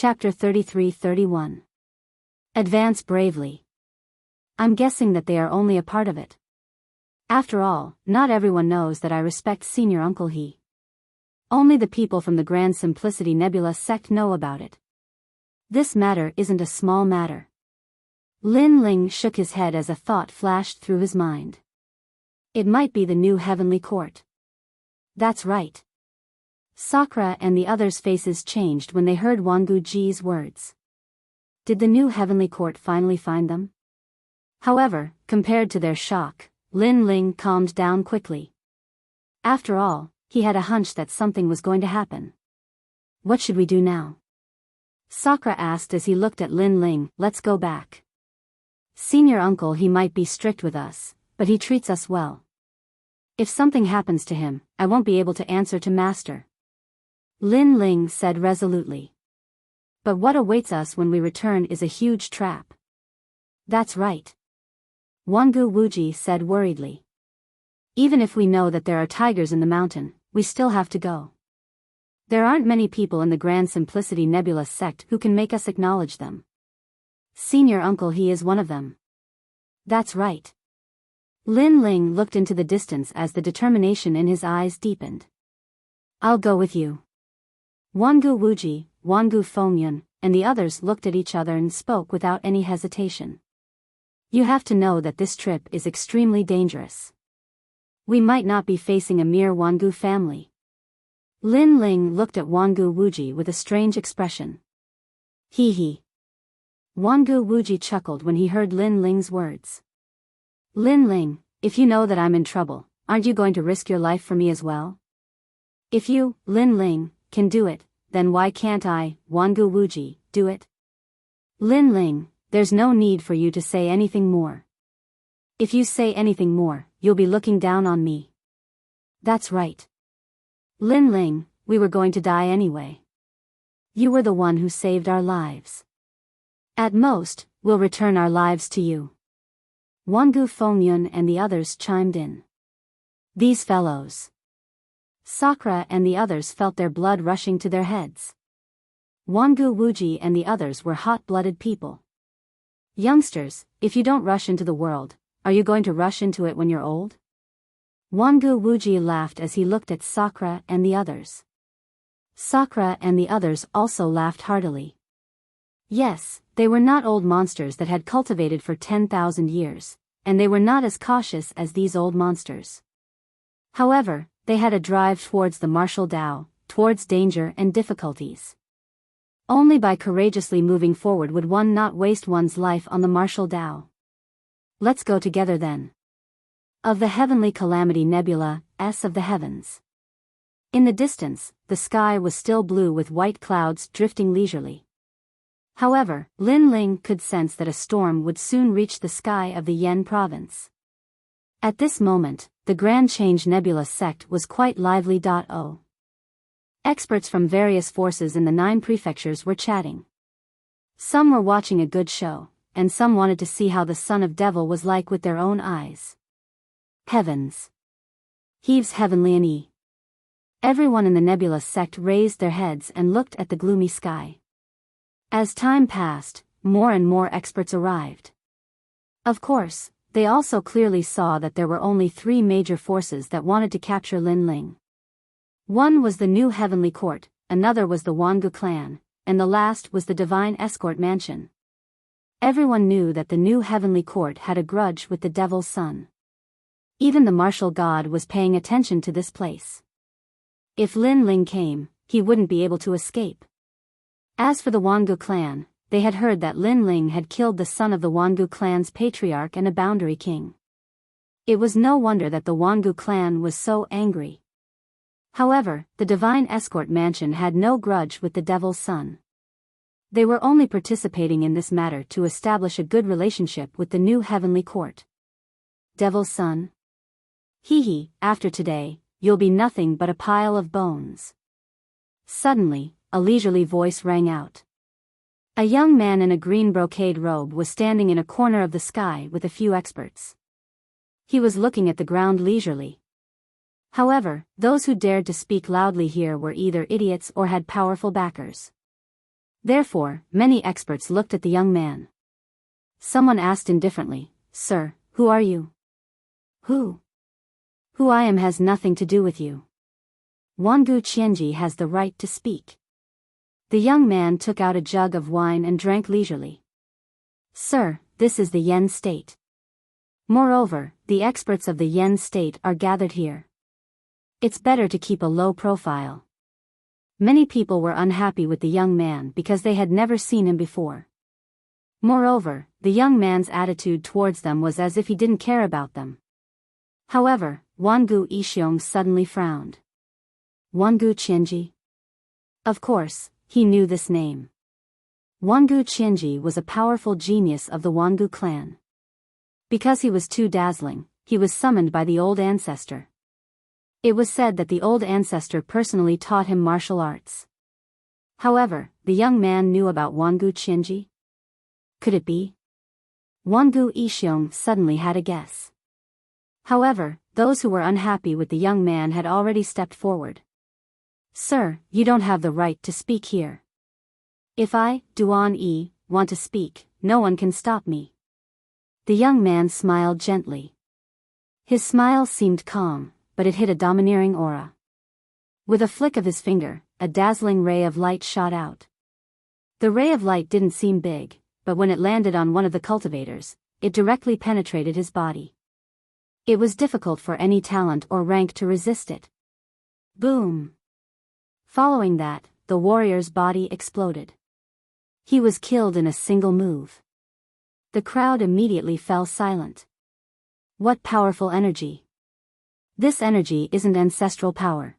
Chapter 33-31. Advance bravely. I'm guessing that they are only a part of it. After all, not everyone knows that I respect Senior Uncle He. Only the people from the Grand Simplicity Nebula sect know about it. This matter isn't a small matter. Lin Ling shook his head as a thought flashed through his mind. It might be the new heavenly court. That's right. Sakura and the others' faces changed when they heard Wangu Ji's words. Did the new heavenly court finally find them? However, compared to their shock, Lin Ling calmed down quickly. After all, he had a hunch that something was going to happen. What should we do now? Sakura asked as he looked at Lin Ling. Let's go back. Senior Uncle He might be strict with us, but he treats us well. If something happens to him, I won't be able to answer to Master. Lin Ling said resolutely. But what awaits us when we return is a huge trap. That's right. Wangu Wuji said worriedly. Even if we know that there are tigers in the mountain, we still have to go. There aren't many people in the Grand Simplicity Nebula sect who can make us acknowledge them. Senior Uncle He is one of them. That's right. Lin Ling looked into the distance as the determination in his eyes deepened. I'll go with you. Wangu Wuji, Wangu Fengyun, and the others looked at each other and spoke without any hesitation. You have to know that this trip is extremely dangerous. We might not be facing a mere Wangu family. Lin Ling looked at Wangu Wuji with a strange expression. Hee hee. Wangu Wuji chuckled when he heard Lin Ling's words. Lin Ling, if you know that I'm in trouble, aren't you going to risk your life for me as well? If you, Lin Ling, can do it, then why can't I, Wangu Wuji, do it? Lin Ling, there's no need for you to say anything more. If you say anything more, you'll be looking down on me. That's right. Lin Ling, we were going to die anyway. You were the one who saved our lives. At most, we'll return our lives to you. Wangu Fengyun and the others chimed in. These fellows. Sakura and the others felt their blood rushing to their heads. Wangu Wuji and the others were hot-blooded people. Youngsters, if you don't rush into the world, are you going to rush into it when you're old? Wangu Wuji laughed as he looked at Sakura and the others. Sakura and the others also laughed heartily. Yes, they were not old monsters that had cultivated for 10,000 years, and they were not as cautious as these old monsters. However, they had a drive towards the martial Tao, towards danger and difficulties. Only by courageously moving forward would one not waste one's life on the martial Tao. Let's go together then. Of the Heavenly Calamity Nebula, S of the Heavens. In the distance, the sky was still blue with white clouds drifting leisurely. However, Lin Ling could sense that a storm would soon reach the sky of the Yen province. At this moment, the Grand Change Nebula sect was quite lively. Experts from various forces in the 9 prefectures were chatting. Some were watching a good show, and some wanted to see how the Son of Devil was like with their own eyes. Heavens! Heaves heavenly and e. Everyone in the Nebula sect raised their heads and looked at the gloomy sky. As time passed, more and more experts arrived. Of course, they also clearly saw that there were only 3 major forces that wanted to capture Lin Ling. One was the new Heavenly Court, another was the Wangu clan, and the last was the Divine Escort Mansion. Everyone knew that the new Heavenly Court had a grudge with the Devil's Son. Even the martial god was paying attention to this place. If Lin Ling came, he wouldn't be able to escape. As for the Wangu clan, they had heard that Lin Ling had killed the son of the Wangu clan's patriarch and a boundary king. It was no wonder that the Wangu clan was so angry. However, the Divine Escort Mansion had no grudge with the Devil's Son. They were only participating in this matter to establish a good relationship with the new Heavenly Court. Devil's Son? Hee hee, after today, you'll be nothing but a pile of bones. Suddenly, a leisurely voice rang out. A young man in a green brocade robe was standing in a corner of the sky with a few experts. He was looking at the ground leisurely. However, those who dared to speak loudly here were either idiots or had powerful backers. Therefore, many experts looked at the young man. Someone asked indifferently, "Sir, who are you?" Who I am has nothing to do with you. Wangu Qianji has the right to speak. The young man took out a jug of wine and drank leisurely. Sir, this is the Yen state. Moreover, the experts of the Yen state are gathered here. It's better to keep a low profile. Many people were unhappy with the young man because they had never seen him before. Moreover, the young man's attitude towards them was as if he didn't care about them. However, Wangu Yixiong suddenly frowned. Wangu Qianji? Of course, he knew this name. Wangu Qianji was a powerful genius of the Wangu clan. Because he was too dazzling, he was summoned by the old ancestor. It was said that the old ancestor personally taught him martial arts. However, the young man knew about Wangu Qianji. Could it be? Wangu Yixiong suddenly had a guess. However, those who were unhappy with the young man had already stepped forward. Sir, you don't have the right to speak here. If I, Duan Yi, want to speak, no one can stop me. The young man smiled gently. His smile seemed calm, but it hid a domineering aura. With a flick of his finger, a dazzling ray of light shot out. The ray of light didn't seem big, but when it landed on one of the cultivators, it directly penetrated his body. It was difficult for any talent or rank to resist it. Boom! Following that, the warrior's body exploded. He was killed in a single move. The crowd immediately fell silent. What powerful energy! This energy isn't ancestral power.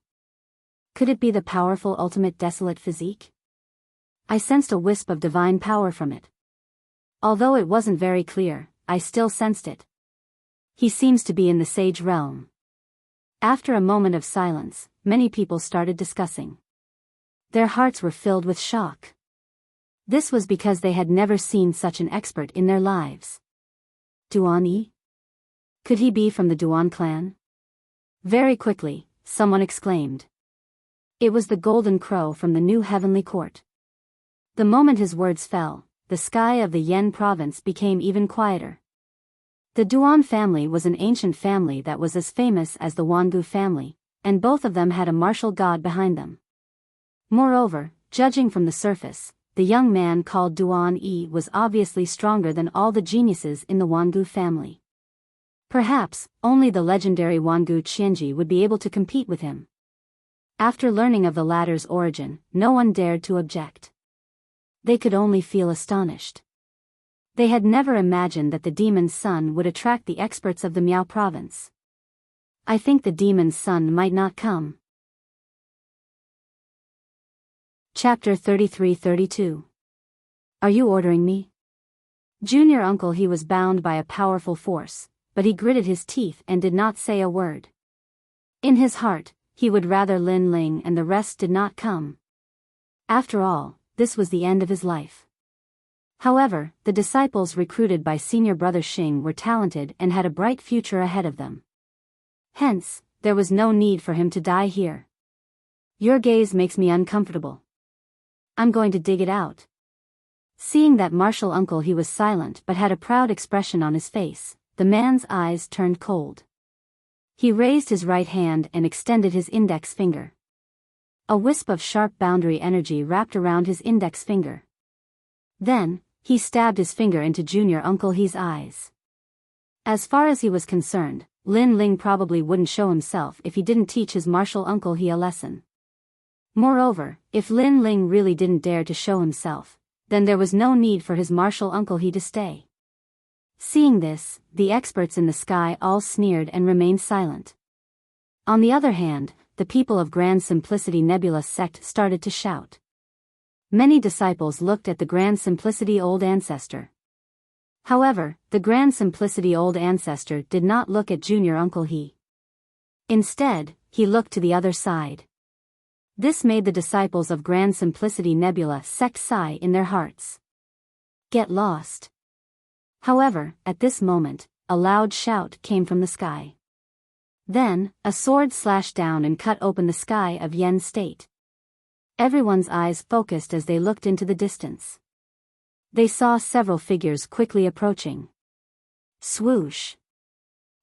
Could it be the powerful ultimate desolate physique? I sensed a wisp of divine power from it. Although it wasn't very clear, I still sensed it. He seems to be in the sage realm. After a moment of silence, many people started discussing. Their hearts were filled with shock. This was because they had never seen such an expert in their lives. Duan Yi? Could he be from the Duan clan? Very quickly, someone exclaimed. It was the Golden Crow from the New Heavenly Court. The moment his words fell, the sky of the Yen province became even quieter. The Duan family was an ancient family that was as famous as the Wangu family, and both of them had a martial god behind them. Moreover, judging from the surface, the young man called Duan Yi was obviously stronger than all the geniuses in the Wangu family. Perhaps, only the legendary Wangu Qianji would be able to compete with him. After learning of the latter's origin, no one dared to object. They could only feel astonished. They had never imagined that the demon's son would attract the experts of the Miao province. I think the demon's son might not come. Chapter 33-32. Are you ordering me? Junior uncle he was bound by a powerful force, but he gritted his teeth and did not say a word. In his heart, he would rather Lin Ling and the rest did not come. After all, this was the end of his life. However, the disciples recruited by senior brother Xing were talented and had a bright future ahead of them. Hence, there was no need for him to die here. Your gaze makes me uncomfortable. I'm going to dig it out. Seeing that martial uncle he was silent but had a proud expression on his face, the man's eyes turned cold. He raised his right hand and extended his index finger. A wisp of sharp boundary energy wrapped around his index finger. Then, he stabbed his finger into Junior Uncle He's eyes. As far as he was concerned, Lin Ling probably wouldn't show himself if he didn't teach his martial Uncle He a lesson. Moreover, if Lin Ling really didn't dare to show himself, then there was no need for his martial Uncle He to stay. Seeing this, the experts in the sky all sneered and remained silent. On the other hand, the people of Grand Simplicity Nebula sect started to shout. Many disciples looked at the Grand Simplicity Old Ancestor. However, the Grand Simplicity Old Ancestor did not look at Junior Uncle He. Instead, he looked to the other side. This made the disciples of Grand Simplicity Nebula sect sigh in their hearts. Get lost. However, at this moment, a loud shout came from the sky. Then, a sword slashed down and cut open the sky of Yen State. Everyone's eyes focused as they looked into the distance. They saw several figures quickly approaching. Swoosh!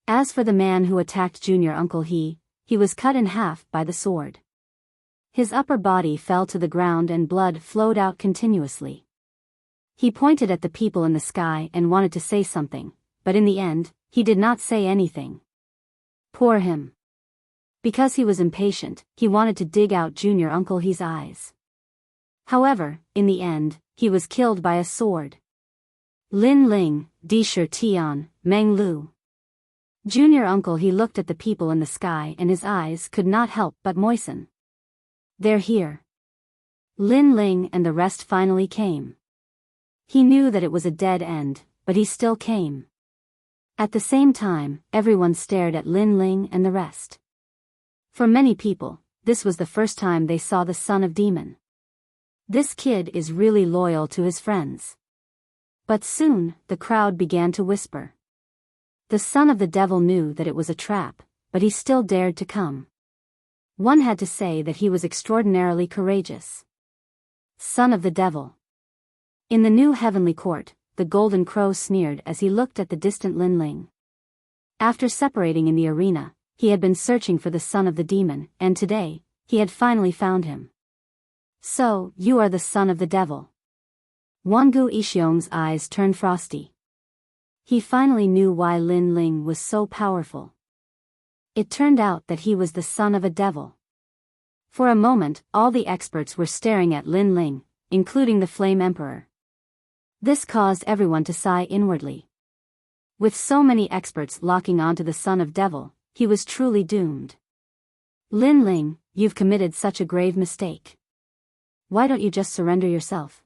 As for the man who attacked Junior Uncle he was cut in half by the sword. His upper body fell to the ground and blood flowed out continuously. He pointed at the people in the sky and wanted to say something, but in the end, he did not say anything. Poor him. Because he was impatient, he wanted to dig out Junior Uncle He's eyes. However, in the end, he was killed by a sword. Lin Ling, Di Shi Tian, Meng Lu. Junior Uncle He looked at the people in the sky and his eyes could not help but moisten. They're here. Lin Ling and the rest finally came. He knew that it was a dead end, but he still came. At the same time, everyone stared at Lin Ling and the rest. For many people, this was the first time they saw the son of demon. This kid is really loyal to his friends. But soon, the crowd began to whisper. The son of the devil knew that it was a trap, but he still dared to come. One had to say that he was extraordinarily courageous. Son of the devil. In the new heavenly court, the golden crow sneered as he looked at the distant Lin Ling. After separating in the arena, he had been searching for the son of the demon, and today, he had finally found him. So, you are the son of the devil. Wangu Ishiong's eyes turned frosty. He finally knew why Lin Ling was so powerful. It turned out that he was the son of a devil. For a moment, all the experts were staring at Lin Ling, including the Flame Emperor. This caused everyone to sigh inwardly. With so many experts locking onto the son of devil, he was truly doomed. Lin Ling, you've committed such a grave mistake. Why don't you just surrender yourself?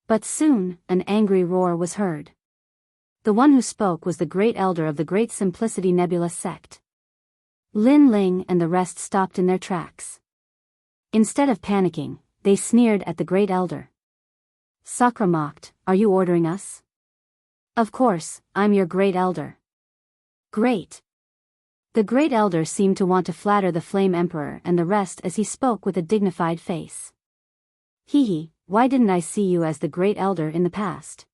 But soon, an angry roar was heard. The one who spoke was the great elder of the Great Simplicity Nebula sect. Lin Ling and the rest stopped in their tracks. Instead of panicking, they sneered at the great elder. Sakura mocked, "Are you ordering us?" "Of course, I'm your great elder." "Great." The great elder seemed to want to flatter the Flame Emperor and the rest as he spoke with a dignified face. Hee, why didn't I see you as the great elder in the past?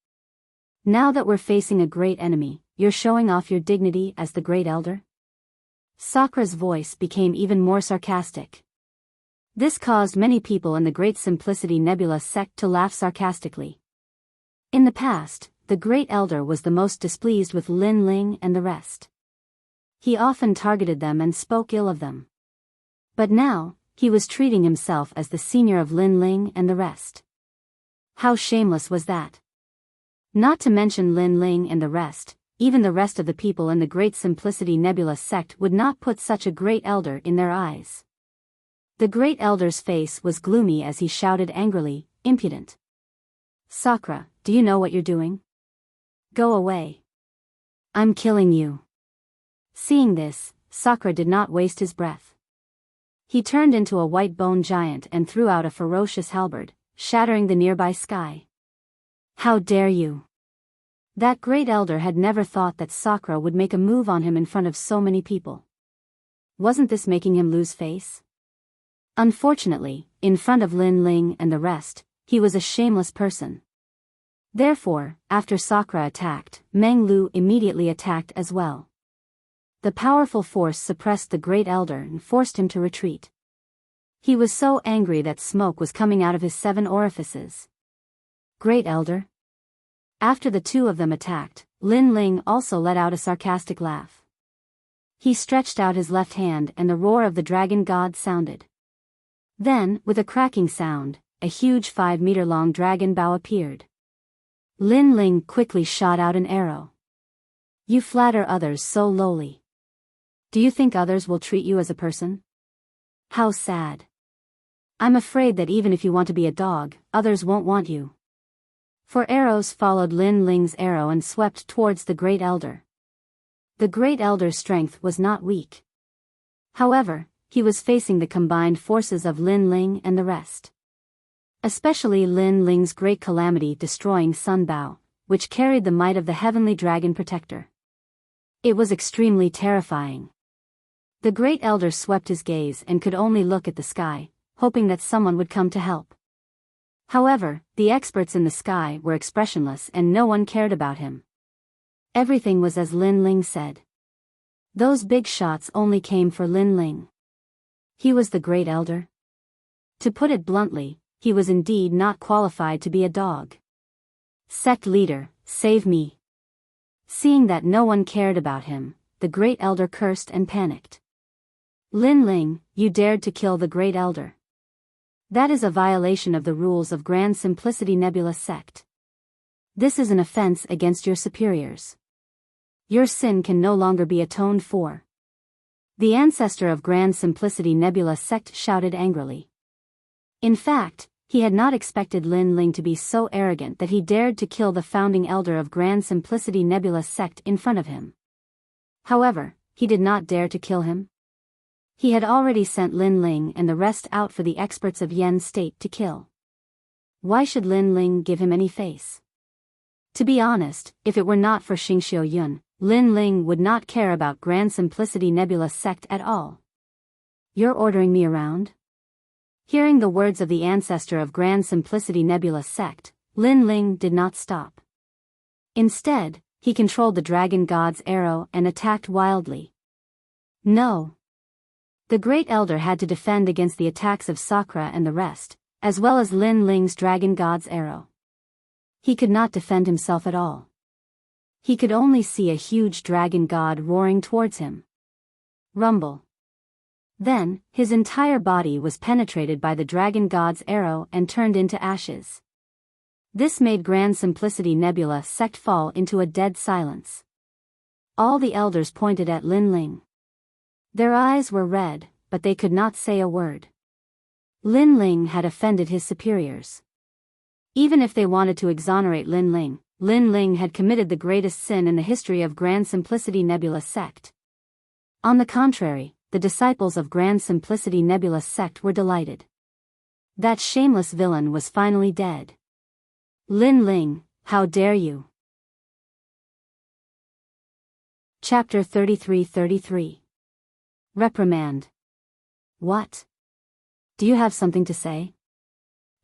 Now that we're facing a great enemy, you're showing off your dignity as the great elder? Sakura's voice became even more sarcastic. This caused many people in the Great Simplicity Nebula sect to laugh sarcastically. In the past, the great elder was the most displeased with Lin Ling and the rest. He often targeted them and spoke ill of them. But now, he was treating himself as the senior of Lin Ling and the rest. How shameless was that? Not to mention Lin Ling and the rest, even the rest of the people in the Great Simplicity Nebula sect would not put such a great elder in their eyes. The great elder's face was gloomy as he shouted angrily, "Impudent! Sakura, do you know what you're doing? Go away. I'm killing you." Seeing this, Sakura did not waste his breath. He turned into a white bone giant and threw out a ferocious halberd, shattering the nearby sky. How dare you! That great elder had never thought that Sakura would make a move on him in front of so many people. Wasn't this making him lose face? Unfortunately, in front of Lin Ling and the rest, he was a shameless person. Therefore, after Sakura attacked, Meng Lu immediately attacked as well. The powerful force suppressed the great elder and forced him to retreat. He was so angry that smoke was coming out of his 7 orifices. Great elder? After the two of them attacked, Lin Ling also let out a sarcastic laugh. He stretched out his left hand and the roar of the dragon god sounded. Then, with a cracking sound, a huge 5-meter-long dragon bow appeared. Lin Ling quickly shot out an arrow. You flatter others so lowly. Do you think others will treat you as a person? How sad. I'm afraid that even if you want to be a dog, others won't want you. 4 arrows followed Lin Ling's arrow and swept towards the great elder. The great elder's strength was not weak. However, he was facing the combined forces of Lin Ling and the rest. Especially Lin Ling's great calamity-destroying Sun Bao, which carried the might of the heavenly dragon protector. It was extremely terrifying. The great elder swept his gaze and could only look at the sky, hoping that someone would come to help. However, the experts in the sky were expressionless and no one cared about him. Everything was as Lin Ling said. Those big shots only came for Lin Ling. He was the Great Elder. To put it bluntly, he was indeed not qualified to be a dog. Sect leader, save me. Seeing that no one cared about him, the Great Elder cursed and panicked. Lin Ling, you dared to kill the Great Elder. That is a violation of the rules of Grand Simplicity Nebula Sect. This is an offense against your superiors. Your sin can no longer be atoned for. The ancestor of Grand Simplicity Nebula Sect shouted angrily. In fact, he had not expected Lin Ling to be so arrogant that he dared to kill the founding elder of Grand Simplicity Nebula Sect in front of him. However, he did not dare to kill him. He had already sent Lin Ling and the rest out for the experts of Yen State to kill. Why should Lin Ling give him any face? To be honest, if it were not for Xingxiu Yun, Lin Ling would not care about Grand Simplicity Nebula Sect at all. You're ordering me around? Hearing the words of the ancestor of Grand Simplicity Nebula Sect, Lin Ling did not stop. Instead, he controlled the dragon god's arrow and attacked wildly. No. The Great Elder had to defend against the attacks of Sakura and the rest, as well as Lin Ling's dragon god's arrow. He could not defend himself at all. He could only see a huge dragon god roaring towards him. Rumble. Then, his entire body was penetrated by the dragon god's arrow and turned into ashes. This made Grand Simplicity Nebula Sect fall into a dead silence. All the elders pointed at Lin Ling. Their eyes were red, but they could not say a word. Lin Ling had offended his superiors. Even if they wanted to exonerate Lin Ling had committed the greatest sin in the history of Grand Simplicity Nebula Sect. On the contrary, the disciples of Grand Simplicity Nebula Sect were delighted. That shameless villain was finally dead. Lin Ling, how dare you? Chapter 33-33. Reprimand. What? Do you have something to say?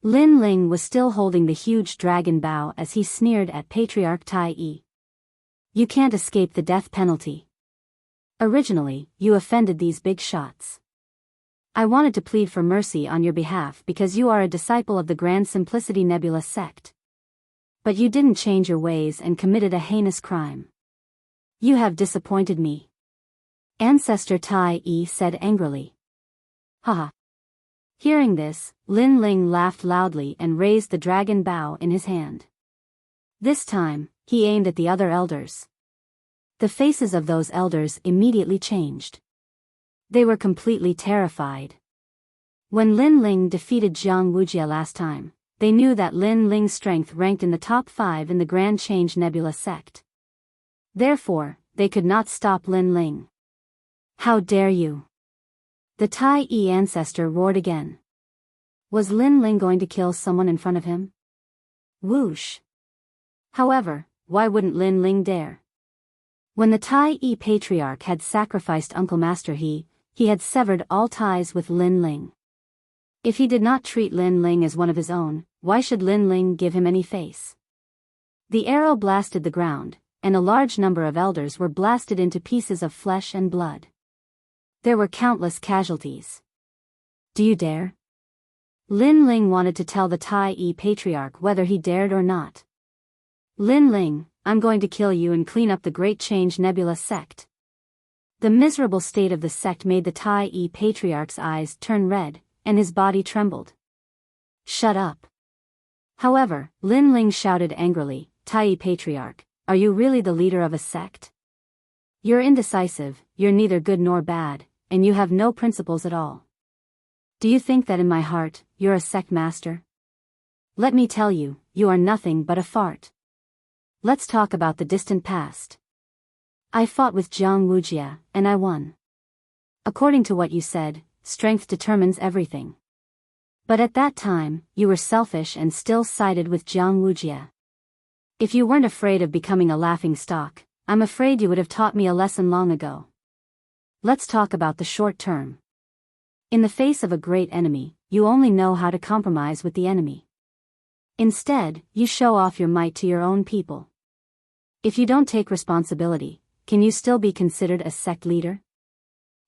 Lin Ling was still holding the huge dragon bow as he sneered at Patriarch Tai Yi. You can't escape the death penalty. Originally, you offended these big shots. I wanted to plead for mercy on your behalf because you are a disciple of the Grand Simplicity Nebula Sect. But you didn't change your ways and committed a heinous crime. You have disappointed me. Ancestor Tai Yi said angrily. Haha. Hearing this, Lin Ling laughed loudly and raised the dragon bow in his hand. This time, he aimed at the other elders. The faces of those elders immediately changed. They were completely terrified. When Lin Ling defeated Jiang Wuxia last time, they knew that Lin Ling's strength ranked in the top 5 in the Grand Change Nebula Sect. Therefore, they could not stop Lin Ling. How dare you? The Tai Yi ancestor roared again. Was Lin Ling going to kill someone in front of him? Whoosh. However, why wouldn't Lin Ling dare? When the Tai Yi patriarch had sacrificed Uncle Master he had severed all ties with Lin Ling. If he did not treat Lin Ling as one of his own, why should Lin Ling give him any face? The arrow blasted the ground, and a large number of elders were blasted into pieces of flesh and blood. There were countless casualties. Do you dare? Lin Ling wanted to tell the Tai Yi patriarch whether he dared or not. Lin Ling, I'm going to kill you and clean up the Great Change Nebula Sect. The miserable state of the sect made the Tai Yi patriarch's eyes turn red, and his body trembled. Shut up. However, Lin Ling shouted angrily, Tai Yi patriarch, are you really the leader of a sect? You're indecisive, you're neither good nor bad, and you have no principles at all. Do you think that in my heart, you're a sect master? Let me tell you, you are nothing but a fart. Let's talk about the distant past. I fought with Jiang Wuxia, and I won. According to what you said, strength determines everything. But at that time, you were selfish and still sided with Jiang Wuxia. If you weren't afraid of becoming a laughing stock, I'm afraid you would have taught me a lesson long ago. Let's talk about the short term. In the face of a great enemy, you only know how to compromise with the enemy. Instead, you show off your might to your own people. If you don't take responsibility, can you still be considered a sect leader?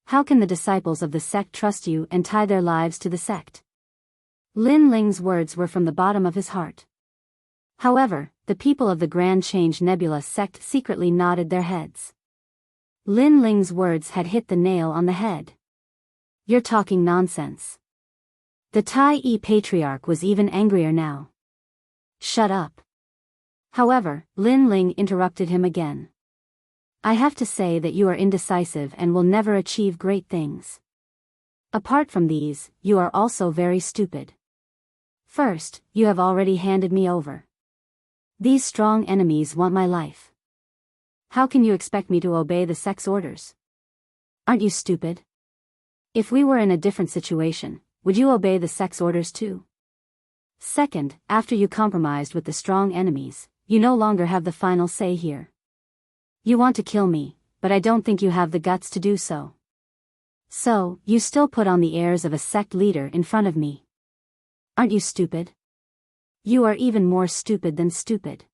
How can the disciples of the sect trust you and tie their lives to the sect? Lin Ling's words were from the bottom of his heart. However, the people of the Grand Change Nebula sect secretly nodded their heads. Lin Ling's words had hit the nail on the head. You're talking nonsense. The Tai Yi Patriarch was even angrier now. Shut up. However, Lin Ling interrupted him again. I have to say that you are indecisive and will never achieve great things. Apart from these, you are also very stupid. First, you have already handed me over. These strong enemies want my life. How can you expect me to obey the sect's orders? Aren't you stupid? If we were in a different situation, would you obey the sect's orders too? Second, after you compromised with the strong enemies, you no longer have the final say here. You want to kill me, but I don't think you have the guts to do so. So, you still put on the airs of a sect leader in front of me. Aren't you stupid? You are even more stupid than stupid.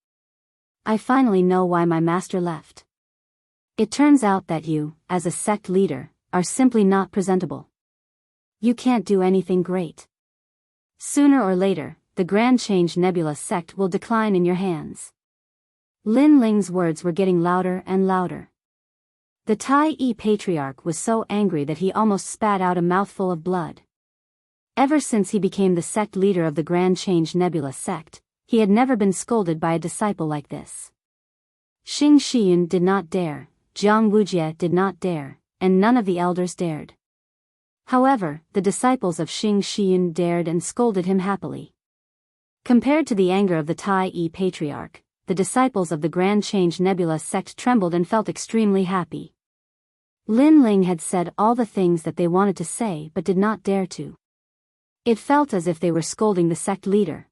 I finally know why my master left. It turns out that you, as a sect leader, are simply not presentable. You can't do anything great. Sooner or later, the Grand Change Nebula sect will decline in your hands. Lin Ling's words were getting louder and louder. The Tai Yi Patriarch was so angry that he almost spat out a mouthful of blood. Ever since he became the sect leader of the Grand Change Nebula sect, he had never been scolded by a disciple like this. Xing Shiyun did not dare, Jiang Wujie did not dare, and none of the elders dared. However, the disciples of Xing Shiyun dared and scolded him happily. Compared to the anger of the Tai Yi Patriarch, the disciples of the Grand Change Nebula sect trembled and felt extremely happy. Lin Ling had said all the things that they wanted to say but did not dare to. It felt as if they were scolding the sect leader.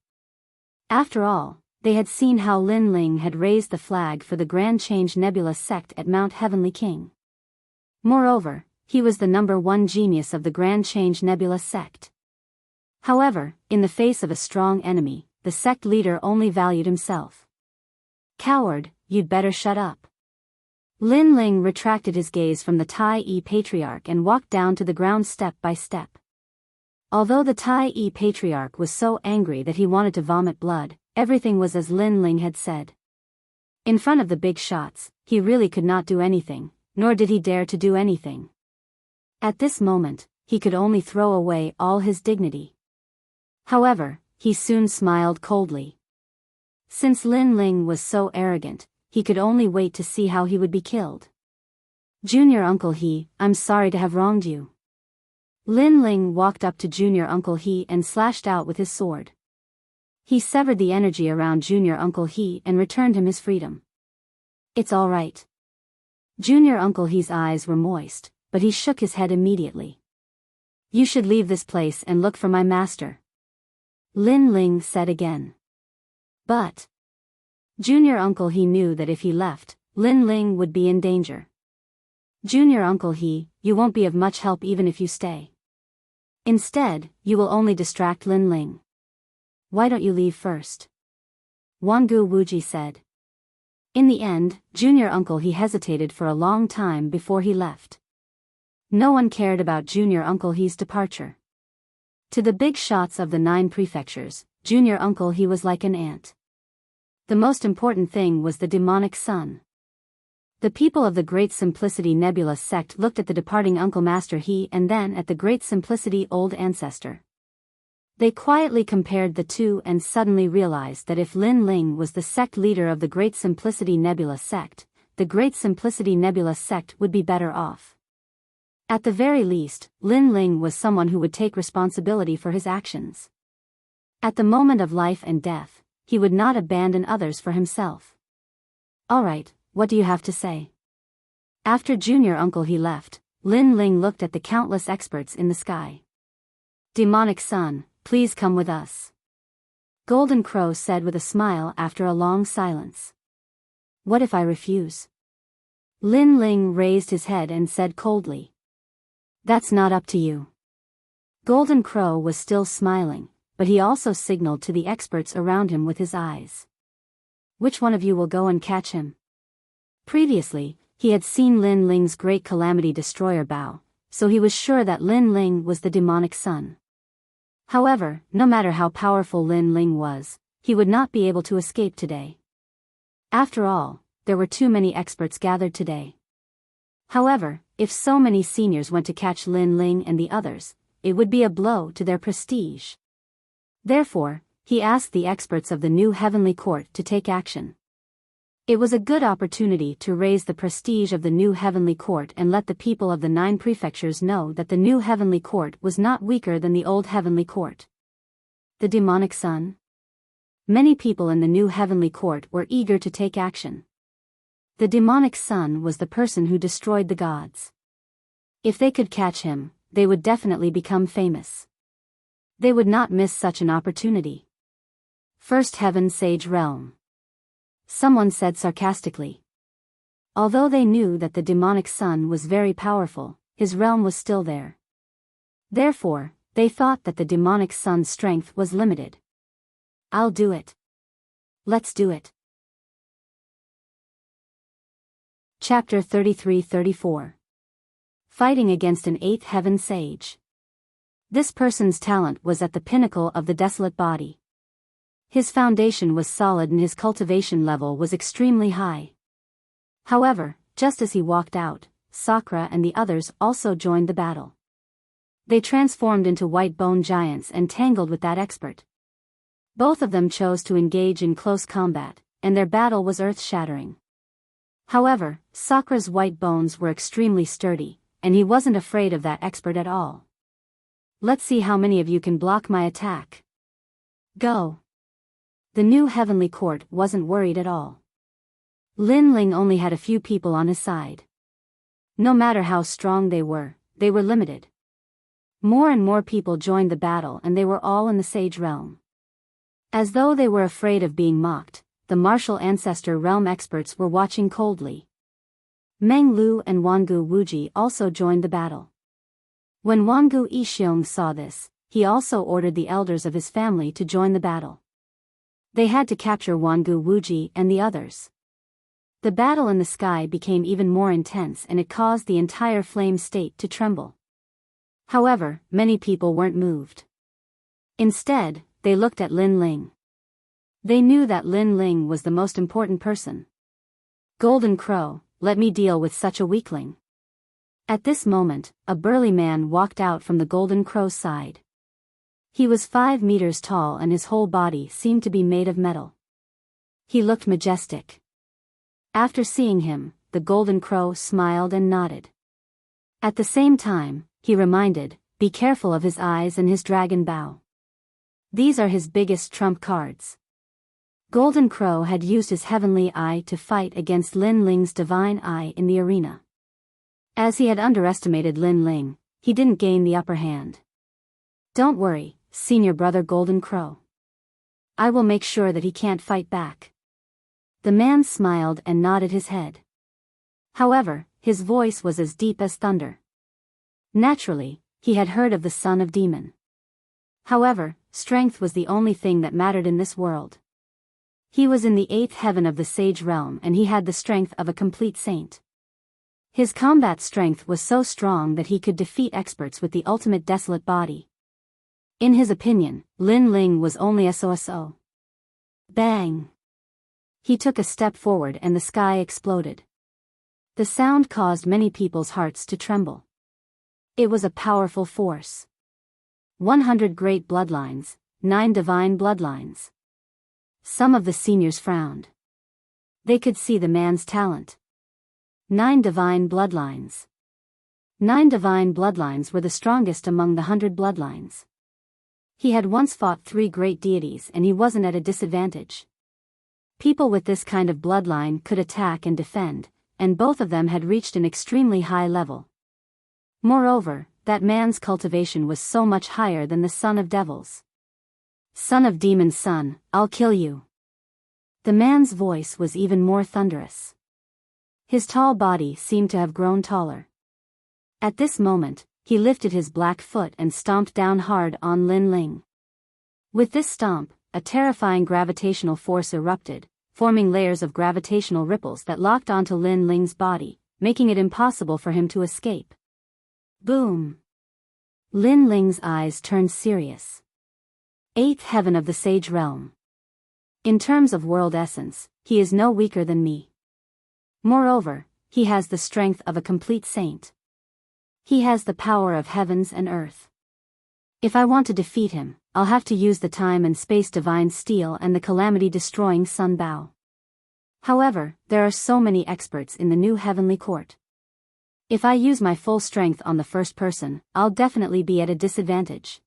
After all, they had seen how Lin Ling had raised the flag for the Grand Change Nebula sect at Mount Heavenly King. Moreover, he was the #1 genius of the Grand Change Nebula sect. However, in the face of a strong enemy, the sect leader only valued himself. Coward, you'd better shut up. Lin Ling retracted his gaze from the Tai Yi Patriarch and walked down to the ground step by step. Although the Tai Yi Patriarch was so angry that he wanted to vomit blood, everything was as Lin Ling had said. In front of the big shots, he really could not do anything, nor did he dare to do anything. At this moment, he could only throw away all his dignity. However, he soon smiled coldly. Since Lin Ling was so arrogant, he could only wait to see how he would be killed. Junior Uncle He, I'm sorry to have wronged you. Lin Ling walked up to Junior Uncle He and slashed out with his sword. He severed the energy around Junior Uncle He and returned him his freedom. It's all right. Junior Uncle He's eyes were moist, but he shook his head immediately. You should leave this place and look for my master. Lin Ling said again. But Junior Uncle He knew that if he left, Lin Ling would be in danger. Junior Uncle He, you won't be of much help even if you stay. Instead, you will only distract Lin Ling. Why don't you leave first? Wangu Wuji said. In the end, Junior Uncle He hesitated for a long time before he left. No one cared about Junior Uncle He's departure. To the big shots of the 9 prefectures, Junior Uncle He was like an ant. The most important thing was the demonic sun. The people of the Great Simplicity Nebula sect looked at the departing Uncle Master He and then at the Great Simplicity Old Ancestor. They quietly compared the two and suddenly realized that if Lin Ling was the sect leader of the Great Simplicity Nebula sect, the Great Simplicity Nebula sect would be better off. At the very least, Lin Ling was someone who would take responsibility for his actions. At the moment of life and death, he would not abandon others for himself. All right, what do you have to say? After Junior Uncle He left, Lin Ling looked at the countless experts in the sky. Demonic Sun, please come with us. Golden Crow said with a smile after a long silence. What if I refuse? Lin Ling raised his head and said coldly. That's not up to you. Golden Crow was still smiling, but he also signaled to the experts around him with his eyes. Which one of you will go and catch him? Previously, he had seen Lin Ling's great calamity destroyer Biyao, so he was sure that Lin Ling was the demonic son. However, no matter how powerful Lin Ling was, he would not be able to escape today. After all, there were too many experts gathered today. However, if so many seniors went to catch Lin Ling and the others, it would be a blow to their prestige. Therefore, he asked the experts of the new heavenly court to take action. It was a good opportunity to raise the prestige of the new heavenly court and let the people of the 9 prefectures know that the new heavenly court was not weaker than the old heavenly court. The demonic son? Many people in the new heavenly court were eager to take action. The demonic son was the person who destroyed the gods. If they could catch him, they would definitely become famous. They would not miss such an opportunity. First Heaven Sage Realm. Someone said sarcastically. Although they knew that the demonic son was very powerful, his realm was still there. Therefore, they thought that the demonic son's strength was limited. I'll do it. Let's do it. Chapter 33-34. Fighting against an 8th Heaven Sage. This person's talent was at the pinnacle of the desolate body. His foundation was solid and his cultivation level was extremely high. However, just as he walked out, Sakura and the others also joined the battle. They transformed into white bone giants and tangled with that expert. Both of them chose to engage in close combat, and their battle was earth-shattering. However, Sakura's white bones were extremely sturdy, and he wasn't afraid of that expert at all. Let's see how many of you can block my attack. Go. The new heavenly court wasn't worried at all. Lin Ling only had a few people on his side. No matter how strong they were limited. More and more people joined the battle and they were all in the sage realm. As though they were afraid of being mocked, the martial ancestor realm experts were watching coldly. Meng Lu and Wangu Wuji also joined the battle. When Wangu Yixiong saw this, he also ordered the elders of his family to join the battle. They had to capture Wangu Wuji and the others. The battle in the sky became even more intense and it caused the entire flame state to tremble. However, many people weren't moved. Instead, they looked at Lin Ling. They knew that Lin Ling was the most important person. Golden Crow, let me deal with such a weakling. At this moment, a burly man walked out from the Golden Crow's side. He was 5 meters tall and his whole body seemed to be made of metal. He looked majestic. After seeing him, the Golden Crow smiled and nodded. At the same time, he reminded, be careful of his eyes and his dragon bow. These are his biggest trump cards. Golden Crow had used his heavenly eye to fight against Lin Ling's divine eye in the arena. As he had underestimated Lin Ling, he didn't gain the upper hand. Don't worry, senior brother Golden Crow. I will make sure that he can't fight back. The man smiled and nodded his head. However, his voice was as deep as thunder. Naturally, he had heard of the son of demon. However, strength was the only thing that mattered in this world. He was in the 8th heaven of the sage realm and he had the strength of a complete saint. His combat strength was so strong that he could defeat experts with the ultimate desolate body. In his opinion, Lin Ling was only SOSO. Bang! He took a step forward and the sky exploded. The sound caused many people's hearts to tremble. It was a powerful force. 100 great bloodlines, 9 divine bloodlines. Some of the seniors frowned. They could see the man's talent. 9 divine bloodlines. 9 divine bloodlines were the strongest among the 100 bloodlines. He had once fought 3 great deities and he wasn't at a disadvantage. People with this kind of bloodline could attack and defend, and both of them had reached an extremely high level. Moreover, that man's cultivation was so much higher than the son of devils. Son of demon's son, I'll kill you. The man's voice was even more thunderous. His tall body seemed to have grown taller. At this moment, he lifted his black foot and stomped down hard on Lin Ling. With this stomp, a terrifying gravitational force erupted, forming layers of gravitational ripples that locked onto Lin Ling's body, making it impossible for him to escape. Boom! Lin Ling's eyes turned serious. Eighth heaven of the Sage Realm. In terms of world essence, he is no weaker than me. Moreover, he has the strength of a complete saint. He has the power of heavens and earth. If I want to defeat him, I'll have to use the time and space divine steel and the calamity-destroying Sun Bao. However, there are so many experts in the new heavenly court. If I use my full strength on the first person, I'll definitely be at a disadvantage.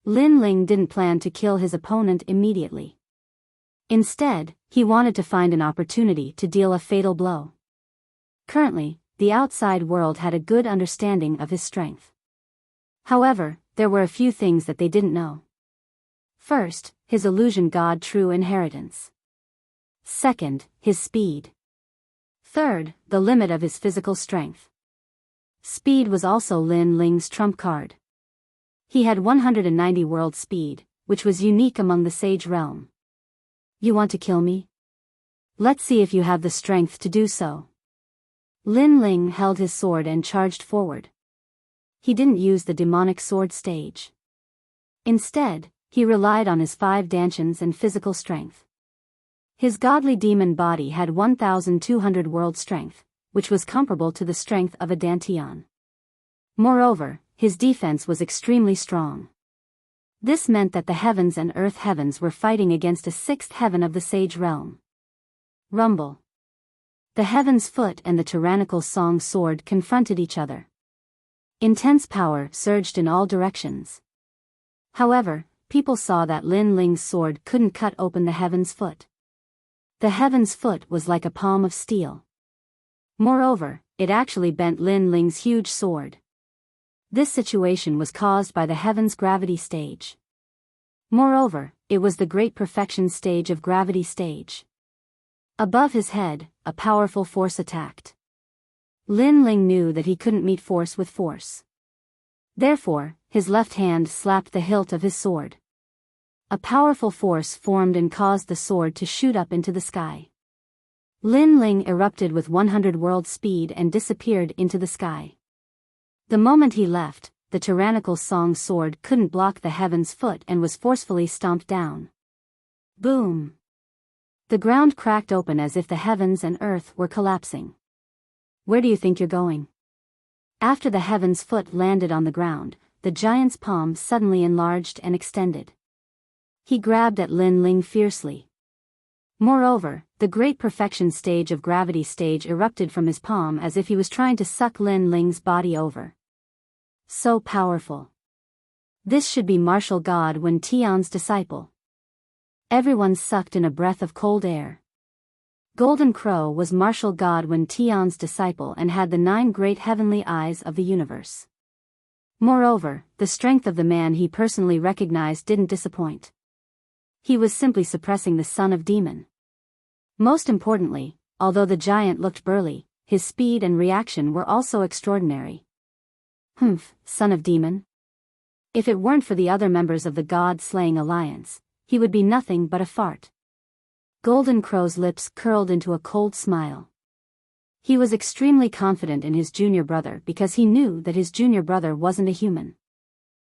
Lin Ling didn't plan to kill his opponent immediately. Instead, he wanted to find an opportunity to deal a fatal blow. Currently, the outside world had a good understanding of his strength. However, there were a few things that they didn't know. First, his illusion god true inheritance. Second, his speed. Third, the limit of his physical strength. Speed was also Lin Ling's trump card. He had 190 world speed, which was unique among the Sage Realm. You want to kill me? Let's see if you have the strength to do so. Lin Ling held his sword and charged forward. He didn't use the demonic sword stage. Instead, he relied on his 5 dantians and physical strength. His godly demon body had 1,200 world strength, which was comparable to the strength of a dantian. Moreover, his defense was extremely strong. This meant that the heavens and earth heavens were fighting against a 6th heaven of the Sage Realm. Rumble. The heaven's foot and the tyrannical song sword confronted each other. Intense power surged in all directions. However, people saw that Lin Ling's sword couldn't cut open the heaven's foot. The heaven's foot was like a palm of steel. Moreover, it actually bent Lin Ling's huge sword. This situation was caused by the heaven's gravity stage. Moreover, it was the great perfection stage of gravity stage. Above his head, a powerful force attacked. Lin Ling knew that he couldn't meet force with force. Therefore, his left hand slapped the hilt of his sword. A powerful force formed and caused the sword to shoot up into the sky. Lin Ling erupted with 100 world speed and disappeared into the sky. The moment he left, the tyrannical song sword couldn't block the heaven's foot and was forcefully stomped down. Boom! The ground cracked open as if the heavens and earth were collapsing. Where do you think you're going? After the heaven's foot landed on the ground, the giant's palm suddenly enlarged and extended. He grabbed at Lin Ling fiercely. Moreover, the great perfection stage of gravity stage erupted from his palm as if he was trying to suck Lin Ling's body over. So powerful. This should be martial god Wen Tian's disciple. Everyone sucked in a breath of cold air. Golden Crow was martial god Wen Tian's disciple and had the 9 great heavenly eyes of the universe. Moreover, the strength of the man he personally recognized didn't disappoint. He was simply suppressing the son of demon. Most importantly, although the giant looked burly, his speed and reaction were also extraordinary. Humph, son of demon. If it weren't for the other members of the God-slaying alliance, he would be nothing but a fart. Golden Crow's lips curled into a cold smile. He was extremely confident in his junior brother because he knew that his junior brother wasn't a human.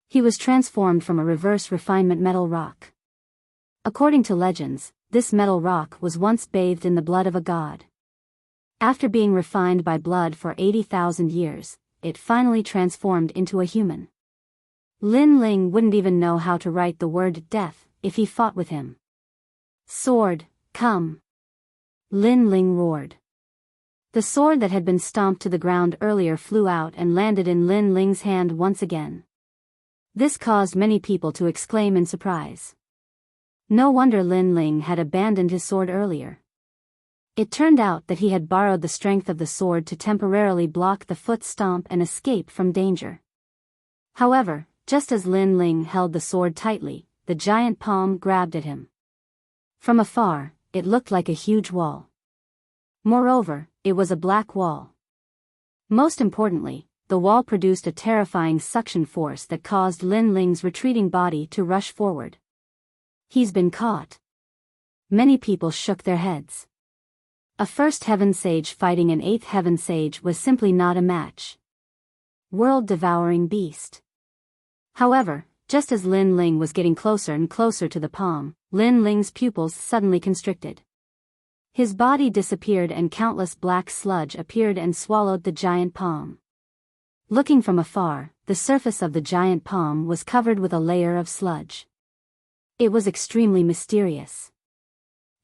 He was transformed from a reverse refinement metal rock. According to legends, this metal rock was once bathed in the blood of a god. After being refined by blood for 80,000 years, it finally transformed into a human. Lin Ling wouldn't even know how to write the word death if he fought with him. Sword, come! Lin Ling roared. The sword that had been stomped to the ground earlier flew out and landed in Lin Ling's hand once again. This caused many people to exclaim in surprise. No wonder Lin Ling had abandoned his sword earlier. It turned out that he had borrowed the strength of the sword to temporarily block the foot stomp and escape from danger. However, just as Lin Ling held the sword tightly, the giant palm grabbed at him. From afar, it looked like a huge wall. Moreover, it was a black wall. Most importantly, the wall produced a terrifying suction force that caused Lin Ling's retreating body to rush forward. He's been caught. Many people shook their heads. A first heaven sage fighting an eighth heaven sage was simply not a match. World-devouring beast. However, just as Lin Ling was getting closer and closer to the palm, Lin Ling's pupils suddenly constricted. His body disappeared and countless black sludge appeared and swallowed the giant palm. Looking from afar, the surface of the giant palm was covered with a layer of sludge. It was extremely mysterious.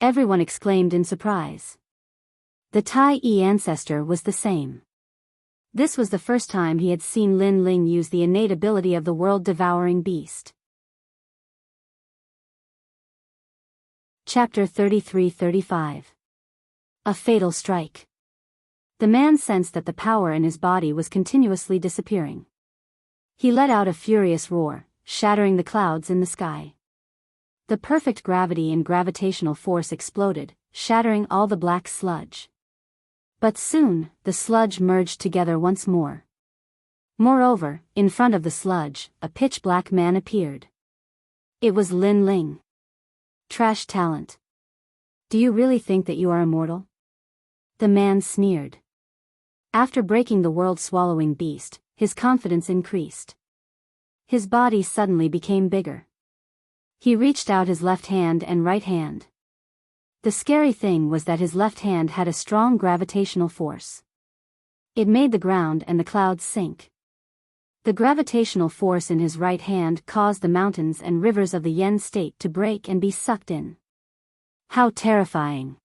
Everyone exclaimed in surprise. The Tai Yi ancestor was the same. This was the first time he had seen Lin Ling use the innate ability of the world-devouring beast. Chapter 33-35. A fatal strike. The man sensed that the power in his body was continuously disappearing. He let out a furious roar, shattering the clouds in the sky. The perfect gravity and gravitational force exploded, shattering all the black sludge. But soon, the sludge merged together once more. Moreover, in front of the sludge, a pitch-black man appeared. It was Lin Ling. Trash talent. Do you really think that you are immortal? The man sneered. After breaking the world-swallowing beast, his confidence increased. His body suddenly became bigger. He reached out his left hand and right hand. The scary thing was that his left hand had a strong gravitational force. It made the ground and the clouds sink. The gravitational force in his right hand caused the mountains and rivers of the Yen state to break and be sucked in. How terrifying!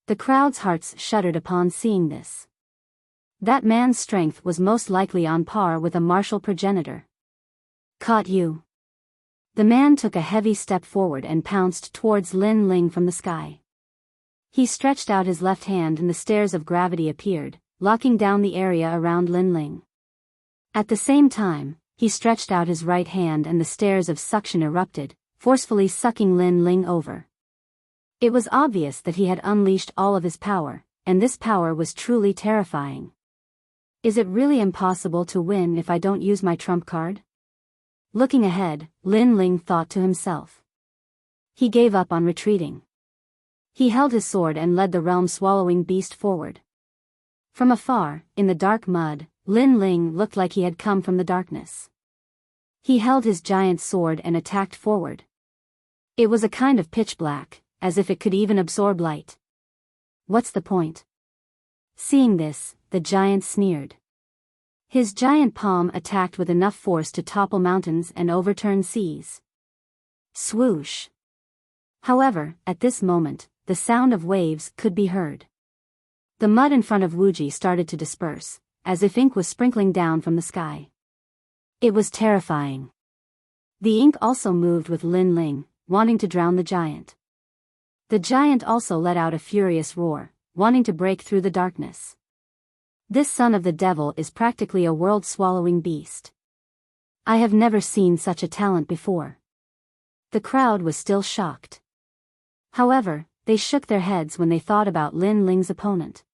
The crowd's hearts shuddered upon seeing this. That man's strength was most likely on par with a martial progenitor. Caught you. The man took a heavy step forward and pounced towards Lin Ling from the sky. He stretched out his left hand and the stairs of gravity appeared, locking down the area around Lin Ling. At the same time, he stretched out his right hand and the stairs of suction erupted, forcefully sucking Lin Ling over. It was obvious that he had unleashed all of his power, and this power was truly terrifying. Is it really impossible to win if I don't use my trump card? Looking ahead, Lin Ling thought to himself. He gave up on retreating. He held his sword and led the realm-swallowing beast forward. From afar, in the dark mud, Lin Ling looked like he had come from the darkness. He held his giant sword and attacked forward. It was a kind of pitch black, as if it could even absorb light. What's the point? Seeing this, the giant sneered. His giant palm attacked with enough force to topple mountains and overturn seas. Swoosh! However, at this moment, the sound of waves could be heard. The mud in front of Wuji started to disperse, as if ink was sprinkling down from the sky. It was terrifying. The ink also moved with Lin Ling, wanting to drown the giant. The giant also let out a furious roar, wanting to break through the darkness. This son of the devil is practically a world-swallowing beast. I have never seen such a talent before. The crowd was still shocked. However, they shook their heads when they thought about Lin Ling's opponent.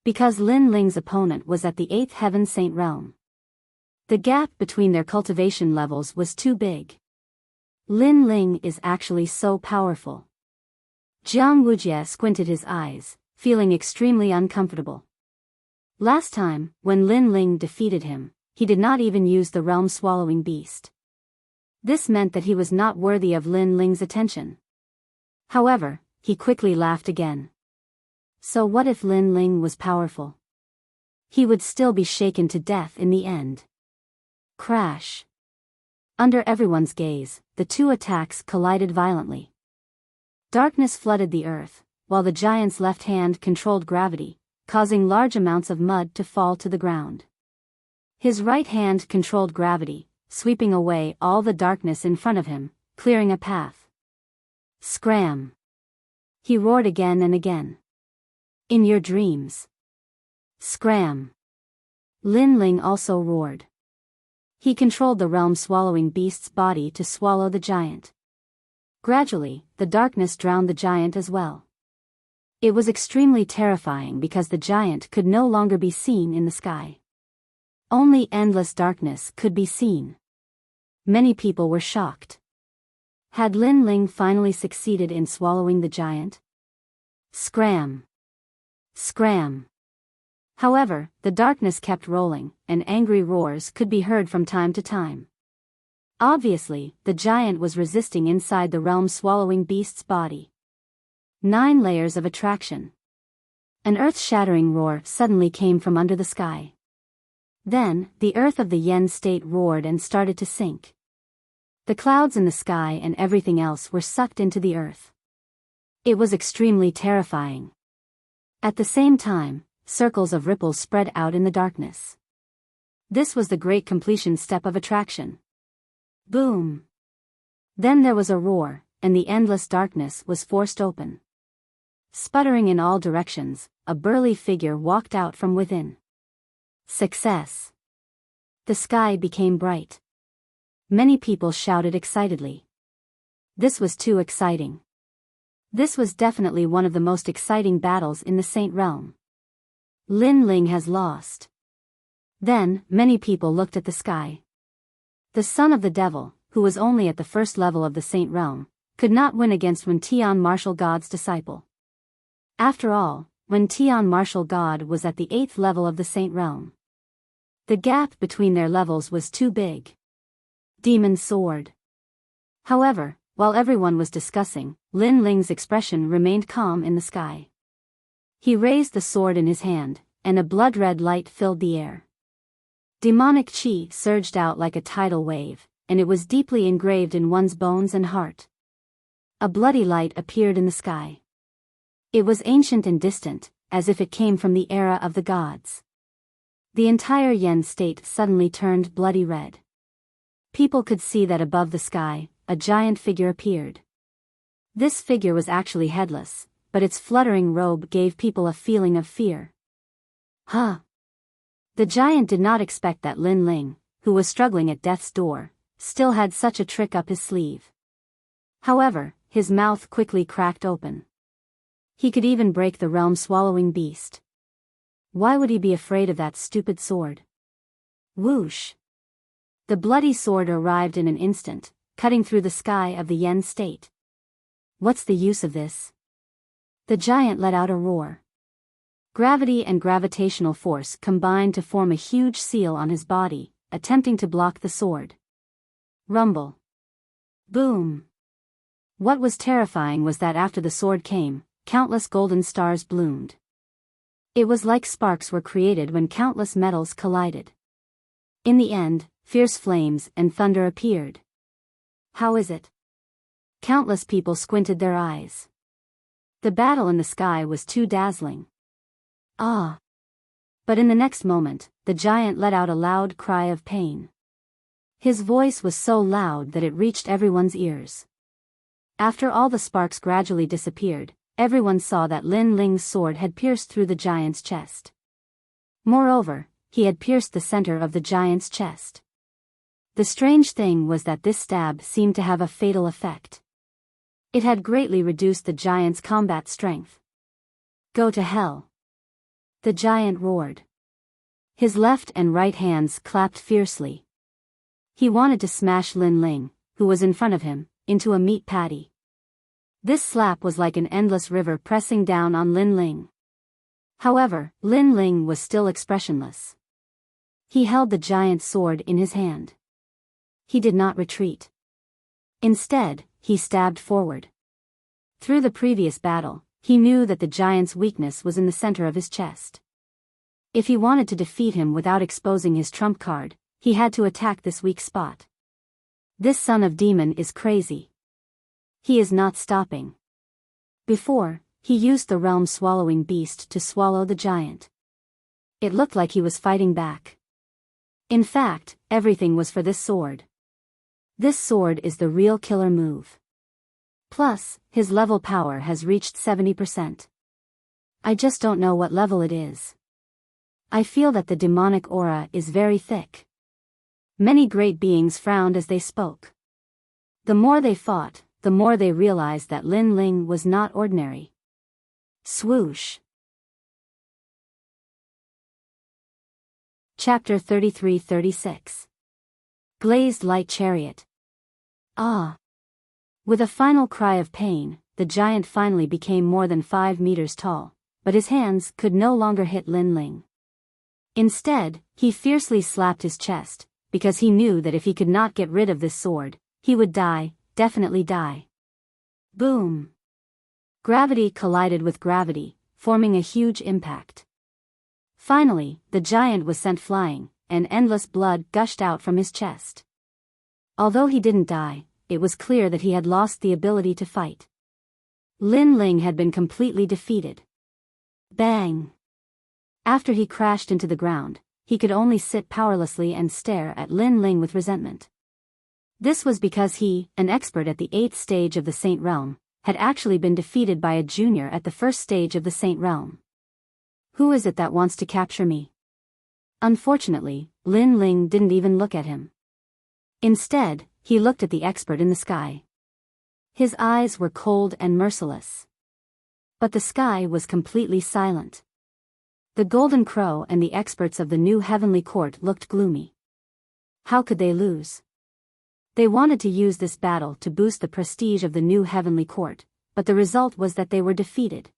Because Lin Ling's opponent was at the 8th Heaven Saint realm. The gap between their cultivation levels was too big. Lin Ling is actually so powerful. Jiang Wujie squinted his eyes, feeling extremely uncomfortable. Last time, when Lin Ling defeated him, he did not even use the realm-swallowing beast. This meant that he was not worthy of Lin Ling's attention. However, he quickly laughed again. So what if Lin Ling was powerful? He would still be shaken to death in the end. Crash! Under everyone's gaze, the two attacks collided violently. Darkness flooded the earth, while the giant's left hand controlled gravity, causing large amounts of mud to fall to the ground. His right hand controlled gravity, sweeping away all the darkness in front of him, clearing a path. Scram! He roared again and again. In your dreams. Scram! Lin Ling also roared. He controlled the realm-swallowing beast's body to swallow the giant. Gradually, the darkness drowned the giant as well. It was extremely terrifying because the giant could no longer be seen in the sky. Only endless darkness could be seen. Many people were shocked. Had Lin Ling finally succeeded in swallowing the giant? Scram! Scram! However, the darkness kept rolling, and angry roars could be heard from time to time. Obviously, the giant was resisting inside the realm-swallowing beast's body. 9 layers of attraction. An earth-shattering roar suddenly came from under the sky. Then, the earth of the Yen state roared and started to sink. The clouds in the sky and everything else were sucked into the earth. It was extremely terrifying. At the same time, circles of ripples spread out in the darkness. This was the great completion step of attraction. Boom! Then there was a roar, and the endless darkness was forced open. Sputtering in all directions, a burly figure walked out from within. Success! The sky became bright. Many people shouted excitedly. This was too exciting. This was definitely one of the most exciting battles in the Saint Realm. Lin Ling has lost. Then, many people looked at the sky. The son of the devil, who was only at the first level of the Saint Realm, could not win against Wen Tian Martial God's disciple. After all, Wen Tian Martial God was at the 8th level of the Saint Realm. The gap between their levels was too big. Demon Sword. However, while everyone was discussing, Lin Ling's expression remained calm in the sky. He raised the sword in his hand, and a blood-red light filled the air. Demonic chi surged out like a tidal wave, and it was deeply engraved in one's bones and heart. A bloody light appeared in the sky. It was ancient and distant, as if it came from the era of the gods. The entire Yen state suddenly turned bloody red. People could see that above the sky, a giant figure appeared. This figure was actually headless, but its fluttering robe gave people a feeling of fear. Huh! The giant did not expect that Lin Ling, who was struggling at death's door, still had such a trick up his sleeve. However, his mouth quickly cracked open. He could even break the realm-swallowing beast. Why would he be afraid of that stupid sword? Whoosh! The bloody sword arrived in an instant, cutting through the sky of the Yen state. What's the use of this? The giant let out a roar. Gravity and gravitational force combined to form a huge seal on his body, attempting to block the sword. Rumble. Boom. What was terrifying was that after the sword came, countless golden stars bloomed. It was like sparks were created when countless metals collided. In the end, fierce flames and thunder appeared. How is it? Countless people squinted their eyes. The battle in the sky was too dazzling. Ah! But in the next moment, the giant let out a loud cry of pain. His voice was so loud that it reached everyone's ears. After all the sparks gradually disappeared, everyone saw that Lin Ling's sword had pierced through the giant's chest. Moreover, he had pierced the center of the giant's chest. The strange thing was that this stab seemed to have a fatal effect. It had greatly reduced the giant's combat strength. Go to hell! The giant roared. His left and right hands clapped fiercely. He wanted to smash Lin Ling, who was in front of him, into a meat patty. This slap was like an endless river pressing down on Lin Ling. However, Lin Ling was still expressionless. He held the giant's sword in his hand. He did not retreat. Instead, he stabbed forward. Through the previous battle, he knew that the giant's weakness was in the center of his chest. If he wanted to defeat him without exposing his trump card, he had to attack this weak spot. This son of demon is crazy. He is not stopping. Before, he used the realm-swallowing beast to swallow the giant. It looked like he was fighting back. In fact, everything was for this sword. This sword is the real killer move. Plus, his level power has reached 70%. I just don't know what level it is. I feel that the demonic aura is very thick. Many great beings frowned as they spoke. The more they fought, the more they realized that Lin Ling was not ordinary. Swoosh. Chapter 33-36. Glazed Light Chariot. Ah! With a final cry of pain, the giant finally became more than 5 meters tall, but his hands could no longer hit Lin Ling. Instead, he fiercely slapped his chest, because he knew that if he could not get rid of this sword, he would die, definitely die. Boom! Gravity collided with gravity, forming a huge impact. Finally, the giant was sent flying, and endless blood gushed out from his chest. Although he didn't die, it was clear that he had lost the ability to fight. Lin Ling had been completely defeated. Bang! After he crashed into the ground, he could only sit powerlessly and stare at Lin Ling with resentment. This was because he, an expert at the 8th stage of the Saint Realm, had actually been defeated by a junior at the 1st stage of the Saint Realm. Who is it that wants to capture me? Unfortunately, Lin Ling didn't even look at him. Instead, he looked at the expert in the sky. His eyes were cold and merciless. But the sky was completely silent. The Golden Crow and the experts of the new Heavenly Court looked gloomy. How could they lose? They wanted to use this battle to boost the prestige of the new Heavenly Court, but the result was that they were defeated.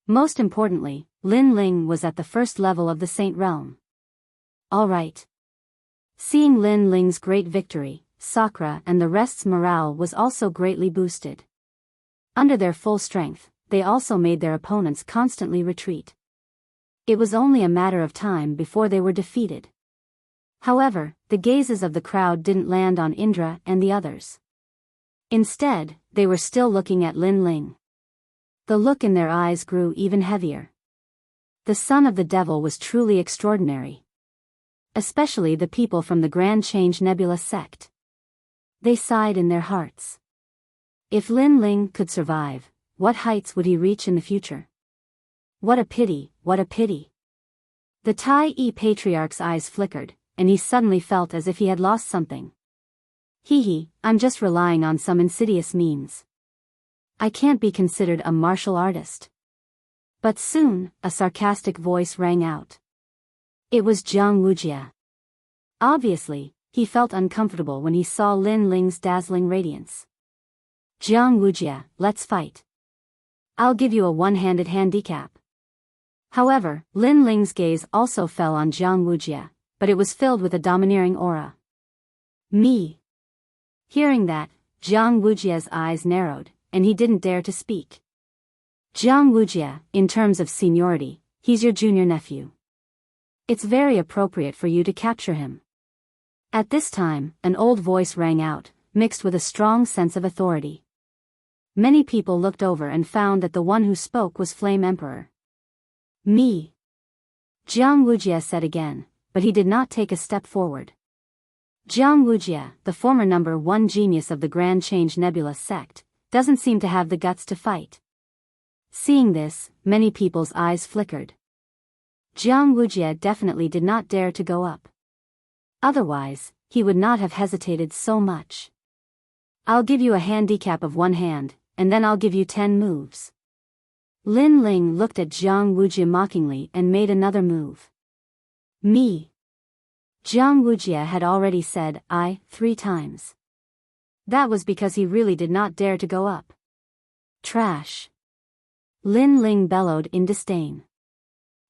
Most importantly, Lin Ling was at the 1st level of the Saint Realm. Alright. Seeing Lin Ling's great victory, Sakura and the rest's morale was also greatly boosted. Under their full strength, they also made their opponents constantly retreat. It was only a matter of time before they were defeated. However, the gazes of the crowd didn't land on Indra and the others. Instead, they were still looking at Lin Ling. The look in their eyes grew even heavier. The son of the devil was truly extraordinary. Especially the people from the Grand Change Nebula sect. They sighed in their hearts. If Lin Ling could survive, what heights would he reach in the future? What a pity, what a pity. The Tai Patriarch's eyes flickered, and he suddenly felt as if he had lost something. I'm just relying on some insidious means. I can't be considered a martial artist. But soon, a sarcastic voice rang out. It was Jiang Wuxia. Obviously, he felt uncomfortable when he saw Lin Ling's dazzling radiance. Jiang Wuxia, let's fight. I'll give you a one-handed handicap. However, Lin Ling's gaze also fell on Jiang Wuxia, but it was filled with a domineering aura. Me. Hearing that, Jiang Wuxia's eyes narrowed, and he didn't dare to speak. Jiang Wuxia, in terms of seniority, he's your junior nephew. It's very appropriate for you to capture him. At this time, an old voice rang out, mixed with a strong sense of authority. Many people looked over and found that the one who spoke was Flame Emperor. Me. Jiang Wuxia said again, but he did not take a step forward. Jiang Wuxia, the former number 1 genius of the Grand Change Nebula sect, doesn't seem to have the guts to fight. Seeing this, many people's eyes flickered. Jiang Wuxia definitely did not dare to go up. Otherwise, he would not have hesitated so much. I'll give you a handicap of 1 hand, and then I'll give you 10 moves. Lin Ling looked at Jiang Wuxia mockingly and made another move. Me. Jiang Wuxia had already said I 3 times. That was because he really did not dare to go up. Trash. Lin Ling bellowed in disdain.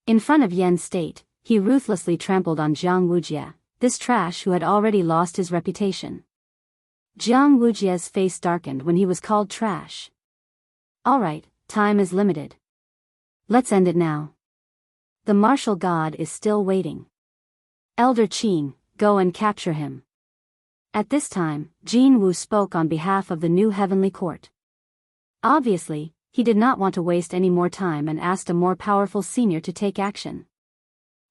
In front of Yen's state, he ruthlessly trampled on Jiang Wuxia, this trash who had already lost his reputation. Jiang Wuxia's face darkened when he was called trash. Alright, time is limited. Let's end it now. The martial god is still waiting. Elder Qin, go and capture him. At this time, Jin Wu spoke on behalf of the new Heavenly Court. Obviously, he did not want to waste any more time and asked a more powerful senior to take action.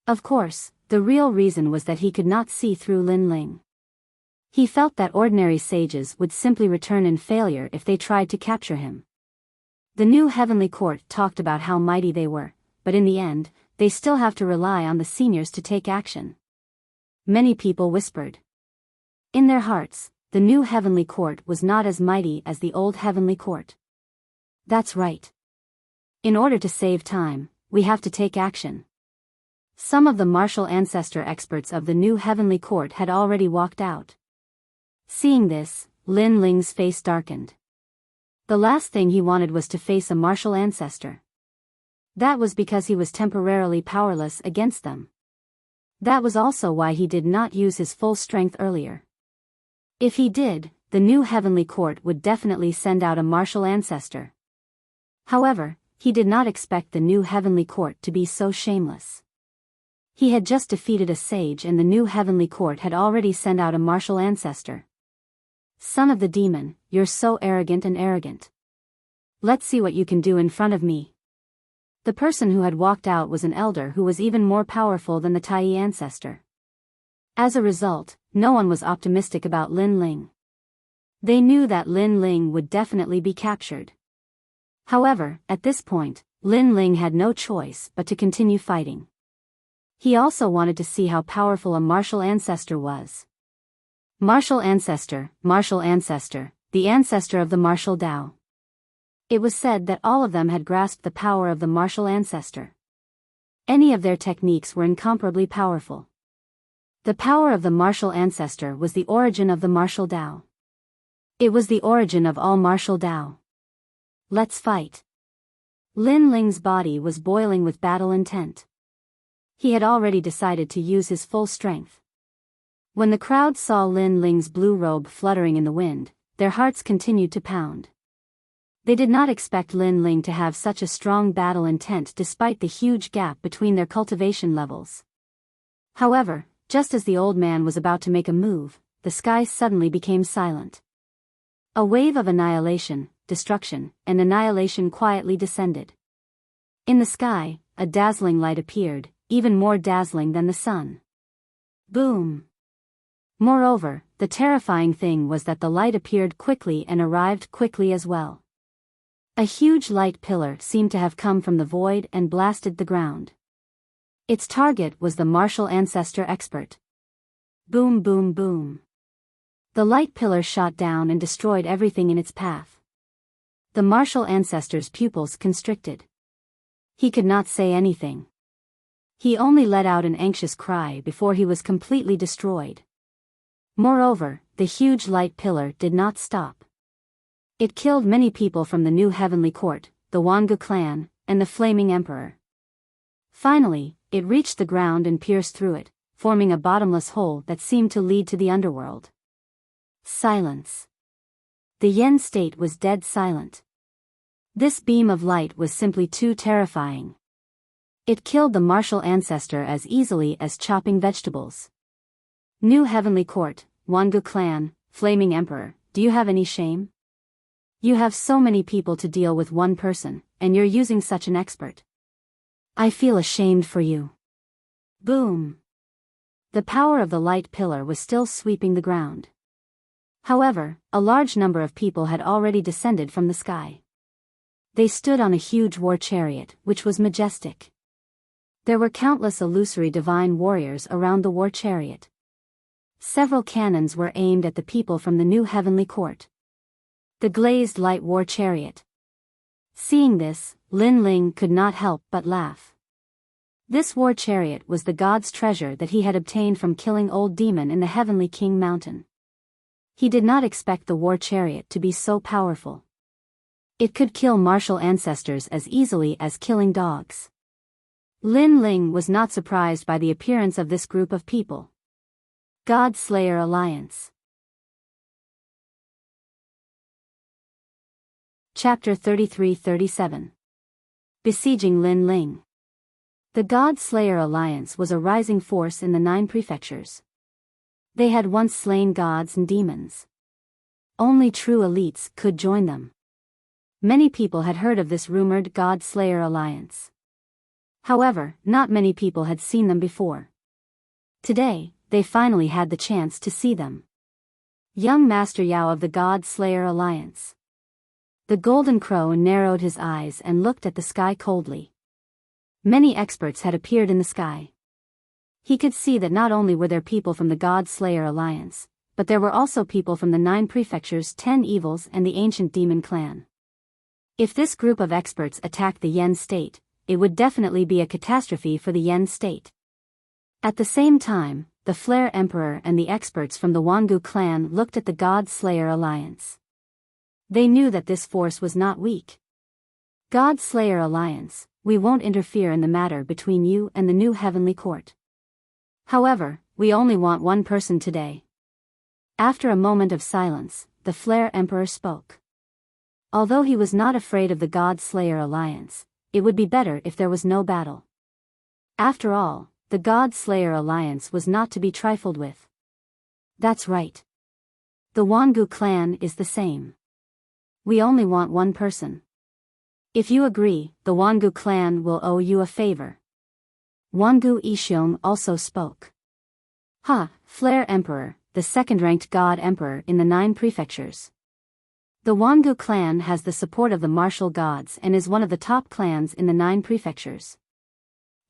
Of course, the real reason was that he could not see through Lin Ling. He felt that ordinary sages would simply return in failure if they tried to capture him. The new Heavenly Court talked about how mighty they were, but in the end, they still have to rely on the seniors to take action. Many people whispered. In their hearts, the new Heavenly Court was not as mighty as the old Heavenly Court. That's right. In order to save time, we have to take action. Some of the martial ancestor experts of the new heavenly court had already walked out. Seeing this, Lin Ling's face darkened. The last thing he wanted was to face a martial ancestor. That was because he was temporarily powerless against them. That was also why he did not use his full strength earlier. If he did, the new heavenly court would definitely send out a martial ancestor. However, he did not expect the new heavenly court to be so shameless. He had just defeated a sage and the new heavenly court had already sent out a martial ancestor. Son of the demon, you're so arrogant and arrogant. Let's see what you can do in front of me. The person who had walked out was an elder who was even more powerful than the Tai ancestor. As a result, no one was optimistic about Lin Ling. They knew that Lin Ling would definitely be captured. However, at this point, Lin Ling had no choice but to continue fighting. He also wanted to see how powerful a martial ancestor was. Martial ancestor, the ancestor of the martial Tao. It was said that all of them had grasped the power of the martial ancestor. Any of their techniques were incomparably powerful. The power of the martial ancestor was the origin of the martial Tao. It was the origin of all martial Tao. Let's fight. Lin Ling's body was boiling with battle intent. He had already decided to use his full strength. When the crowd saw Lin Ling's blue robe fluttering in the wind, their hearts continued to pound. They did not expect Lin Ling to have such a strong battle intent despite the huge gap between their cultivation levels. However, just as the old man was about to make a move, the sky suddenly became silent. A wave of annihilation, destruction, and annihilation quietly descended. In the sky, a dazzling light appeared, even more dazzling than the sun. Boom! Moreover, the terrifying thing was that the light appeared quickly and arrived quickly as well. A huge light pillar seemed to have come from the void and blasted the ground. Its target was the martial ancestor expert. Boom boom boom. The light pillar shot down and destroyed everything in its path. The martial ancestor's pupils constricted. He could not say anything. He only let out an anxious cry before he was completely destroyed. Moreover, the huge light pillar did not stop. It killed many people from the new heavenly court, the Wangu clan, and the flaming emperor. Finally, it reached the ground and pierced through it, forming a bottomless hole that seemed to lead to the underworld. Silence. The Yen state was dead silent. This beam of light was simply too terrifying. It killed the martial ancestor as easily as chopping vegetables. New heavenly court, Wangu clan, flaming emperor, do you have any shame? You have so many people to deal with one person, and you're using such an expert. I feel ashamed for you. Boom. The power of the light pillar was still sweeping the ground. However, a large number of people had already descended from the sky. They stood on a huge war chariot, which was majestic. There were countless illusory divine warriors around the war chariot. Several cannons were aimed at the people from the new heavenly court. The glazed light war chariot. Seeing this, Lin Ling could not help but laugh. This war chariot was the god's treasure that he had obtained from killing Old Demon in the Heavenly King Mountain. He did not expect the war chariot to be so powerful. It could kill martial ancestors as easily as killing dogs. Lin Ling was not surprised by the appearance of this group of people. God Slayer Alliance. Chapter 33-37. Besieging Lin Ling. The God Slayer Alliance was a rising force in the 9 prefectures. They had once slain gods and demons. Only true elites could join them. Many people had heard of this rumored God Slayer Alliance. However, not many people had seen them before. Today, they finally had the chance to see them. Young Master Yao of the God Slayer Alliance. The Golden Crow narrowed his eyes and looked at the sky coldly. Many experts had appeared in the sky. He could see that not only were there people from the God Slayer Alliance, but there were also people from the 9 prefectures, 10 evils, and the ancient demon clan. If this group of experts attacked the Yen state, it would definitely be a catastrophe for the Yen state. At the same time, the Flare Emperor and the experts from the Wangu clan looked at the God Slayer Alliance. They knew that this force was not weak. God Slayer Alliance, we won't interfere in the matter between you and the new Heavenly Court. However, we only want one person today. After a moment of silence, the Flare Emperor spoke. Although he was not afraid of the God Slayer Alliance, it would be better if there was no battle. After all, the God Slayer Alliance was not to be trifled with. That's right. The Wangu clan is the same. We only want one person. If you agree, the Wangu clan will owe you a favor. Wangu Ishiong also spoke. Flare Emperor, the second-ranked God Emperor in the 9 prefectures. The Wangu clan has the support of the martial gods and is one of the top clans in the 9 prefectures.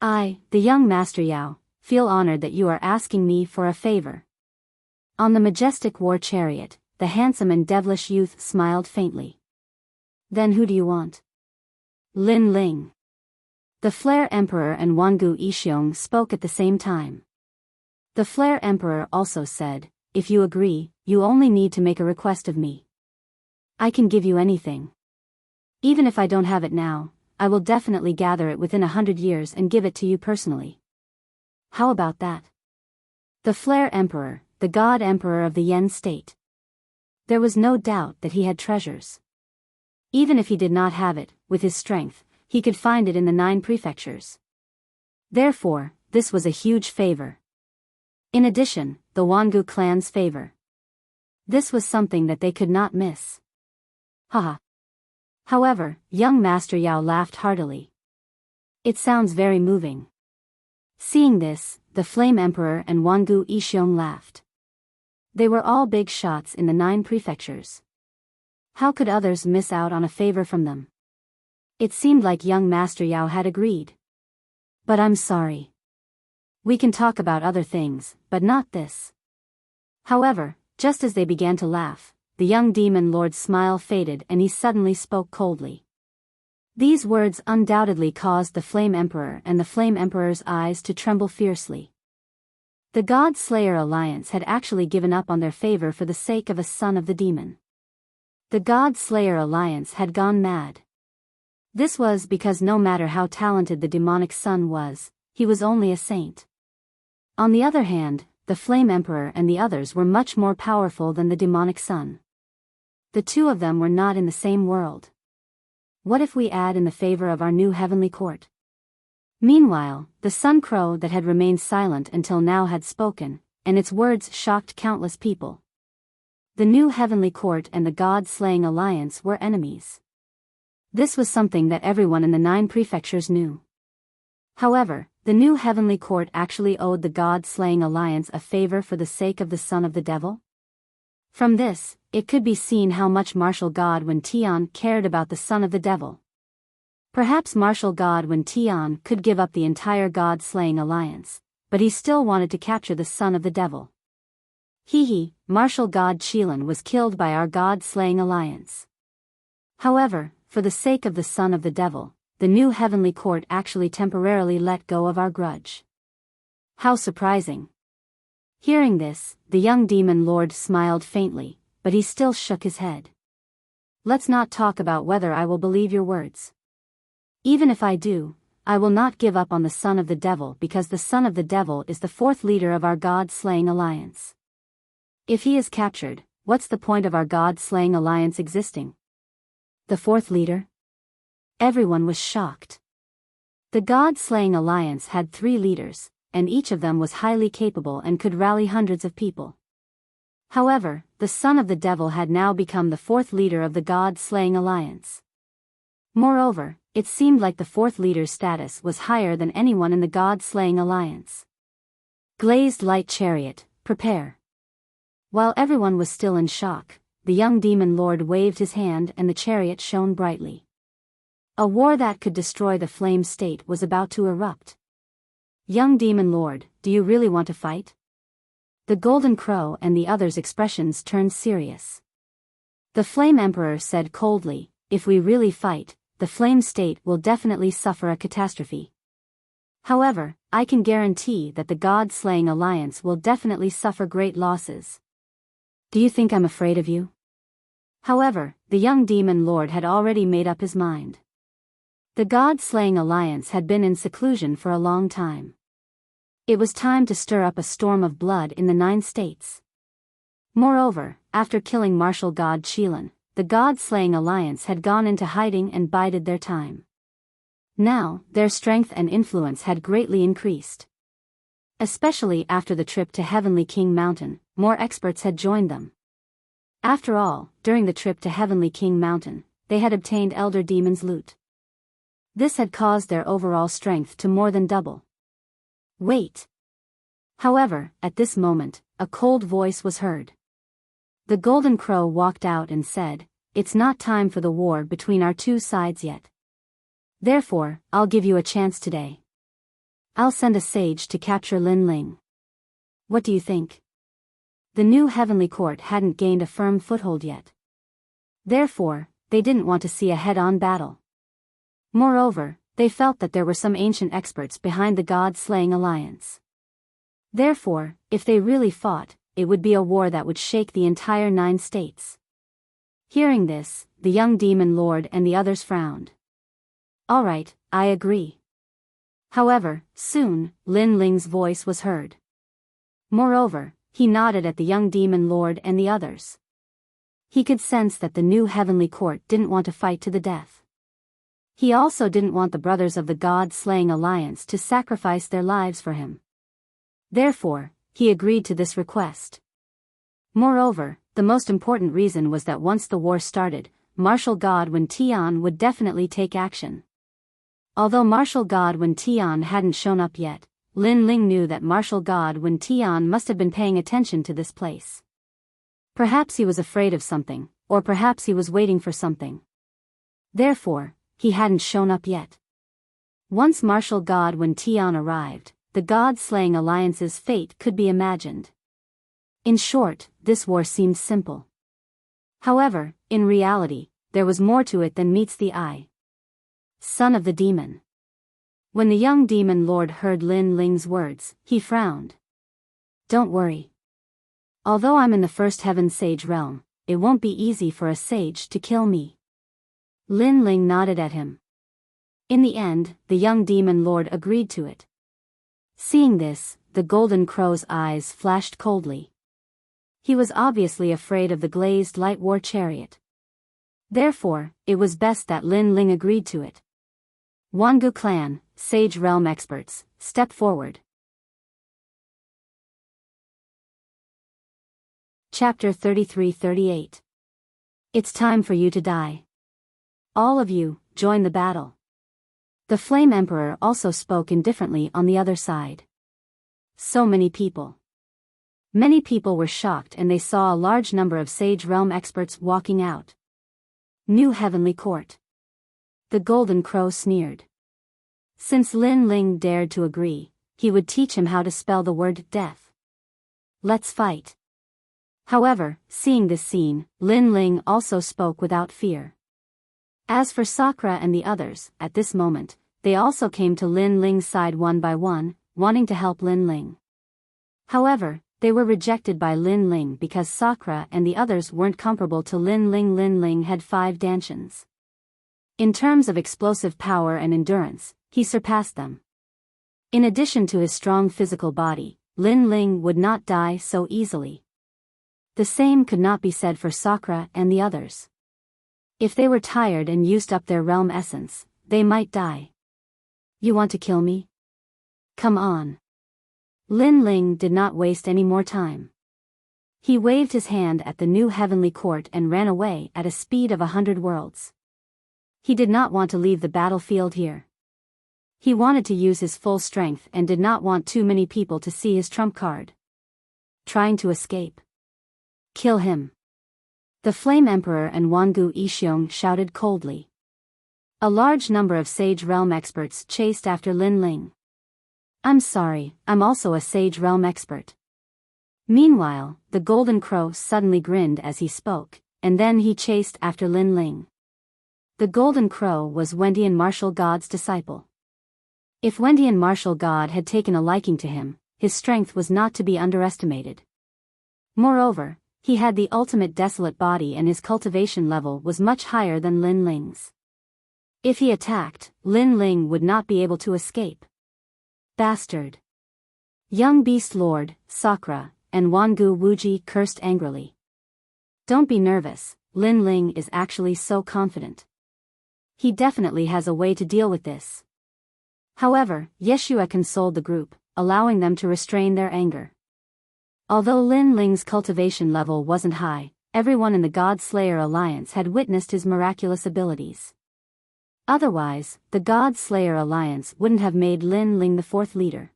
I, the young Master Yao, feel honored that you are asking me for a favor. On the majestic war chariot, the handsome and devilish youth smiled faintly. Then who do you want? Lin Ling. The Flare Emperor and Wangu Ishiong spoke at the same time. The Flare Emperor also said, if you agree, you only need to make a request of me. I can give you anything. Even if I don't have it now, I will definitely gather it within 100 years and give it to you personally. How about that? The Flare Emperor, the God Emperor of the Yen state. There was no doubt that he had treasures. Even if he did not have it, with his strength, he could find it in the 9 prefectures. Therefore, this was a huge favor. In addition, the Wangu clan's favor. This was something that they could not miss. However, young Master Yao laughed heartily. It sounds very moving. Seeing this, the Flame Emperor and Wangu Ishiong laughed. They were all big shots in the 9 prefectures. How could others miss out on a favor from them? It seemed like young Master Yao had agreed. But I'm sorry. We can talk about other things, but not this. However, just as they began to laugh, the young demon lord's smile faded and he suddenly spoke coldly. These words undoubtedly caused the Flame Emperor and the Flame Emperor's eyes to tremble fiercely. The God Slayer Alliance had actually given up on their favor for the sake of a son of the demon. The God Slayer Alliance had gone mad. This was because no matter how talented the demonic son was, he was only a saint. On the other hand, the Flame Emperor and the others were much more powerful than the demonic son. The two of them were not in the same world. What if we add in the favor of our new heavenly court? Meanwhile, the Sun Crow that had remained silent until now had spoken, and its words shocked countless people. The new heavenly court and the God-slaying alliance were enemies. This was something that everyone in the 9 prefectures knew. However, the new heavenly court actually owed the God-slaying alliance a favor for the sake of the son of the devil? From this, it could be seen how much martial god Wen Tian cared about the son of the devil. Perhaps martial god Wen Tian could give up the entire god-slaying alliance, but he still wanted to capture the son of the devil. Martial god Qilin was killed by our god-slaying alliance. However, for the sake of the son of the devil, the new heavenly court actually temporarily let go of our grudge. How surprising. Hearing this, the young demon lord smiled faintly, but he still shook his head. Let's not talk about whether I will believe your words. Even if I do, I will not give up on the son of the devil because the son of the devil is the 4th leader of our god-slaying alliance. If he is captured, what's the point of our god-slaying alliance existing? The 4th leader? Everyone was shocked. The god-slaying alliance had 3 leaders, and each of them was highly capable and could rally hundreds of people. However, the son of the devil had now become the 4th leader of the god-slaying alliance. Moreover, it seemed like the 4th leader's status was higher than anyone in the god-slaying alliance. Glazed light chariot, prepare. While everyone was still in shock, the young demon lord waved his hand and the chariot shone brightly. A war that could destroy the flame state was about to erupt. Young demon lord, do you really want to fight? The golden crow and the others' expressions turned serious. The flame emperor said coldly, if we really fight, the flame state will definitely suffer a catastrophe. However, I can guarantee that the God-slaying alliance will definitely suffer great losses. Do you think I'm afraid of you? However, the young demon lord had already made up his mind. The God-slaying alliance had been in seclusion for a long time. It was time to stir up a storm of blood in the 9 states. Moreover, after killing martial god Qilin, the God-slaying alliance had gone into hiding and bided their time. Now, their strength and influence had greatly increased. Especially after the trip to Heavenly King Mountain, more experts had joined them. After all, during the trip to Heavenly King Mountain, they had obtained Elder Demon's loot. This had caused their overall strength to more than double. Wait. However, at this moment, a cold voice was heard. The Golden Crow walked out and said, "It's not time for the war between our 2 sides yet. Therefore, I'll give you a chance today. I'll send a sage to capture Lin Ling. What do you think?" The new heavenly court hadn't gained a firm foothold yet. Therefore, they didn't want to see a head-on battle. Moreover, they felt that there were some ancient experts behind the God-slaying alliance. Therefore, if they really fought, it would be a war that would shake the entire 9 states. Hearing this, the young demon lord and the others frowned. "All right, I agree." However, soon, Lin Ling's voice was heard. Moreover, he nodded at the young demon lord and the others. He could sense that the new heavenly court didn't want to fight to the death. He also didn't want the brothers of the God-slaying alliance to sacrifice their lives for him. Therefore, he agreed to this request. Moreover, the most important reason was that once the war started, Martial God Wen Tian would definitely take action. Although Martial God Wen Tian hadn't shown up yet, Lin Ling knew that Martial God Wen Tian must have been paying attention to this place. Perhaps he was afraid of something, or perhaps he was waiting for something. Therefore, he hadn't shown up yet. Once Martial God Wen Tian arrived, the God-slaying alliance's fate could be imagined. In short, this war seemed simple. However, in reality, there was more to it than meets the eye. Son of the demon. When the young demon lord heard Lin Ling's words, he frowned. "Don't worry. Although I'm in the first heaven sage realm, it won't be easy for a sage to kill me." Lin Ling nodded at him. In the end, the young demon lord agreed to it. Seeing this, the Golden Crow's eyes flashed coldly. He was obviously afraid of the glazed light war chariot. Therefore, it was best that Lin Ling agreed to it. Wangu clan, Sage Realm experts, step forward. Chapter 33-38. It's time for you to die. All of you, join the battle. The Flame Emperor also spoke indifferently on the other side. So many people. Many people were shocked and they saw a large number of Sage Realm experts walking out. New Heavenly Court. The Golden Crow sneered. Since Lin Ling dared to agree, he would teach him how to spell the word death. Let's fight. However, seeing this scene, Lin Ling also spoke without fear. As for Sakura and the others, at this moment, they also came to Lin Ling's side one by one, wanting to help Lin Ling. However, they were rejected by Lin Ling because Sakura and the others weren't comparable to Lin Ling. Lin Ling had 5 dantians. In terms of explosive power and endurance, he surpassed them. In addition to his strong physical body, Lin Ling would not die so easily. The same could not be said for Sakura and the others. If they were tired and used up their realm essence, they might die. You want to kill me? Come on. Lin Ling did not waste any more time. He waved his hand at the new heavenly court and ran away at a speed of 100 worlds. He did not want to leave the battlefield here. He wanted to use his full strength and did not want too many people to see his trump card. Trying to escape. Kill him. The Flame Emperor and Wangu Ishiong shouted coldly. A large number of Sage Realm experts chased after Lin Ling. I'm sorry, I'm also a Sage Realm expert. Meanwhile, the Golden Crow suddenly grinned as he spoke, and then he chased after Lin Ling. The Golden Crow was Wendian martial god's disciple. If Wendian martial god had taken a liking to him, his strength was not to be underestimated. Moreover, he had the ultimate desolate body and his cultivation level was much higher than Lin Ling's. If he attacked, Lin Ling would not be able to escape. Bastard! Young Beast Lord, Sakura, and Wangu Wuji cursed angrily. Don't be nervous, Lin Ling is actually so confident. He definitely has a way to deal with this. However, Yeshua consoled the group, allowing them to restrain their anger. Although Lin Ling's cultivation level wasn't high, everyone in the God Slayer Alliance had witnessed his miraculous abilities. Otherwise, the God Slayer Alliance wouldn't have made Lin Ling the fourth leader.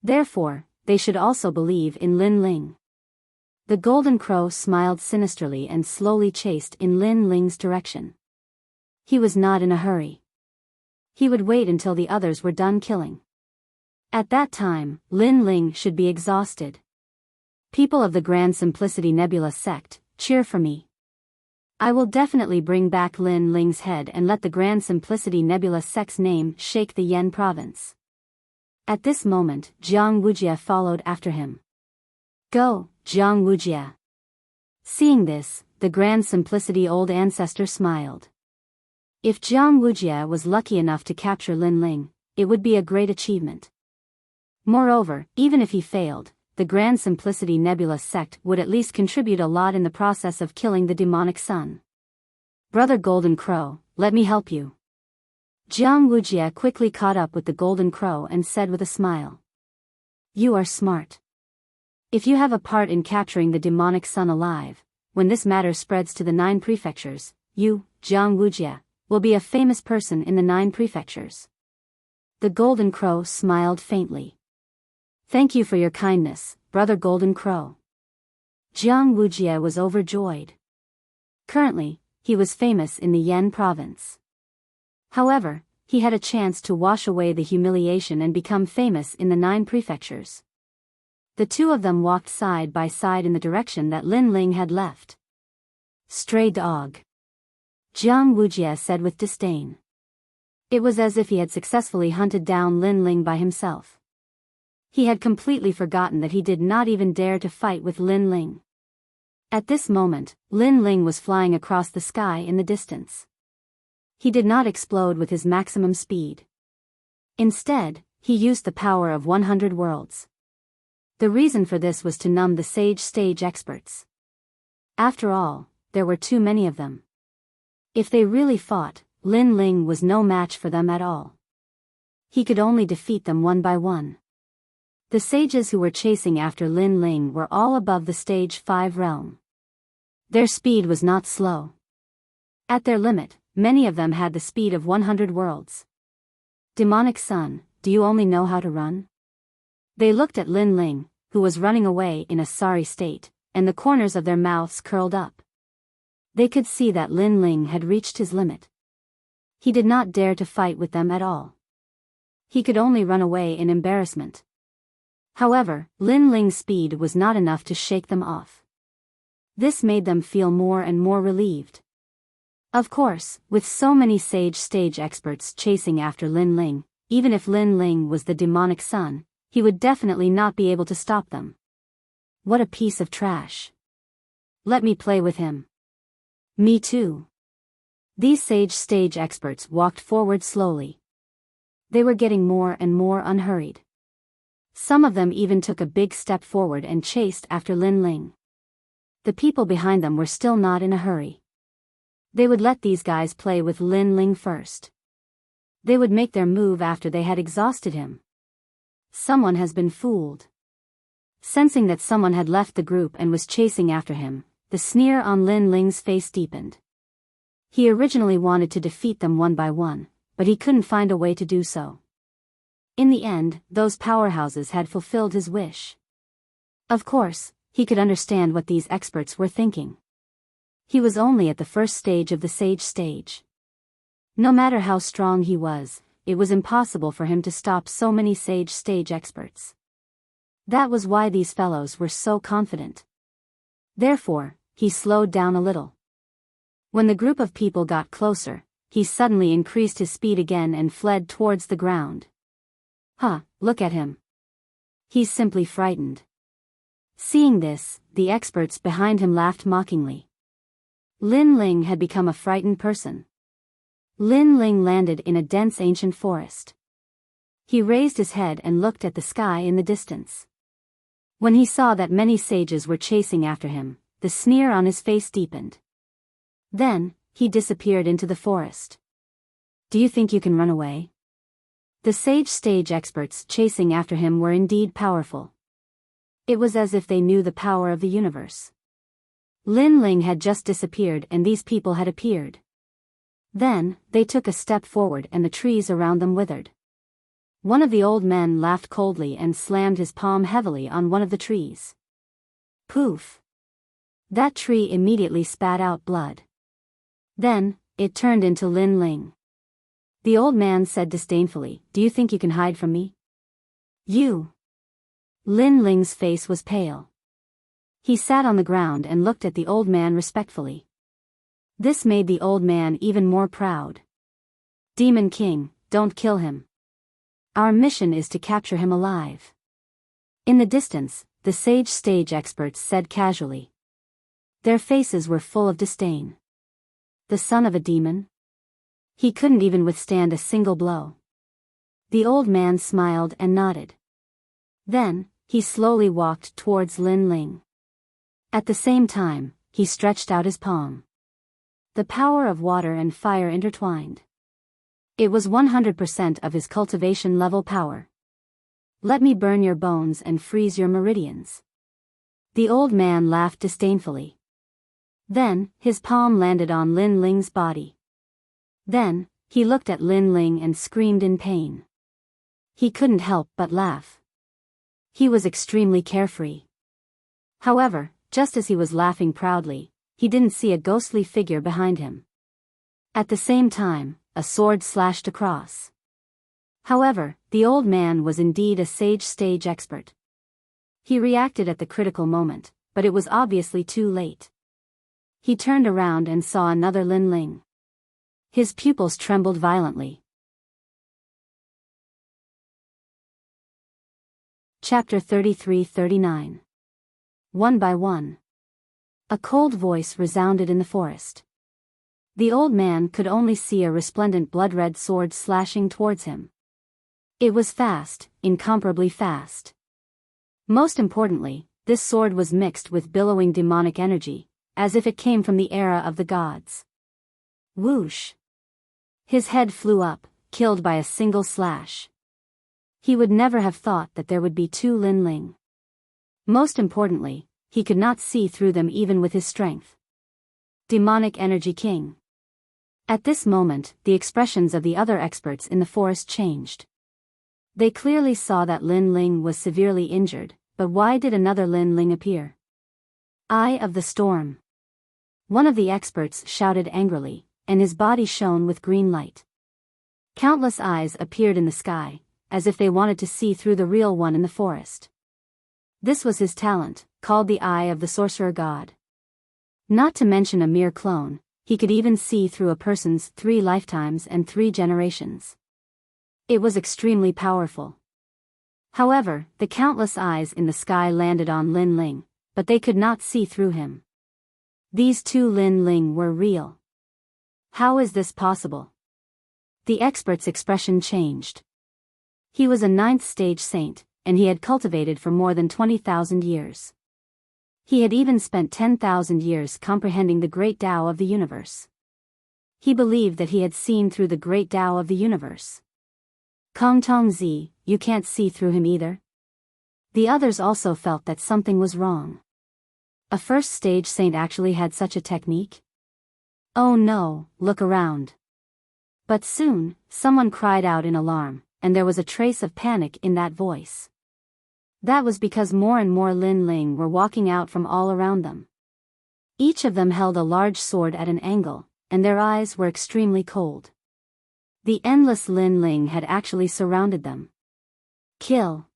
Therefore, they should also believe in Lin Ling. The Golden Crow smiled sinisterly and slowly chased in Lin Ling's direction. He was not in a hurry. He would wait until the others were done killing. At that time, Lin Ling should be exhausted. People of the Grand Simplicity Nebula sect, cheer for me. I will definitely bring back Lin Ling's head and let the Grand Simplicity Nebula sect's name shake the Yen province. At this moment, Jiang Wujia followed after him. Go, Jiang Wujia. Seeing this, the Grand Simplicity Old Ancestor smiled. If Jiang Wujia was lucky enough to capture Lin Ling, it would be a great achievement. Moreover, even if he failed, the Grand Simplicity Nebula sect would at least contribute a lot in the process of killing the demonic sun. Brother Golden Crow, let me help you. Jiang Wujia quickly caught up with the Golden Crow and said with a smile. You are smart. If you have a part in capturing the demonic sun alive, when this matter spreads to the 9 prefectures, you, Jiang Wujia, will be a famous person in the 9 prefectures. The Golden Crow smiled faintly. Thank you for your kindness, Brother Golden Crow. Jiang Wujia was overjoyed. Currently, he was famous in the Yen province. However, he had a chance to wash away the humiliation and become famous in the 9 prefectures. The two of them walked side by side in the direction that Lin Ling had left. Stray dog. Jiang Wujia said with disdain. It was as if he had successfully hunted down Lin Ling by himself. He had completely forgotten that he did not even dare to fight with Lin Ling. At this moment, Lin Ling was flying across the sky in the distance. He did not explode with his maximum speed. Instead, he used the power of 100 worlds. The reason for this was to numb the sage stage experts. After all, there were too many of them. If they really fought, Lin Ling was no match for them at all. He could only defeat them one by one. The sages who were chasing after Lin Ling were all above the stage 5 realm. Their speed was not slow. At their limit, many of them had the speed of 100 worlds. Demonic Sun, do you only know how to run? They looked at Lin Ling, who was running away in a sorry state, and the corners of their mouths curled up. They could see that Lin Ling had reached his limit. He did not dare to fight with them at all. He could only run away in embarrassment. However, Lin Ling's speed was not enough to shake them off. This made them feel more and more relieved. Of course, with so many sage stage experts chasing after Lin Ling, even if Lin Ling was the demonic sun, he would definitely not be able to stop them. What a piece of trash. Let me play with him. Me too. These sage stage experts walked forward slowly. They were getting more and more unhurried. Some of them even took a big step forward and chased after Lin Ling. The people behind them were still not in a hurry. They would let these guys play with Lin Ling first. They would make their move after they had exhausted him. Someone has been fooled. Sensing that someone had left the group and was chasing after him, the sneer on Lin Ling's face deepened. He originally wanted to defeat them one by one, but he couldn't find a way to do so. In the end, those powerhouses had fulfilled his wish. Of course, he could understand what these experts were thinking. He was only at the first stage of the sage stage. No matter how strong he was, it was impossible for him to stop so many sage stage experts. That was why these fellows were so confident. Therefore, he slowed down a little. When the group of people got closer, he suddenly increased his speed again and fled towards the ground. Huh, look at him. He's simply frightened. Seeing this, the experts behind him laughed mockingly. Lin Ling had become a frightened person. Lin Ling landed in a dense ancient forest. He raised his head and looked at the sky in the distance. When he saw that many sages were chasing after him, the sneer on his face deepened. Then, he disappeared into the forest. Do you think you can run away? The stage experts chasing after him were indeed powerful. It was as if they knew the power of the universe. Lin Ling had just disappeared and these people had appeared. Then, they took a step forward and the trees around them withered. One of the old men laughed coldly and slammed his palm heavily on one of the trees. Poof! That tree immediately spat out blood. Then, it turned into Lin Ling. The old man said disdainfully, "Do you think you can hide from me?" You! Lin Ling's face was pale. He sat on the ground and looked at the old man respectfully. This made the old man even more proud. Demon King, don't kill him. Our mission is to capture him alive. In the distance, the stage experts said casually. Their faces were full of disdain. The son of a demon? He couldn't even withstand a single blow. The old man smiled and nodded. Then, he slowly walked towards Lin Ling. At the same time, he stretched out his palm. The power of water and fire intertwined. It was 100% of his cultivation level power. Let me burn your bones and freeze your meridians. The old man laughed disdainfully. Then, his palm landed on Lin Ling's body. Then, he looked at Lin Ling and screamed in pain. He couldn't help but laugh. He was extremely carefree. However, just as he was laughing proudly, he didn't see a ghostly figure behind him. At the same time, a sword slashed across. However, the old man was indeed a stage expert. He reacted at the critical moment, but it was obviously too late. He turned around and saw another Lin Ling. His pupils trembled violently. Chapter 33-39. One by one. A cold voice resounded in the forest. The old man could only see a resplendent blood-red sword slashing towards him. It was fast, incomparably fast. Most importantly, this sword was mixed with billowing demonic energy, as if it came from the era of the gods. Whoosh! His head flew up, killed by a single slash. He would never have thought that there would be two Lin Ling. Most importantly, he could not see through them even with his strength. Demonic Energy King. At this moment, the expressions of the other experts in the forest changed. They clearly saw that Lin Ling was severely injured, but why did another Lin Ling appear? Eye of the Storm. One of the experts shouted angrily, and his body shone with green light. Countless eyes appeared in the sky, as if they wanted to see through the real one in the forest. This was his talent, called the Eye of the Sorcerer God. Not to mention a mere clone, he could even see through a person's 3 lifetimes and 3 generations. It was extremely powerful. However, the countless eyes in the sky landed on Lin Ling, but they could not see through him. These two Lin Ling were real. How is this possible? The expert's expression changed. He was a 9th stage saint, and he had cultivated for more than 20,000 years. He had even spent 10,000 years comprehending the great Tao of the universe. He believed that he had seen through the great Tao of the universe. Kong Tong Zi, you can't see through him either? The others also felt that something was wrong. A 1st stage saint actually had such a technique? Oh no, look around. But soon, someone cried out in alarm, and there was a trace of panic in that voice. That was because more and more Lin Ling were walking out from all around them. Each of them held a large sword at an angle, and their eyes were extremely cold. The endless Lin Ling had actually surrounded them. Kill!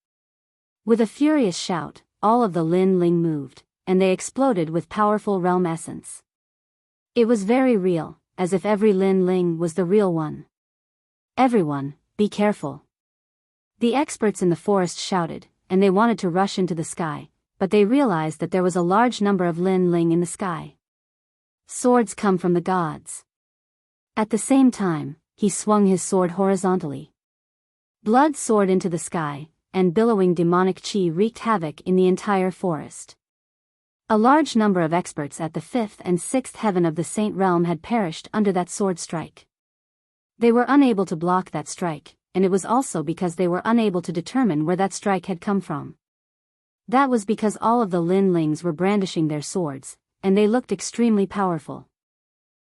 With a furious shout, all of the Lin Ling moved, and they exploded with powerful realm essence. It was very real, as if every Lin Ling was the real one. Everyone, be careful. The experts in the forest shouted, and they wanted to rush into the sky, but they realized that there was a large number of Lin Ling in the sky. Swords come from the gods. At the same time, he swung his sword horizontally. Blood soared into the sky, and billowing demonic chi wreaked havoc in the entire forest. A large number of experts at the 5th and 6th heaven of the Saint Realm had perished under that sword strike. They were unable to block that strike, and it was also because they were unable to determine where that strike had come from. That was because all of the Lin Lings were brandishing their swords, and they looked extremely powerful.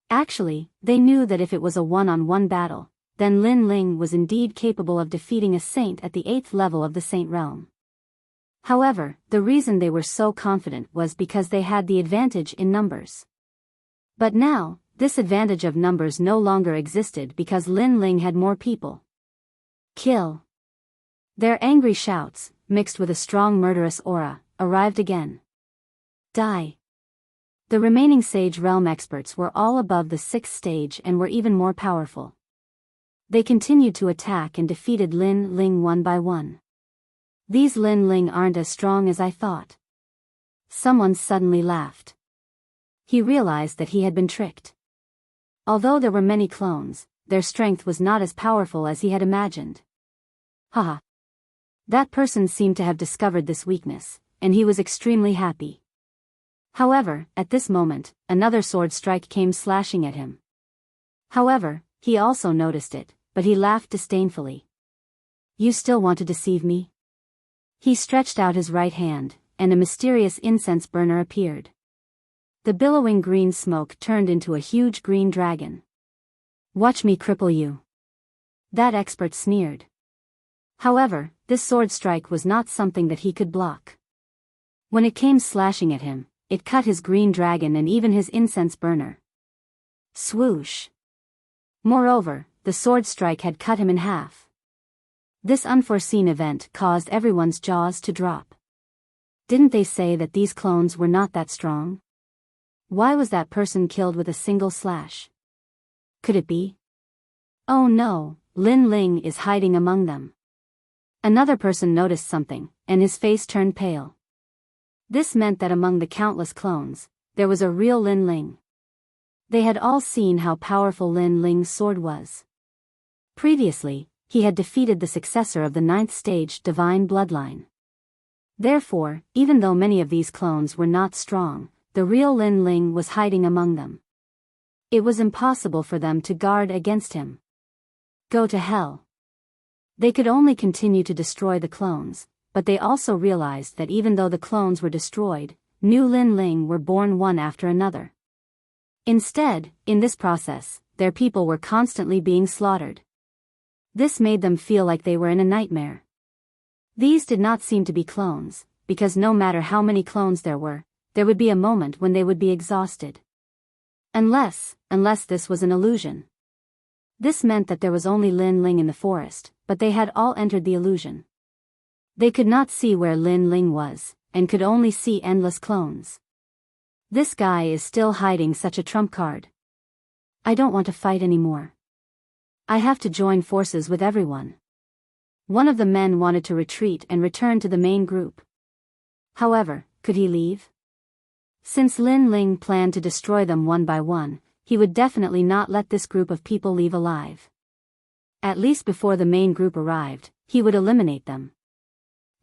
Actually, they knew that if it was a one-on-one battle, then Lin Ling was indeed capable of defeating a saint at the 8th level of the Saint Realm. However, the reason they were so confident was because they had the advantage in numbers. But now, this advantage of numbers no longer existed because Lin Ling had more people. Kill. Their angry shouts, mixed with a strong murderous aura, arrived again. Die. The remaining Sage Realm experts were all above the 6th stage and were even more powerful. They continued to attack and defeated Lin Ling one by one. These Lin Ling aren't as strong as I thought. Someone suddenly laughed. He realized that he had been tricked. Although there were many clones, their strength was not as powerful as he had imagined. Haha. That person seemed to have discovered this weakness, and he was extremely happy. However, at this moment, another sword strike came slashing at him. However, he also noticed it, but he laughed disdainfully. You still want to deceive me? He stretched out his right hand, and a mysterious incense burner appeared. The billowing green smoke turned into a huge green dragon. Watch me cripple you. That expert sneered. However, this sword strike was not something that he could block. When it came slashing at him, it cut his green dragon and even his incense burner. Swoosh. Moreover, the sword strike had cut him in half. This unforeseen event caused everyone's jaws to drop. Didn't they say that these clones were not that strong? Why was that person killed with a single slash? Could it be? Oh no, Lin Ling is hiding among them. Another person noticed something, and his face turned pale. This meant that among the countless clones, there was a real Lin Ling. They had all seen how powerful Lin Ling's sword was. Previously, he had defeated the successor of the 9th stage divine bloodline. Therefore, even though many of these clones were not strong, the real Lin Ling was hiding among them. It was impossible for them to guard against him. Go to hell. They could only continue to destroy the clones, but they also realized that even though the clones were destroyed, new Lin Ling were born one after another. Instead, in this process, their people were constantly being slaughtered. This made them feel like they were in a nightmare. These did not seem to be clones, because no matter how many clones there would be a moment when they would be exhausted. Unless this was an illusion. This meant that there was only Lin Ling in the forest, but they had all entered the illusion. They could not see where Lin Ling was, and could only see endless clones. This guy is still hiding such a trump card. I don't want to fight anymore. I have to join forces with everyone. One of the men wanted to retreat and return to the main group. However, could he leave? Since Lin Ling planned to destroy them one by one, he would definitely not let this group of people leave alive. At least before the main group arrived, he would eliminate them.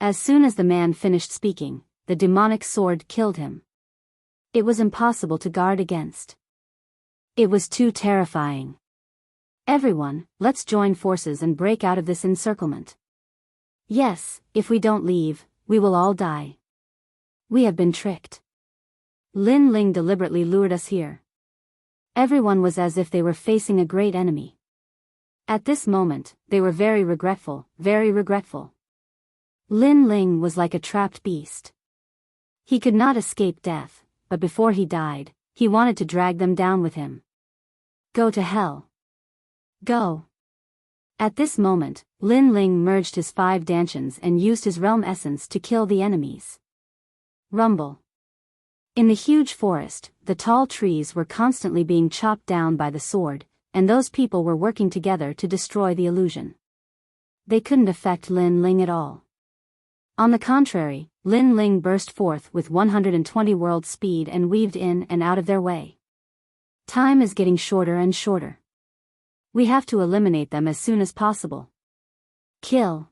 As soon as the man finished speaking, the demonic sword killed him. It was impossible to guard against. It was too terrifying. Everyone, let's join forces and break out of this encirclement. Yes, if we don't leave, we will all die. We have been tricked. Lin Ling deliberately lured us here. Everyone was as if they were facing a great enemy. At this moment, they were very regretful, very regretful. Lin Ling was like a trapped beast. He could not escape death, but before he died, he wanted to drag them down with him. Go to hell. Go. At this moment, Lin Ling merged his 5 dantians and used his realm essence to kill the enemies. Rumble. In the huge forest, the tall trees were constantly being chopped down by the sword, and those people were working together to destroy the illusion. they couldn't affect Lin Ling at all. On the contrary, Lin Ling burst forth with 120 world speed and weaved in and out of their way. Time is getting shorter and shorter. We have to eliminate them as soon as possible. Kill.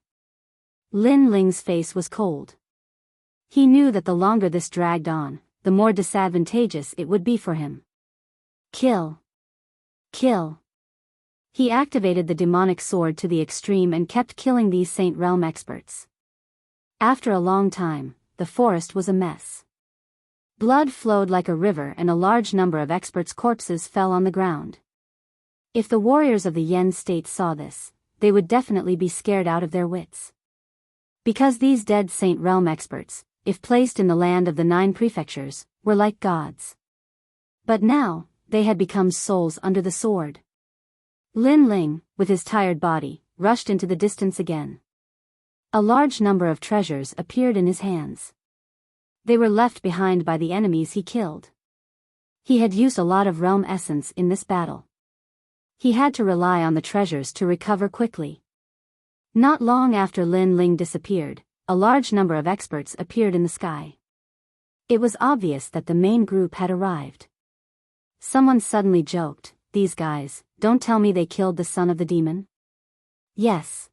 Lin Ling's face was cold. He knew that the longer this dragged on, the more disadvantageous it would be for him. Kill. Kill. He activated the demonic sword to the extreme and kept killing these Saint Realm experts. After a long time, the forest was a mess. Blood flowed like a river and a large number of experts' corpses fell on the ground. If the warriors of the Yen state saw this, they would definitely be scared out of their wits. Because these dead Saint Realm experts, if placed in the land of the 9 prefectures, were like gods. But now, they had become souls under the sword. Lin Ling, with his tired body, rushed into the distance again. A large number of treasures appeared in his hands. They were left behind by the enemies he killed. He had used a lot of realm essence in this battle. He had to rely on the treasures to recover quickly. Not long after Lin Ling disappeared, a large number of experts appeared in the sky. It was obvious that the main group had arrived. Someone suddenly joked, "These guys, don't tell me they killed the son of the demon?" Yes.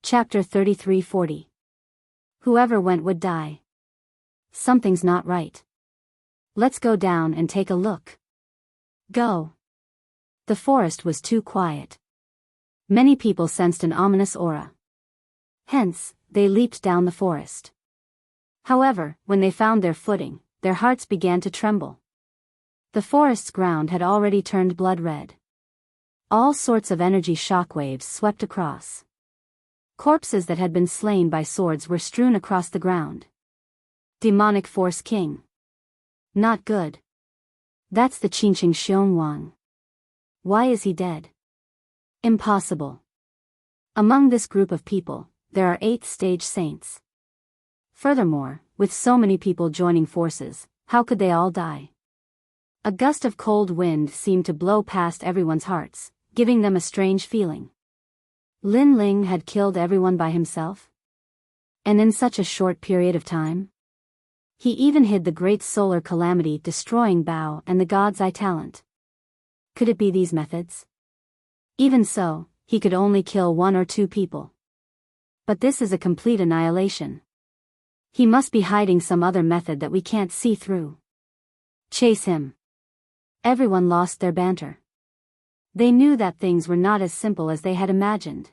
Chapter 3340. Whoever went would die. Something's not right. Let's go down and take a look. Go. The forest was too quiet. Many people sensed an ominous aura. Hence, they leaped down the forest. However, when they found their footing, their hearts began to tremble. The forest's ground had already turned blood red. All sorts of energy shockwaves swept across. Corpses that had been slain by swords were strewn across the ground. Demonic Force King. Not good. That's the Qingqing Xiongwang. Why is he dead? Impossible. Among this group of people, there are 8th stage saints. Furthermore, with so many people joining forces, how could they all die? A gust of cold wind seemed to blow past everyone's hearts, giving them a strange feeling. Lin Ling had killed everyone by himself? And in such a short period of time? He even hid the great solar calamity destroying Biyao and the God's Eye talent. Could it be these methods? Even so, he could only kill 1 or 2 people. But this is a complete annihilation. He must be hiding some other method that we can't see through. Chase him. Everyone lost their banter. They knew that things were not as simple as they had imagined.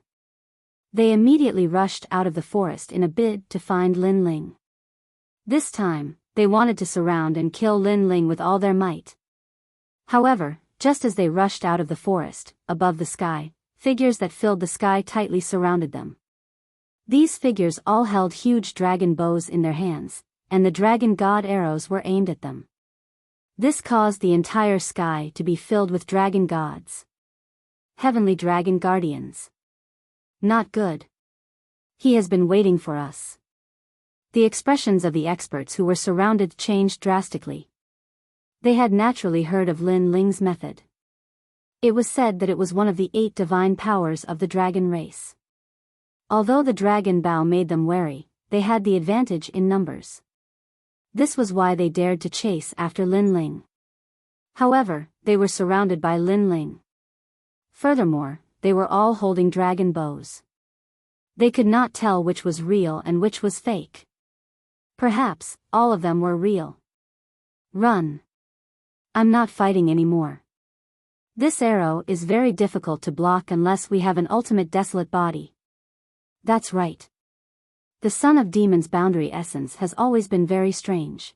They immediately rushed out of the forest in a bid to find Lin Ling. This time, they wanted to surround and kill Lin Ling with all their might. However, just as they rushed out of the forest, above the sky, figures that filled the sky tightly surrounded them. These figures all held huge dragon bows in their hands, and the dragon god arrows were aimed at them. This caused the entire sky to be filled with dragon gods. Heavenly dragon guardians. Not good. He has been waiting for us. The expressions of the experts who were surrounded changed drastically. They had naturally heard of Lin Ling's method. It was said that it was one of the 8 divine powers of the dragon race. Although the dragon Biyao made them wary, they had the advantage in numbers. This was why they dared to chase after Lin Ling. However, they were surrounded by Lin Ling. Furthermore, they were all holding dragon bows. They could not tell which was real and which was fake. Perhaps, all of them were real. Run. I'm not fighting anymore. This arrow is very difficult to block unless we have an ultimate desolate body. That's right. The son of demon's boundary essence has always been very strange.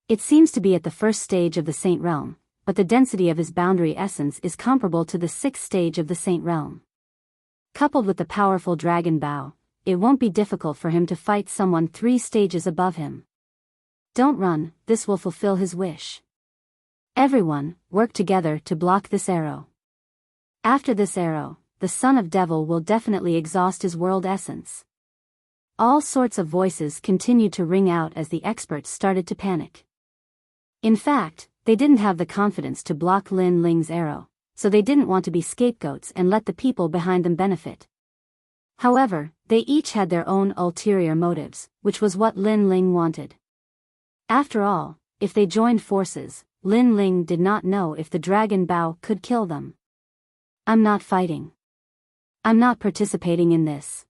It seems to be at the first stage of the Saint Realm, but the density of his boundary essence is comparable to the 6th stage of the Saint Realm. Coupled with the powerful dragon Biyao, it won't be difficult for him to fight someone 3 stages above him. Don't run, this will fulfill his wish. Everyone, work together to block this arrow. After this arrow, the son of devil will definitely exhaust his world essence. All sorts of voices continued to ring out as the experts started to panic. In fact, they didn't have the confidence to block Lin Ling's arrow, so they didn't want to be scapegoats and let the people behind them benefit. However, they each had their own ulterior motives, which was what Lin Ling wanted. After all, if they joined forces, Lin Ling did not know if the dragon Bao could kill them. I'm not fighting. I'm not participating in this.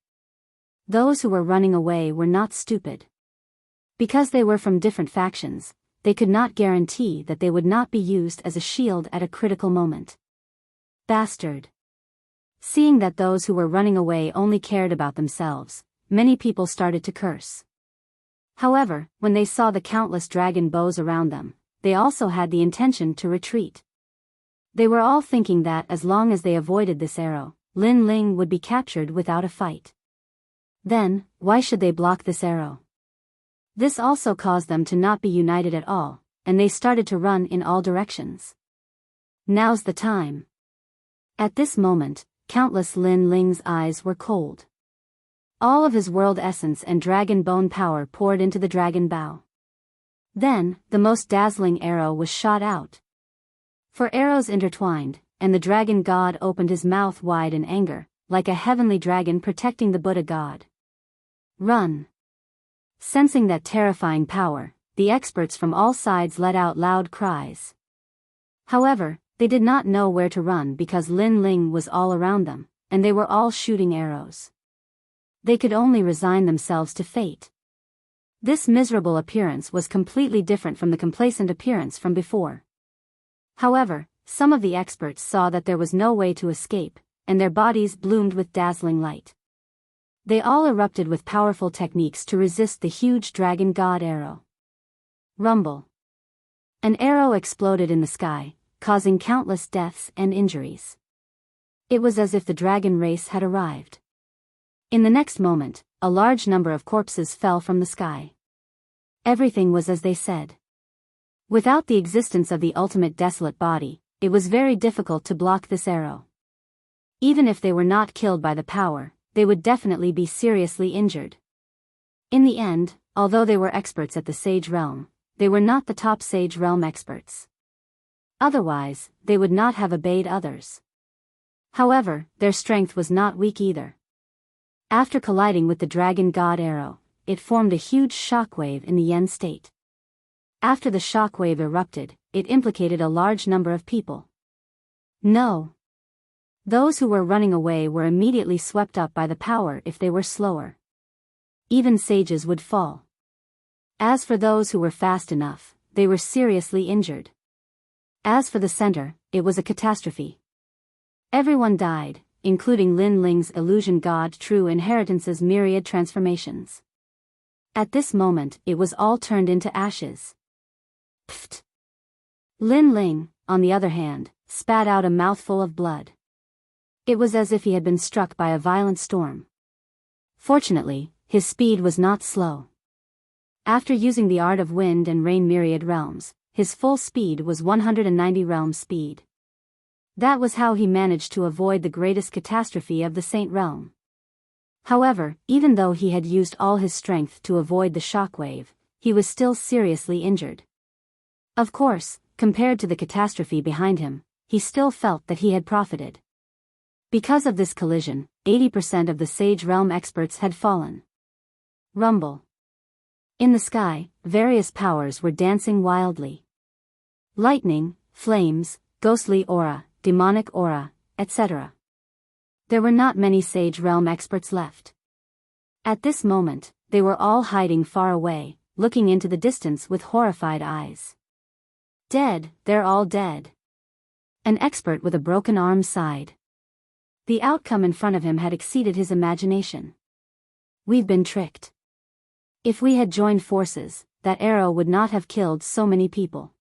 Those who were running away were not stupid. Because they were from different factions, they could not guarantee that they would not be used as a shield at a critical moment. Bastard. Seeing that those who were running away only cared about themselves, many people started to curse. However, when they saw the countless dragon bows around them, they also had the intention to retreat. They were all thinking that as long as they avoided this arrow, Lin Ling would be captured without a fight. Then, why should they block this arrow? This also caused them to not be united at all, and they started to run in all directions. Now's the time. At this moment, countless Lin Ling's eyes were cold. All of his world essence and dragon bone power poured into the dragon bow. Then, the most dazzling arrow was shot out. For arrows intertwined, and the dragon god opened his mouth wide in anger, like a heavenly dragon protecting the Buddha god. Run! Sensing that terrifying power, the experts from all sides let out loud cries. However, they did not know where to run because Lin Ling was all around them, and they were all shooting arrows. They could only resign themselves to fate. This miserable appearance was completely different from the complacent appearance from before. However, some of the experts saw that there was no way to escape, and their bodies bloomed with dazzling light. They all erupted with powerful techniques to resist the huge dragon god arrow. Rumble. An arrow exploded in the sky, causing countless deaths and injuries. It was as if the dragon race had arrived. In the next moment, a large number of corpses fell from the sky. Everything was as they said. Without the existence of the ultimate desolate body, it was very difficult to block this arrow. Even if they were not killed by the power, they would definitely be seriously injured. In the end, although they were experts at the Sage Realm, they were not the top Sage Realm experts. Otherwise, they would not have obeyed others. However, their strength was not weak either. After colliding with the dragon god arrow, it formed a huge shockwave in the Yen state. After the shockwave erupted, it implicated a large number of people. No. Those who were running away were immediately swept up by the power if they were slower. Even sages would fall. As for those who were fast enough, they were seriously injured. As for the center, it was a catastrophe. Everyone died, including Lin Ling's illusion god True Inheritance's myriad transformations. At this moment, it was all turned into ashes. Pfft. Lin Ling, on the other hand, spat out a mouthful of blood. It was as if he had been struck by a violent storm. Fortunately, his speed was not slow. After using the art of wind and rain myriad realms, his full speed was 190 realm speed. That was how he managed to avoid the greatest catastrophe of the Saint Realm. However, even though he had used all his strength to avoid the shockwave, he was still seriously injured. Of course, compared to the catastrophe behind him, he still felt that he had profited. Because of this collision, 80% of the Sage Realm experts had fallen. Rumble. In the sky, various powers were dancing wildly. Lightning, flames, ghostly aura, demonic aura, etc. There were not many Sage Realm experts left. At this moment, they were all hiding far away, looking into the distance with horrified eyes. Dead, they're all dead. An expert with a broken arm sighed. The outcome in front of him had exceeded his imagination. We've been tricked. If we had joined forces, that arrow would not have killed so many people.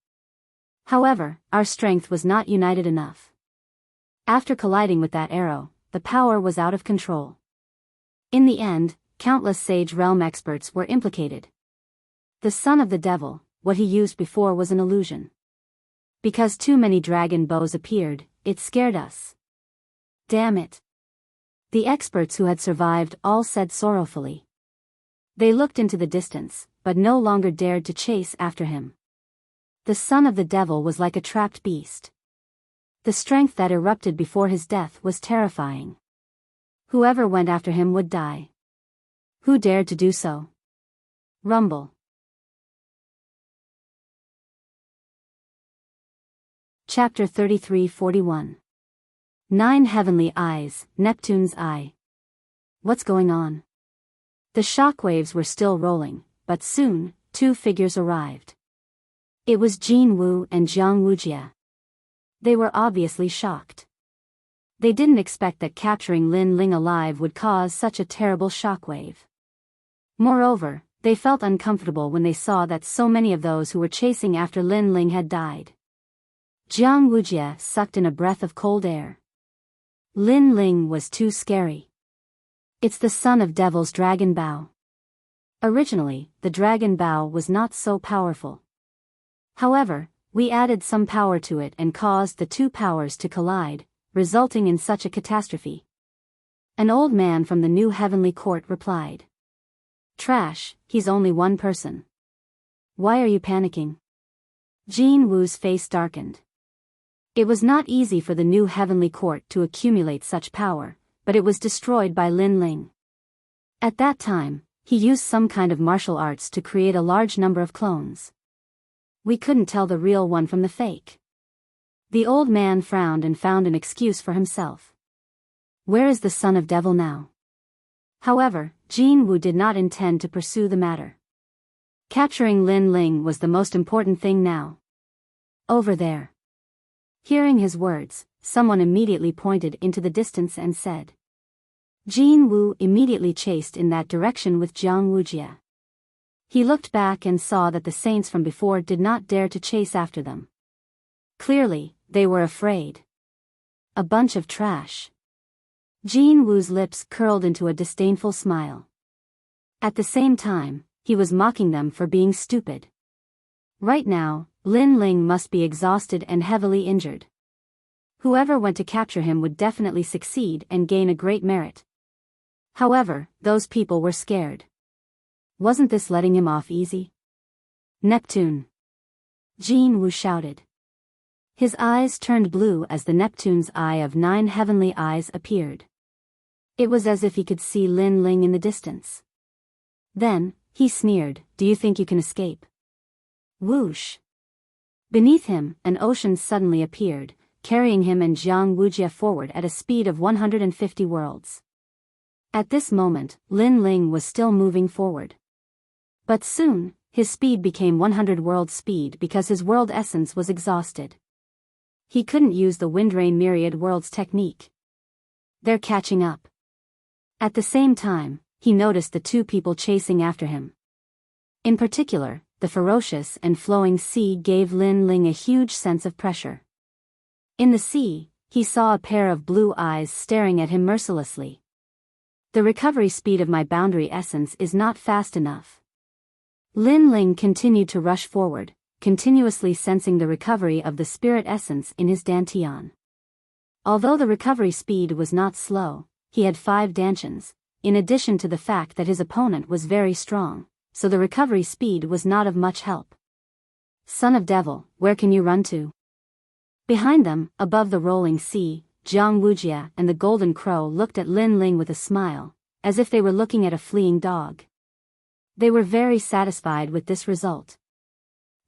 However, our strength was not united enough. After colliding with that arrow, the power was out of control. In the end, countless Sage Realm experts were implicated. The son of the devil, what he used before was an illusion. Because too many dragon bows appeared, it scared us. Damn it. The experts who had survived all said sorrowfully. They looked into the distance, but no longer dared to chase after him. The son of the devil was like a trapped beast. The strength that erupted before his death was terrifying. Whoever went after him would die. Who dared to do so? Rumble. Chapter 33-41. 9 Heavenly Eyes, Neptune's Eye. What's going on? The shockwaves were still rolling, but soon, 2 figures arrived. It was Jin Wu and Jiang Wujia. They were obviously shocked. They didn't expect that capturing Lin Ling alive would cause such a terrible shockwave. Moreover, they felt uncomfortable when they saw that so many of those who were chasing after Lin Ling had died. Jiang Wujia sucked in a breath of cold air. Lin Ling was too scary. It's the son of Devil's Dragon Bao. Originally, the Dragon Bao was not so powerful. However, we added some power to it and caused the 2 powers to collide, resulting in such a catastrophe. An old man from the new heavenly court replied. Trash, he's only one person. Why are you panicking? Jin Wu's face darkened. It was not easy for the new heavenly court to accumulate such power, but it was destroyed by Lin Ling. At that time, he used some kind of martial arts to create a large number of clones. We couldn't tell the real one from the fake. The old man frowned and found an excuse for himself. Where is the son of devil now? However, Jin Wu did not intend to pursue the matter. Capturing Lin Ling was the most important thing now. Over there. Hearing his words, someone immediately pointed into the distance and said. Jin Wu immediately chased in that direction with Jiang Wujia. He looked back and saw that the saints from before did not dare to chase after them. Clearly, they were afraid. A bunch of trash. Jin Wu's lips curled into a disdainful smile. At the same time, he was mocking them for being stupid. Right now, Lin Ling must be exhausted and heavily injured. Whoever went to capture him would definitely succeed and gain a great merit. However, those people were scared. Wasn't this letting him off easy? Neptune! Jin Wu shouted. His eyes turned blue as the Neptune's eye of 9 heavenly eyes appeared. It was as if he could see Lin Ling in the distance. Then, he sneered, do you think you can escape? Whoosh! Beneath him, an ocean suddenly appeared, carrying him and Jiang Wujia forward at a speed of 150 worlds. At this moment, Lin Ling was still moving forward. But soon, his speed became 100 world speed because his world essence was exhausted. He couldn't use the Windrain Myriad Worlds technique. They're catching up. At the same time, he noticed the 2 people chasing after him. In particular, the ferocious and flowing sea gave Lin Ling a huge sense of pressure. In the sea, he saw a pair of blue eyes staring at him mercilessly. The recovery speed of my boundary essence is not fast enough. Lin Ling continued to rush forward, continuously sensing the recovery of the spirit essence in his dantian. Although the recovery speed was not slow, he had 5 dantians, in addition to the fact that his opponent was very strong, so the recovery speed was not of much help. Son of Devil, where can you run to? Behind them, above the rolling sea, Jiang Wujia and the Golden Crow looked at Lin Ling with a smile, as if they were looking at a fleeing dog. They were very satisfied with this result.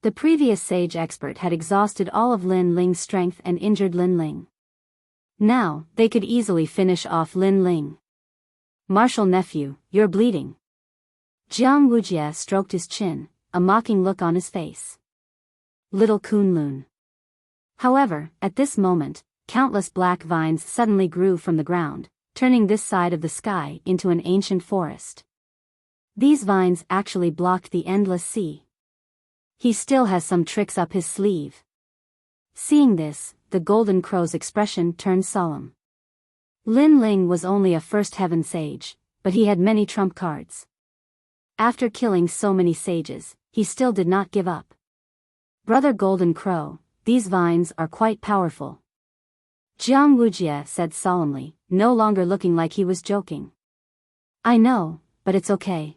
The previous sage expert had exhausted all of Lin Ling's strength and injured Lin Ling. Now, they could easily finish off Lin Ling. Martial nephew, you're bleeding. Jiang Wujia stroked his chin, a mocking look on his face. Little Kunlun. However, at this moment, countless black vines suddenly grew from the ground, turning this side of the sky into an ancient forest. These vines actually blocked the endless sea. He still has some tricks up his sleeve. Seeing this, the Golden Crow's expression turned solemn. Lin Ling was only a first heaven sage, but he had many trump cards. After killing so many sages, he still did not give up. Brother Golden Crow, these vines are quite powerful. Jiang Wujia said solemnly, no longer looking like he was joking. I know, but it's okay.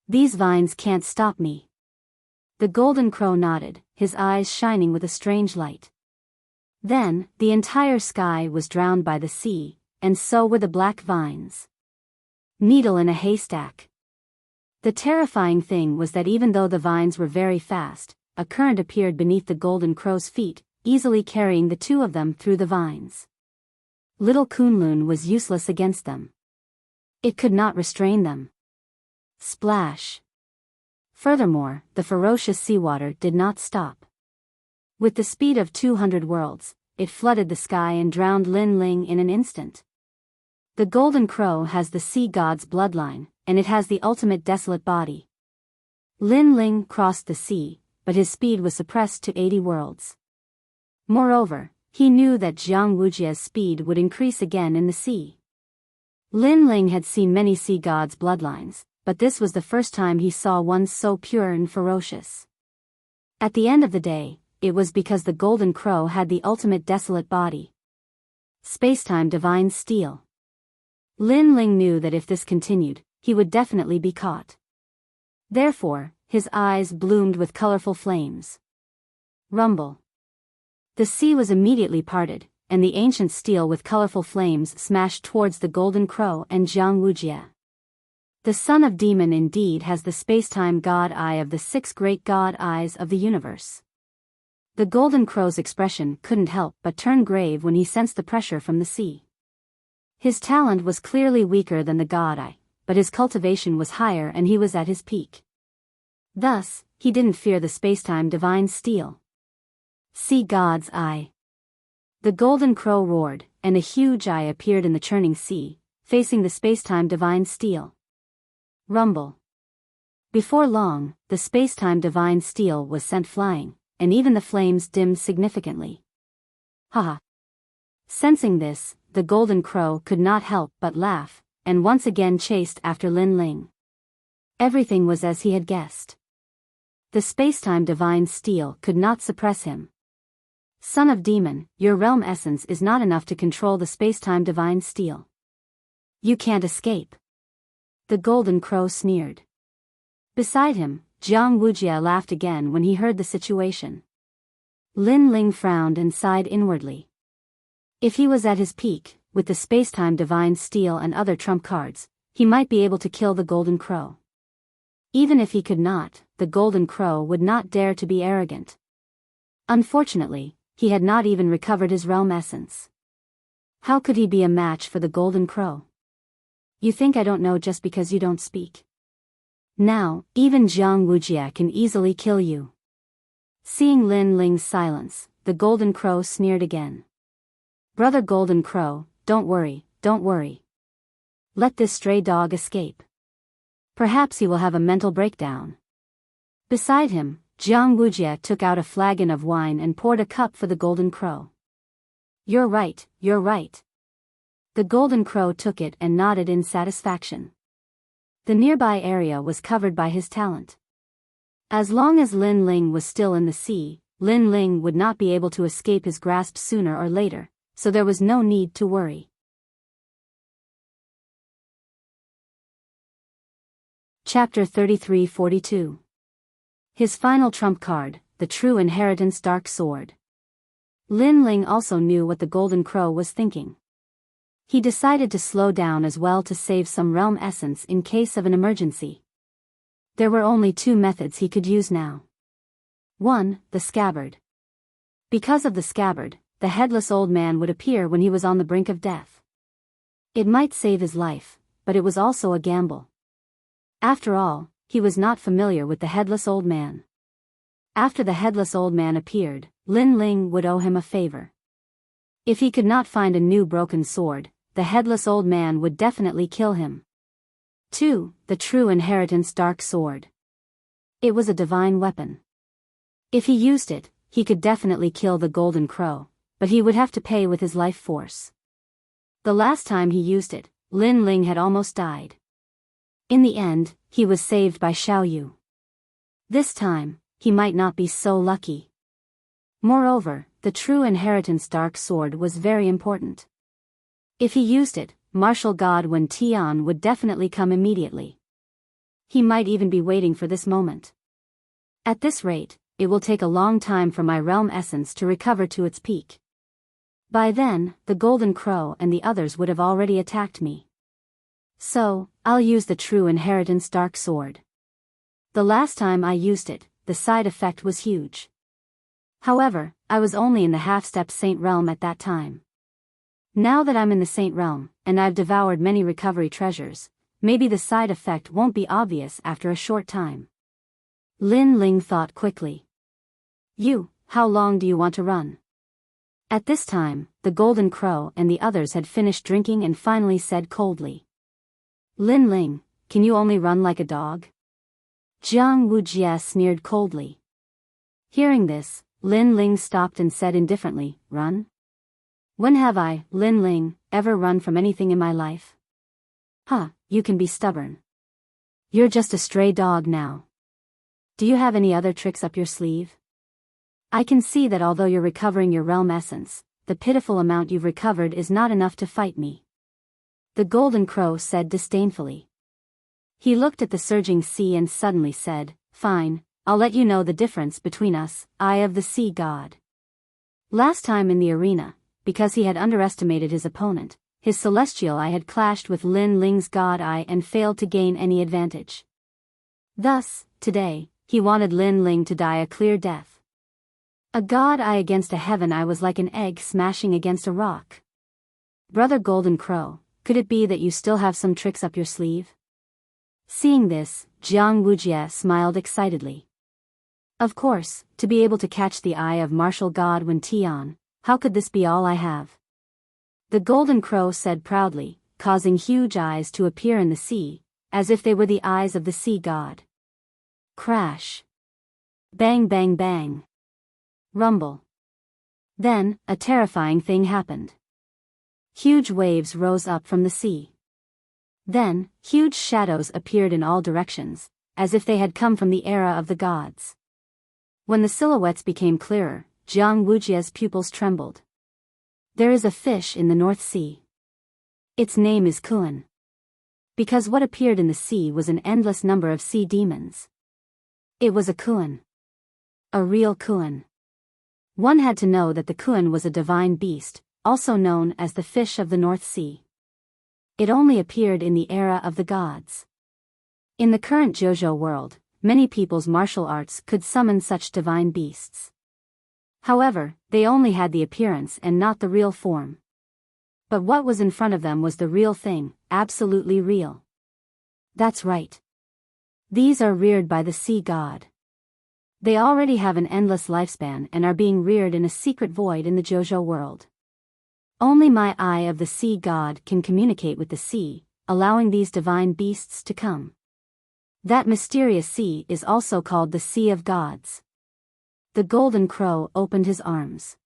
These vines can't stop me. The Golden Crow nodded, his eyes shining with a strange light. Then, the entire sky was drowned by the sea, and so were the black vines. Needle in a haystack. The terrifying thing was that even though the vines were very fast, a current appeared beneath the golden crow's feet, easily carrying the two of them through the vines. Little Kunlun was useless against them. It could not restrain them. Splash. Furthermore, the ferocious seawater did not stop. With the speed of 200 worlds, it flooded the sky and drowned Lin Ling in an instant. The golden crow has the sea god's bloodline, and it has the ultimate desolate body. Lin Ling crossed the sea, but his speed was suppressed to 80 worlds. Moreover, he knew that Jiang Wujia's speed would increase again in the sea. Lin Ling had seen many sea gods' bloodlines, but this was the first time he saw one so pure and ferocious. At the end of the day, it was because the golden crow had the ultimate desolate body. Spacetime divine steel. Lin Ling knew that if this continued, he would definitely be caught. Therefore, his eyes bloomed with colorful flames. Rumble. The sea was immediately parted, and the ancient steel with colorful flames smashed towards the golden crow and Jiang Wujia. The son of demon indeed has the spacetime god eye of the 6 great god eyes of the universe. The golden crow's expression couldn't help but turn grave when he sensed the pressure from the sea. His talent was clearly weaker than the god eye, but his cultivation was higher and he was at his peak. Thus, he didn't fear the spacetime divine steel. Sea god's eye. The golden crow roared, and a huge eye appeared in the churning sea, facing the spacetime divine steel. Rumble. Before long, the spacetime divine steel was sent flying, and even the flames dimmed significantly. Haha. Sensing this, the golden crow could not help but laugh, and once again chased after Lin Ling. Everything was as he had guessed. The spacetime divine steel could not suppress him. Son of demon, your realm essence is not enough to control the spacetime divine steel. You can't escape. The golden crow sneered. Beside him, Jiang Wujia laughed again when he heard the situation. Lin Ling frowned and sighed inwardly. If he was at his peak, with the spacetime divine steel and other trump cards, he might be able to kill the golden crow. Even if he could not, the golden crow would not dare to be arrogant. Unfortunately, he had not even recovered his realm essence. How could he be a match for the golden crow? You think I don't know just because you don't speak? Now, even Jiang Wujia can easily kill you. Seeing Lin Ling's silence, the golden crow sneered again. Brother golden crow, don't worry, don't worry. Let this stray dog escape. Perhaps he will have a mental breakdown. Beside him, Jiang Wujia took out a flagon of wine and poured a cup for the golden crow. You're right, you're right. The golden crow took it and nodded in satisfaction. The nearby area was covered by his talent. As long as Lin Ling was still in the sea, Lin Ling would not be able to escape his grasp sooner or later, so there was no need to worry. Chapter 33-42. His final trump card, the True Inheritance Dark Sword. Lin Ling also knew what the golden crow was thinking. He decided to slow down as well to save some realm essence in case of an emergency. There were only 2 methods he could use now. 1. The scabbard. Because of the scabbard, the headless old man would appear when he was on the brink of death. It might save his life, but it was also a gamble. After all, he was not familiar with the headless old man. After the headless old man appeared, Lin Ling would owe him a favor. If he could not find a new broken sword, the headless old man would definitely kill him. 2. The True Inheritance Dark Sword. It was a divine weapon. If he used it, he could definitely kill the golden crow, but he would have to pay with his life force. The last time he used it, Lin Ling had almost died. In the end, he was saved by Xiaoyu. This time, he might not be so lucky. Moreover, the True Inheritance Dark Sword was very important. If he used it, martial god Wen Tian would definitely come immediately. He might even be waiting for this moment. At this rate, it will take a long time for my realm essence to recover to its peak. By then, the Golden Crow and the others would have already attacked me. So, I'll use the True Inheritance Dark Sword. The last time I used it, the side effect was huge. However, I was only in the half-step Saint Realm at that time. Now that I'm in the Saint Realm, and I've devoured many recovery treasures, maybe the side effect won't be obvious after a short time. Lin Ling thought quickly. How long do you want to run? At this time, the Golden Crow and the others had finished drinking and finally said coldly. Lin Ling, can you only run like a dog? Jiang Wujie sneered coldly. Hearing this, Lin Ling stopped and said indifferently, Run? When have I, Lin Ling, ever run from anything in my life? You can be stubborn. You're just a stray dog now. Do you have any other tricks up your sleeve? I can see that although you're recovering your realm essence, the pitiful amount you've recovered is not enough to fight me. The Golden Crow said disdainfully. He looked at the surging sea and suddenly said, Fine, I'll let you know the difference between us, Eye of the Sea God. Last time in the arena, because he had underestimated his opponent, his celestial eye had clashed with Lin Ling's God Eye and failed to gain any advantage. Thus, today, he wanted Lin Ling to die a clear death. A God Eye against a heaven eye was like an egg smashing against a rock. Brother Golden Crow, could it be that you still have some tricks up your sleeve? Seeing this, Jiang Wujie smiled excitedly. Of course, to be able to catch the eye of martial god Wen Tian, how could this be all I have? The Golden Crow said proudly, causing huge eyes to appear in the sea, as if they were the eyes of the sea god. Crash. Bang bang bang. Rumble. Then, a terrifying thing happened. Huge waves rose up from the sea. Then, huge shadows appeared in all directions, as if they had come from the era of the gods. When the silhouettes became clearer, Jiang Wujie's pupils trembled. There is a fish in the North Sea. Its name is Kuan. Because what appeared in the sea was an endless number of sea demons. It was a Kuan. A real Kuan. One had to know that the Kuan was a divine beast, also known as the fish of the North Sea. It only appeared in the era of the gods. In the current JoJo world, many people's martial arts could summon such divine beasts. However, they only had the appearance and not the real form. But what was in front of them was the real thing, absolutely real. That's right. These are reared by the sea god. They already have an endless lifespan and are being reared in a secret void in the JoJo world. Only my Eye of the Sea God can communicate with the sea, allowing these divine beasts to come. That mysterious sea is also called the Sea of Gods. The Golden Crow opened his arms.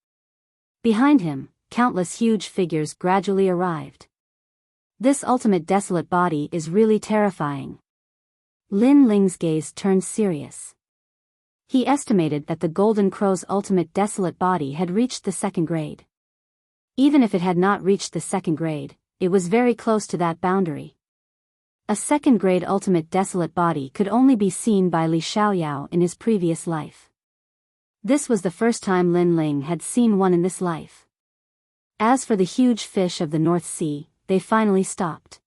Behind him, countless huge figures gradually arrived. This ultimate desolate body is really terrifying. Lin Ling's gaze turned serious. He estimated that the Golden Crow's ultimate desolate body had reached the 2nd grade. Even if it had not reached the 2nd grade, it was very close to that boundary. A 2nd grade ultimate desolate body could only be seen by Li Xiaoyao in his previous life. This was the first time Lin Ling had seen one in this life. As for the huge fish of the North Sea, they finally stopped.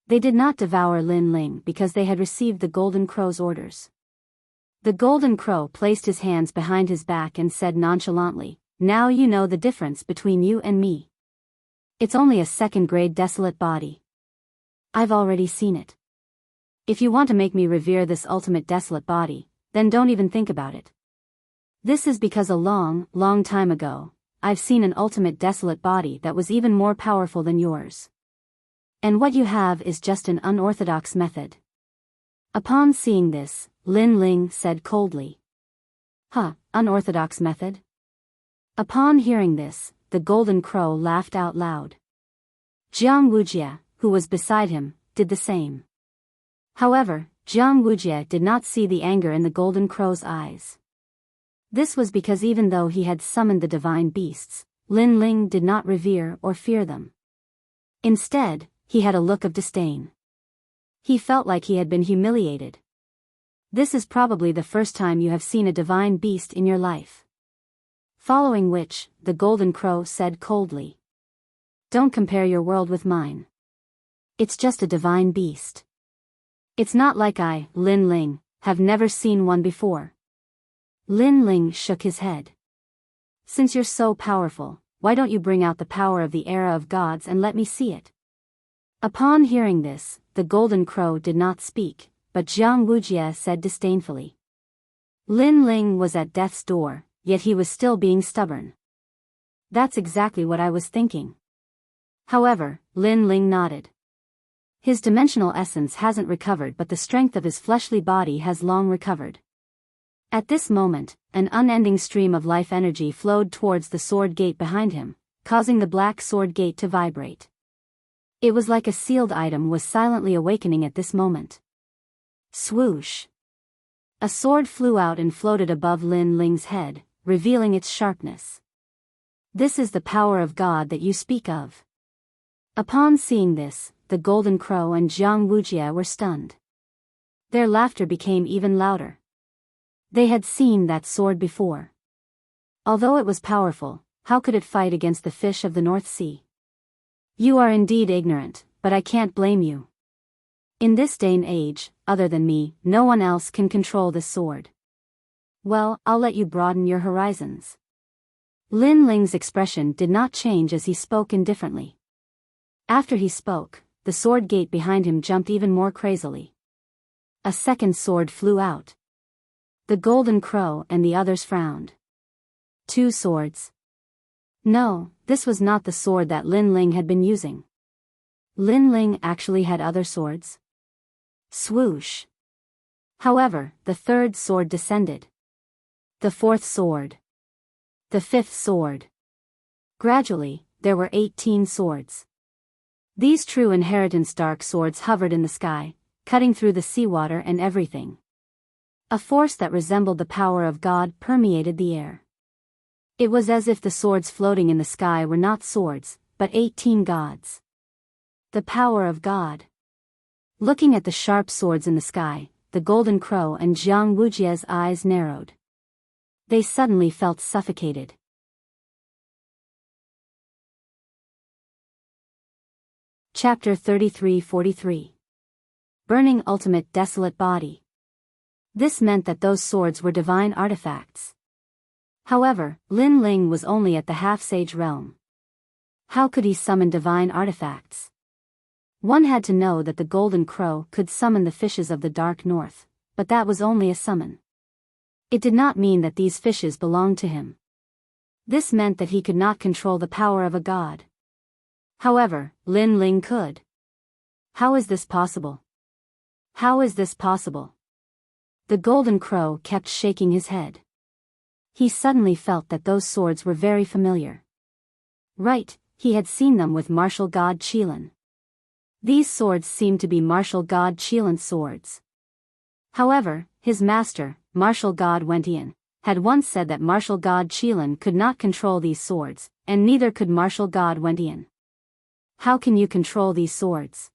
They did not devour Lin Ling because they had received the Golden Crow's orders. The Golden Crow placed his hands behind his back and said nonchalantly, Now you know the difference between you and me. It's only a 2nd grade desolate body. I've already seen it. If you want to make me revere this ultimate desolate body, then don't even think about it. This is because a long, long time ago, I've seen an ultimate desolate body that was even more powerful than yours. And what you have is just an unorthodox method. Upon seeing this, Lin Ling said coldly. Unorthodox method? Upon hearing this, the Golden Crow laughed out loud. Jiang Wujie, who was beside him, did the same. However, Jiang Wujie did not see the anger in the Golden Crow's eyes. This was because even though he had summoned the divine beasts, Lin Ling did not revere or fear them. Instead, he had a look of disdain. He felt like he had been humiliated. This is probably the first time you have seen a divine beast in your life. Following which, the Golden Crow said coldly. Don't compare your world with mine. It's just a divine beast. It's not like I, Lin Ling, have never seen one before. Lin Ling shook his head. Since you're so powerful, why don't you bring out the power of the era of gods and let me see it? Upon hearing this, the Golden Crow did not speak, but Jiang Wujie said disdainfully. Lin Ling was at death's door, yet he was still being stubborn. That's exactly what I was thinking. However, Lin Ling nodded. His dimensional essence hasn't recovered, but the strength of his fleshly body has long recovered. At this moment, an unending stream of life energy flowed towards the sword gate behind him, causing the black sword gate to vibrate. It was like a sealed item was silently awakening at this moment. Swoosh! A sword flew out and floated above Lin Ling's head, revealing its sharpness. This is the power of God that you speak of. Upon seeing this, the Golden Crow and Jiang Wujie were stunned. Their laughter became even louder. They had seen that sword before. Although it was powerful, how could it fight against the fish of the North Sea? You are indeed ignorant, but I can't blame you. In this day and age, other than me, no one else can control this sword. Well, I'll let you broaden your horizons. Lin Ling's expression did not change as he spoke indifferently. After he spoke, the sword gate behind him jumped even more crazily. A second sword flew out. The Golden Crow and the others frowned. 2 swords. No, this was not the sword that Lin Ling had been using. Lin Ling actually had other swords. Swoosh! However, the 3rd sword descended. The 4th sword. The 5th sword. Gradually, there were 18 swords. These true inheritance dark swords hovered in the sky, cutting through the seawater and everything. A force that resembled the power of God permeated the air. It was as if the swords floating in the sky were not swords, but 18 gods. The power of God. Looking at the sharp swords in the sky, the Golden Crow and Jiang Wujie's eyes narrowed. They suddenly felt suffocated. Chapter 33-43. Burning Ultimate Desolate Body. This meant that those swords were divine artifacts. However, Lin Ling was only at the half-sage realm. How could he summon divine artifacts? One had to know that the Golden Crow could summon the fishes of the Dark North, but that was only a summon. It did not mean that these fishes belonged to him. This meant that he could not control the power of a god. However, Lin Ling could. How is this possible? How is this possible? The Golden Crow kept shaking his head. He suddenly felt that those swords were very familiar. Right, he had seen them with martial god Qilin. These swords seemed to be martial god Qilin's swords. However, his master, martial god Wentian, had once said that martial god Qilin could not control these swords, and neither could martial god Wentian. How can you control these swords?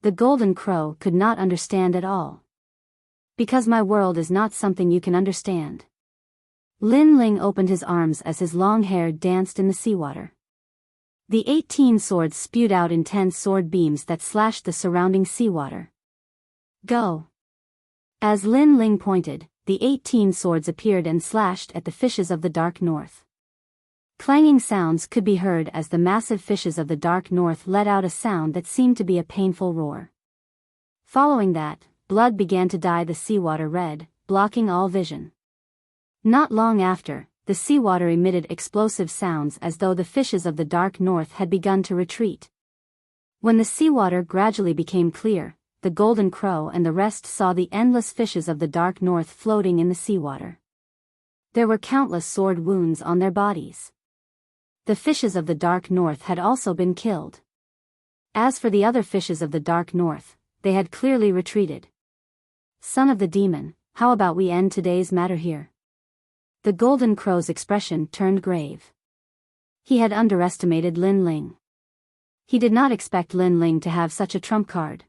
The Golden Crow could not understand at all. Because my world is not something you can understand. Lin Ling opened his arms as his long hair danced in the seawater. The 18 swords spewed out intense sword beams that slashed the surrounding seawater. Go! As Lin Ling pointed, the 18 swords appeared and slashed at the fishes of the Dark North. Clanging sounds could be heard as the massive fishes of the Dark North let out a sound that seemed to be a painful roar. Following that, blood began to dye the seawater red, blocking all vision. Not long after, the seawater emitted explosive sounds as though the fishes of the Dark North had begun to retreat. When the seawater gradually became clear, the Golden Crow and the rest saw the endless fishes of the Dark North floating in the seawater. There were countless sword wounds on their bodies. The fishes of the Dark North had also been killed. As for the other fishes of the Dark North, they had clearly retreated. Son of the demon, how about we end today's matter here? The Golden Crow's expression turned grave. He had underestimated Lin Ling. He did not expect Lin Ling to have such a trump card.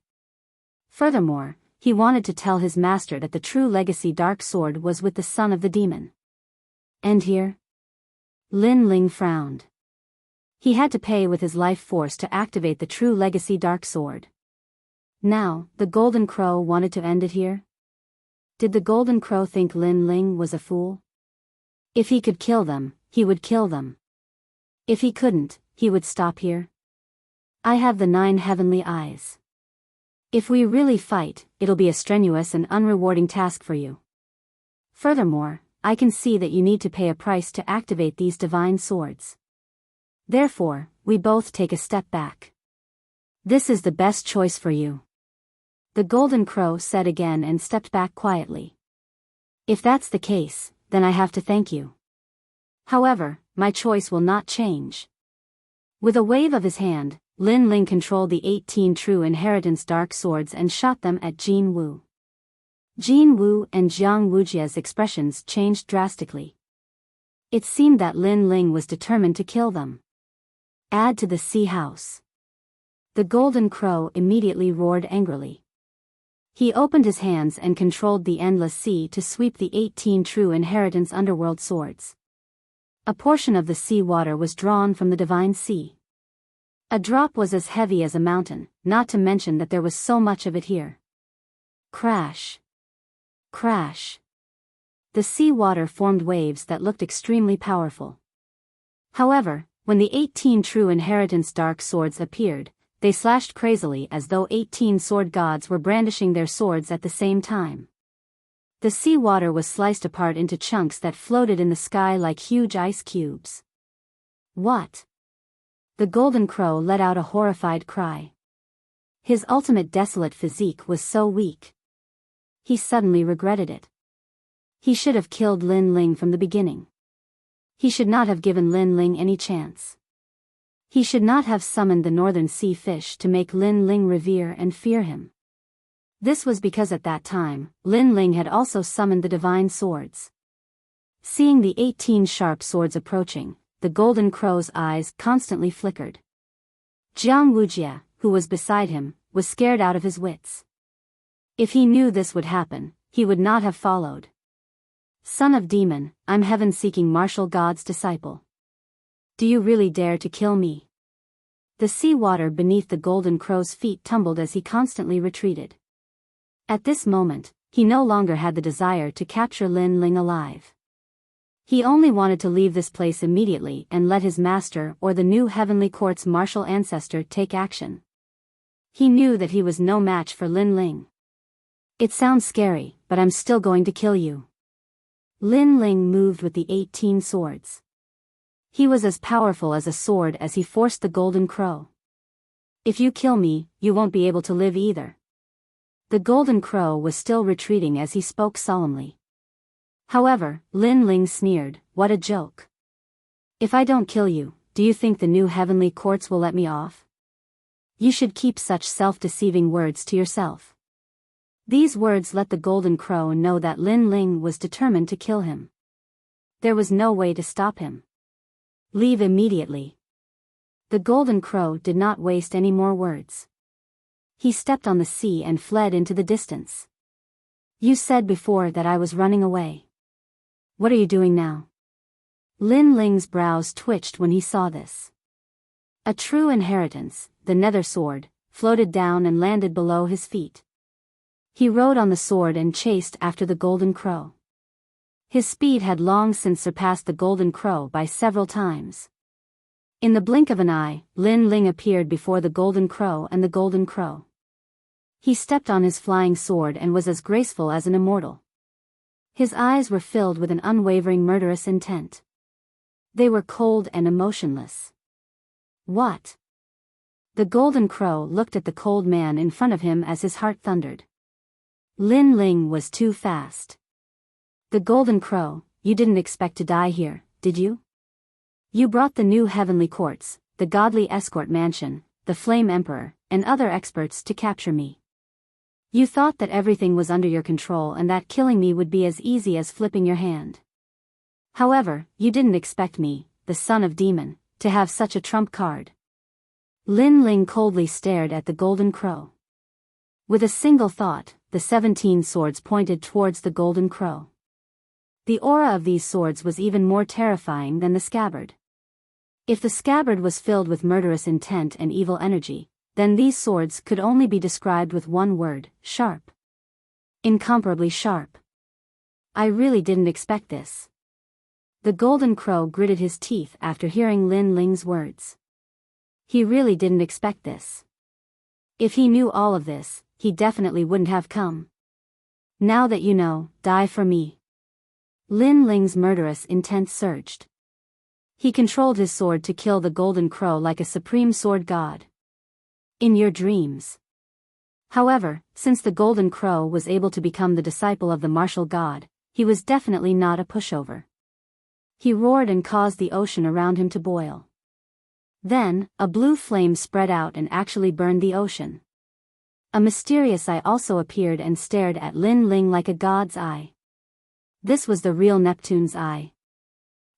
Furthermore, he wanted to tell his master that the true legacy dark sword was with the son of the demon. End here? Lin Ling frowned. He had to pay with his life force to activate the true legacy dark sword. Now, the Golden Crow wanted to end it here? Did the Golden Crow think Lin Ling was a fool? If he could kill them, he would kill them. If he couldn't, he would stop here. I have the 9 heavenly eyes. If we really fight, it'll be a strenuous and unrewarding task for you. Furthermore, I can see that you need to pay a price to activate these divine swords. Therefore, we both take a step back. This is the best choice for you. The Golden Crow said again and stepped back quietly. If that's the case, then I have to thank you. However, my choice will not change. With a wave of his hand, Lin Ling controlled the 18 true inheritance dark swords and shot them at Jin Wu. Jin Wu and Jiang Wujia's expressions changed drastically. It seemed that Lin Ling was determined to kill them. Add to the sea house. The Golden Crow immediately roared angrily. He opened his hands and controlled the endless sea to sweep the 18 true inheritance underworld swords. A portion of the sea water was drawn from the divine sea. A drop was as heavy as a mountain, not to mention that there was so much of it here. Crash. Crash. The sea water formed waves that looked extremely powerful. However, when the 18 true inheritance dark swords appeared, they slashed crazily as though 18 sword gods were brandishing their swords at the same time. The sea water was sliced apart into chunks that floated in the sky like huge ice cubes. What? The Golden Crow let out a horrified cry. His ultimate desolate physique was so weak. He suddenly regretted it. He should have killed Lin Ling from the beginning. He should not have given Lin Ling any chance. He should not have summoned the northern sea fish to make Lin Ling revere and fear him. This was because at that time, Lin Ling had also summoned the divine swords. Seeing the 18 sharp swords approaching, the Golden Crow's eyes constantly flickered. Jiang Wujia, who was beside him, was scared out of his wits. If he knew this would happen, he would not have followed. Son of demon, I'm heaven-seeking martial god's disciple. Do you really dare to kill me? The sea water beneath the Golden Crow's feet tumbled as he constantly retreated. At this moment, he no longer had the desire to capture Lin Ling alive. He only wanted to leave this place immediately and let his master or the new Heavenly Court's martial ancestor take action. He knew that he was no match for Lin Ling. It sounds scary, but I'm still going to kill you. Lin Ling moved with the 18 swords. He was as powerful as a sword as he forced the Golden Crow. If you kill me, you won't be able to live either. The Golden Crow was still retreating as he spoke solemnly. However, Lin Ling sneered, what a joke. If I don't kill you, do you think the new heavenly courts will let me off? You should keep such self-deceiving words to yourself. These words let the Golden Crow know that Lin Ling was determined to kill him. There was no way to stop him. Leave immediately. The Golden Crow did not waste any more words. He stepped on the sea and fled into the distance. You said before that I was running away. What are you doing now? Lin Ling's brows twitched when he saw this. A true inheritance, the nether sword, floated down and landed below his feet. He rode on the sword and chased after the Golden Crow. His speed had long since surpassed the Golden Crow by several times. In the blink of an eye, Lin Ling appeared before the Golden Crow and the Golden Crow. He stepped on his flying sword and was as graceful as an immortal. His eyes were filled with an unwavering murderous intent. They were cold and emotionless. What? The Golden Crow looked at the cold man in front of him as his heart thundered. Lin Ling was too fast. The Golden Crow, you didn't expect to die here, did you? You brought the new heavenly courts, the godly escort mansion, the Flame Emperor, and other experts to capture me. You thought that everything was under your control and that killing me would be as easy as flipping your hand. However, you didn't expect me, the son of demon, to have such a trump card. Lin Ling coldly stared at the Golden Crow. With a single thought, the 17 swords pointed towards the Golden Crow. The aura of these swords was even more terrifying than the scabbard. If the scabbard was filled with murderous intent and evil energy, then these swords could only be described with one word: sharp. Incomparably sharp. I really didn't expect this. The golden crow gritted his teeth after hearing Lin Ling's words. He really didn't expect this. If he knew all of this, he definitely wouldn't have come. Now that you know, die for me. Lin Ling's murderous intent surged. He controlled his sword to kill the golden crow like a supreme sword god. In your dreams. However, since the golden crow was able to become the disciple of the martial god, he was definitely not a pushover. He roared and caused the ocean around him to boil. Then, a blue flame spread out and actually burned the ocean. A mysterious eye also appeared and stared at Lin Ling like a god's eye. This was the real Neptune's eye.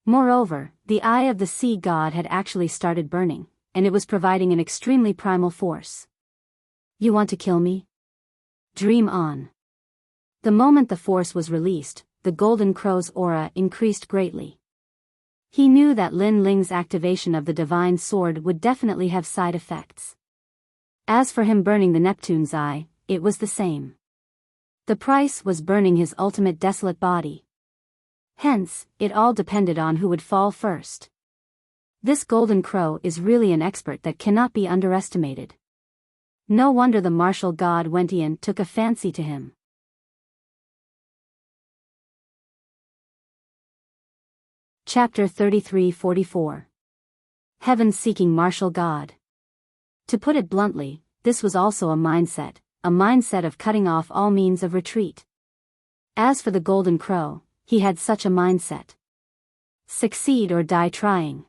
Moreover, the eye of the sea god had actually started burning, and it was providing an extremely primal force. You want to kill me? Dream on. The moment the force was released, the golden crow's aura increased greatly. He knew that Lin Ling's activation of the divine sword would definitely have side effects. As for him burning the Neptune's eye, it was the same. The price was burning his ultimate desolate body. Hence, it all depended on who would fall first. This golden crow is really an expert that cannot be underestimated. No wonder the martial god Wentian took a fancy to him. Chapter 33-44. Heaven-seeking martial god. To put it bluntly, this was also a mindset of cutting off all means of retreat. As for the golden crow, he had such a mindset. Succeed or die trying.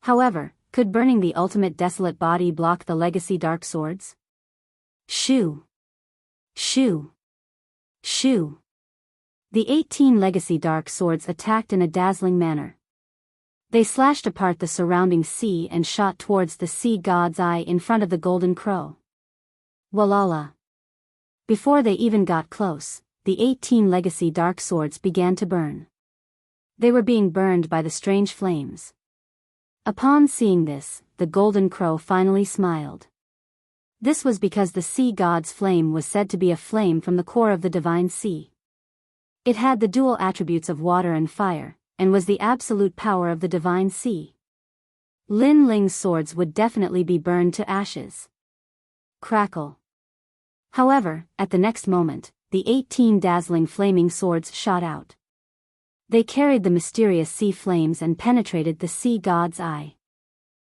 However, could burning the ultimate desolate body block the legacy dark swords? Shoo! Shoo! Shoo! The 18 legacy dark swords attacked in a dazzling manner. They slashed apart the surrounding sea and shot towards the sea god's eye in front of the golden crow. Walala! Before they even got close, the 18 legacy dark swords began to burn. They were being burned by the strange flames. Upon seeing this, the golden crow finally smiled. This was because the sea god's flame was said to be a flame from the core of the divine sea. It had the dual attributes of water and fire, and was the absolute power of the divine sea. Lin Ling's swords would definitely be burned to ashes. Crackle. However, at the next moment, the 18 dazzling flaming swords shot out. They carried the mysterious sea flames and penetrated the sea god's eye.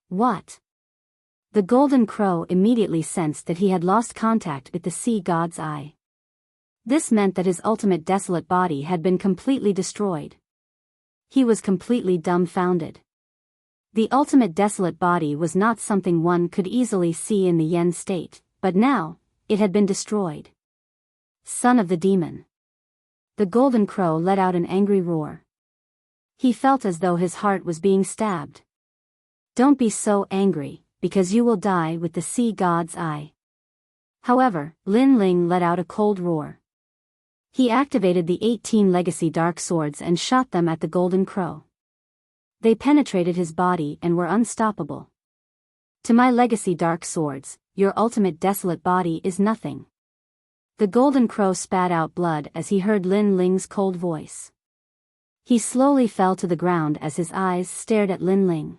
What? The golden crow immediately sensed that he had lost contact with the sea god's eye. This meant that his ultimate desolate body had been completely destroyed. He was completely dumbfounded. The ultimate desolate body was not something one could easily see in the yen state, but now, it had been destroyed. Son of the demon. The golden crow let out an angry roar. He felt as though his heart was being stabbed. Don't be so angry, because you will die with the sea god's eye. However, Lin Ling let out a cold roar. He activated the 18 legacy dark swords and shot them at the golden crow. They penetrated his body and were unstoppable. To my legacy dark swords, your ultimate desolate body is nothing. The golden crow spat out blood as he heard Lin Ling's cold voice. He slowly fell to the ground as his eyes stared at Lin Ling.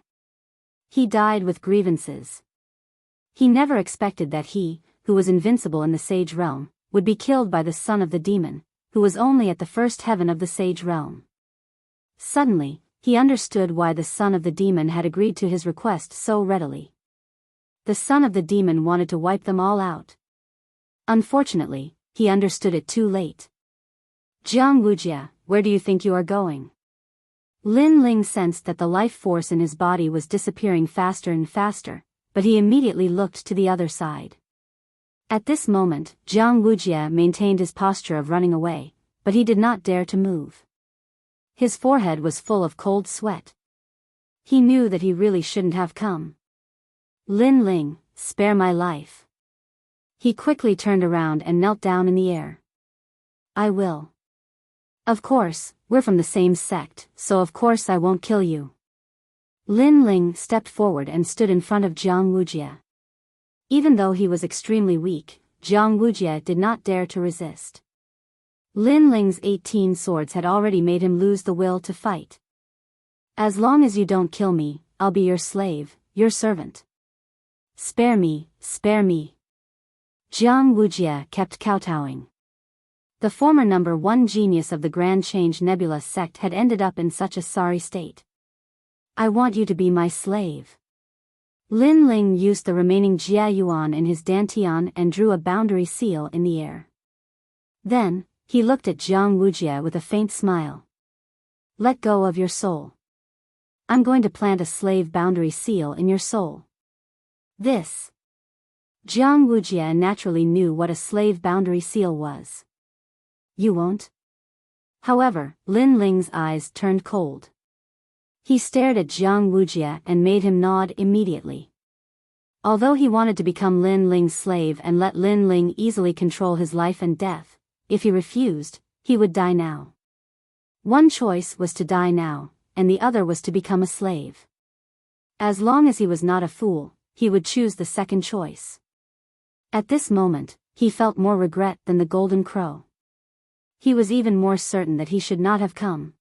He died with grievances. He never expected that he, who was invincible in the sage realm, would be killed by the son of the demon, who was only at the first heaven of the sage realm. Suddenly, he understood why the son of the demon had agreed to his request so readily. The son of the demon wanted to wipe them all out. Unfortunately, he understood it too late. Jiang Wujia, where do you think you are going? Lin Ling sensed that the life force in his body was disappearing faster and faster, but he immediately looked to the other side. At this moment, Jiang Wujia maintained his posture of running away, but he did not dare to move. His forehead was full of cold sweat. He knew that he really shouldn't have come. Lin Ling, spare my life. He quickly turned around and knelt down in the air. I will. Of course, We're from the same sect, so of course I won't kill you. Lin Ling stepped forward and stood in front of Jiang Wujie. Even though he was extremely weak, Jiang Wujie did not dare to resist. Lin Ling's 18 swords had already made him lose the will to fight. As long as you don't kill me, I'll be your slave, your servant. Spare me, spare me. Jiang Wujie kept kowtowing. The former number 1 genius of the Grand Change Nebula sect had ended up in such a sorry state. I want you to be my slave. Lin Ling used the remaining Jia Yuan in his dantian and drew a boundary seal in the air. Then, he looked at Jiang Wujie with a faint smile. Let go of your soul. I'm going to plant a slave boundary seal in your soul. This. Jiang Wujie naturally knew what a slave boundary seal was. You won't? However, Lin Ling's eyes turned cold. He stared at Jiang Wujie and made him nod immediately. Although he wanted to become Lin Ling's slave and let Lin Ling easily control his life and death, if he refused, he would die now. One choice was to die now, and the other was to become a slave. As long as he was not a fool, he would choose the second choice. At this moment, he felt more regret than the Golden Crow. He was even more certain that he should not have come.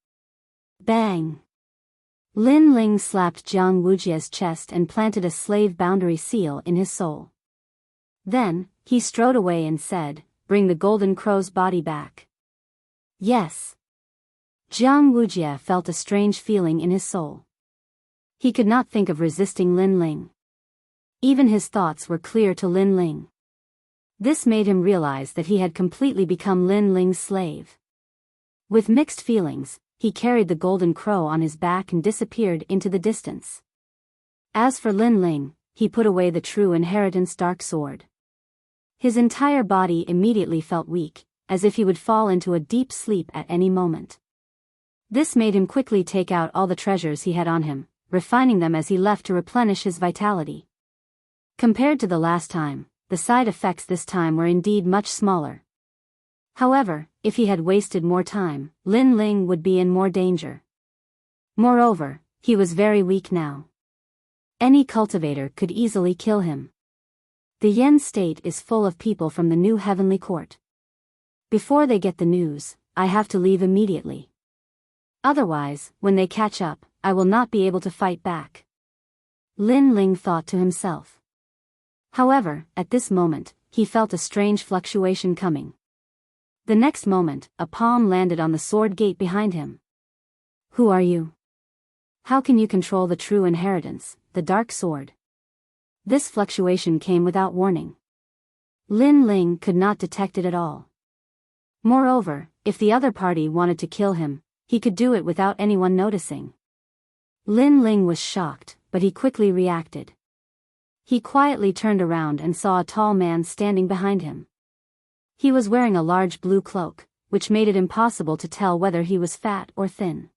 Bang! Lin Ling slapped Jiang Wujie's chest and planted a slave boundary seal in his soul. Then, he strode away and said, Bring the Golden Crow's body back. Yes. Jiang Wujie felt a strange feeling in his soul. He could not think of resisting Lin Ling. Even his thoughts were clear to Lin Ling. This made him realize that he had completely become Lin Ling's slave. With mixed feelings, he carried the Golden Crow on his back and disappeared into the distance. As for Lin Ling, he put away the true inheritance dark sword. His entire body immediately felt weak, as if he would fall into a deep sleep at any moment. This made him quickly take out all the treasures he had on him, refining them as he left to replenish his vitality. Compared to the last time, the side effects this time were indeed much smaller. However, if he had wasted more time, Lin Ling would be in more danger. Moreover, he was very weak now. Any cultivator could easily kill him. The Yen state is full of people from the new heavenly court. Before they get the news, I have to leave immediately. Otherwise, when they catch up, I will not be able to fight back. Lin Ling thought to himself. However, at this moment, he felt a strange fluctuation coming. The next moment, a palm landed on the sword gate behind him. Who are you? How can you control the true inheritance, the dark sword? This fluctuation came without warning. Lin Ling could not detect it at all. Moreover, if the other party wanted to kill him, he could do it without anyone noticing. Lin Ling was shocked, but he quickly reacted. He quietly turned around and saw a tall man standing behind him. He was wearing a large blue cloak, which made it impossible to tell whether he was fat or thin.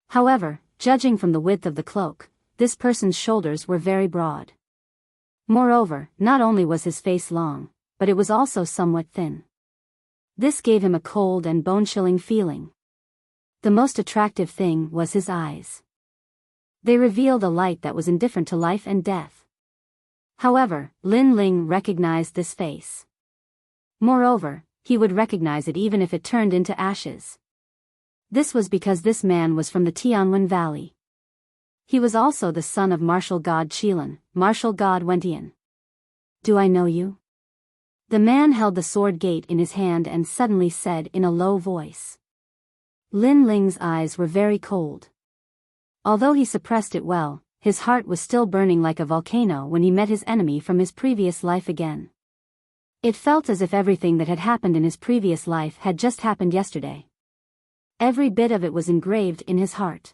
However, judging from the width of the cloak, this person's shoulders were very broad. Moreover, not only was his face long, but it was also somewhat thin. This gave him a cold and bone-chilling feeling. The most attractive thing was his eyes. They revealed a light that was indifferent to life and death. However, Lin Ling recognized this face. Moreover, he would recognize it even if it turned into ashes. This was because this man was from the Tianwen Valley. He was also the son of martial god Qilin, martial god Wentian. Do I know you? The man held the sword gate in his hand and suddenly said in a low voice. Lin Ling's eyes were very cold. Although he suppressed it well, his heart was still burning like a volcano when he met his enemy from his previous life again. It felt as if everything that had happened in his previous life had just happened yesterday. Every bit of it was engraved in his heart.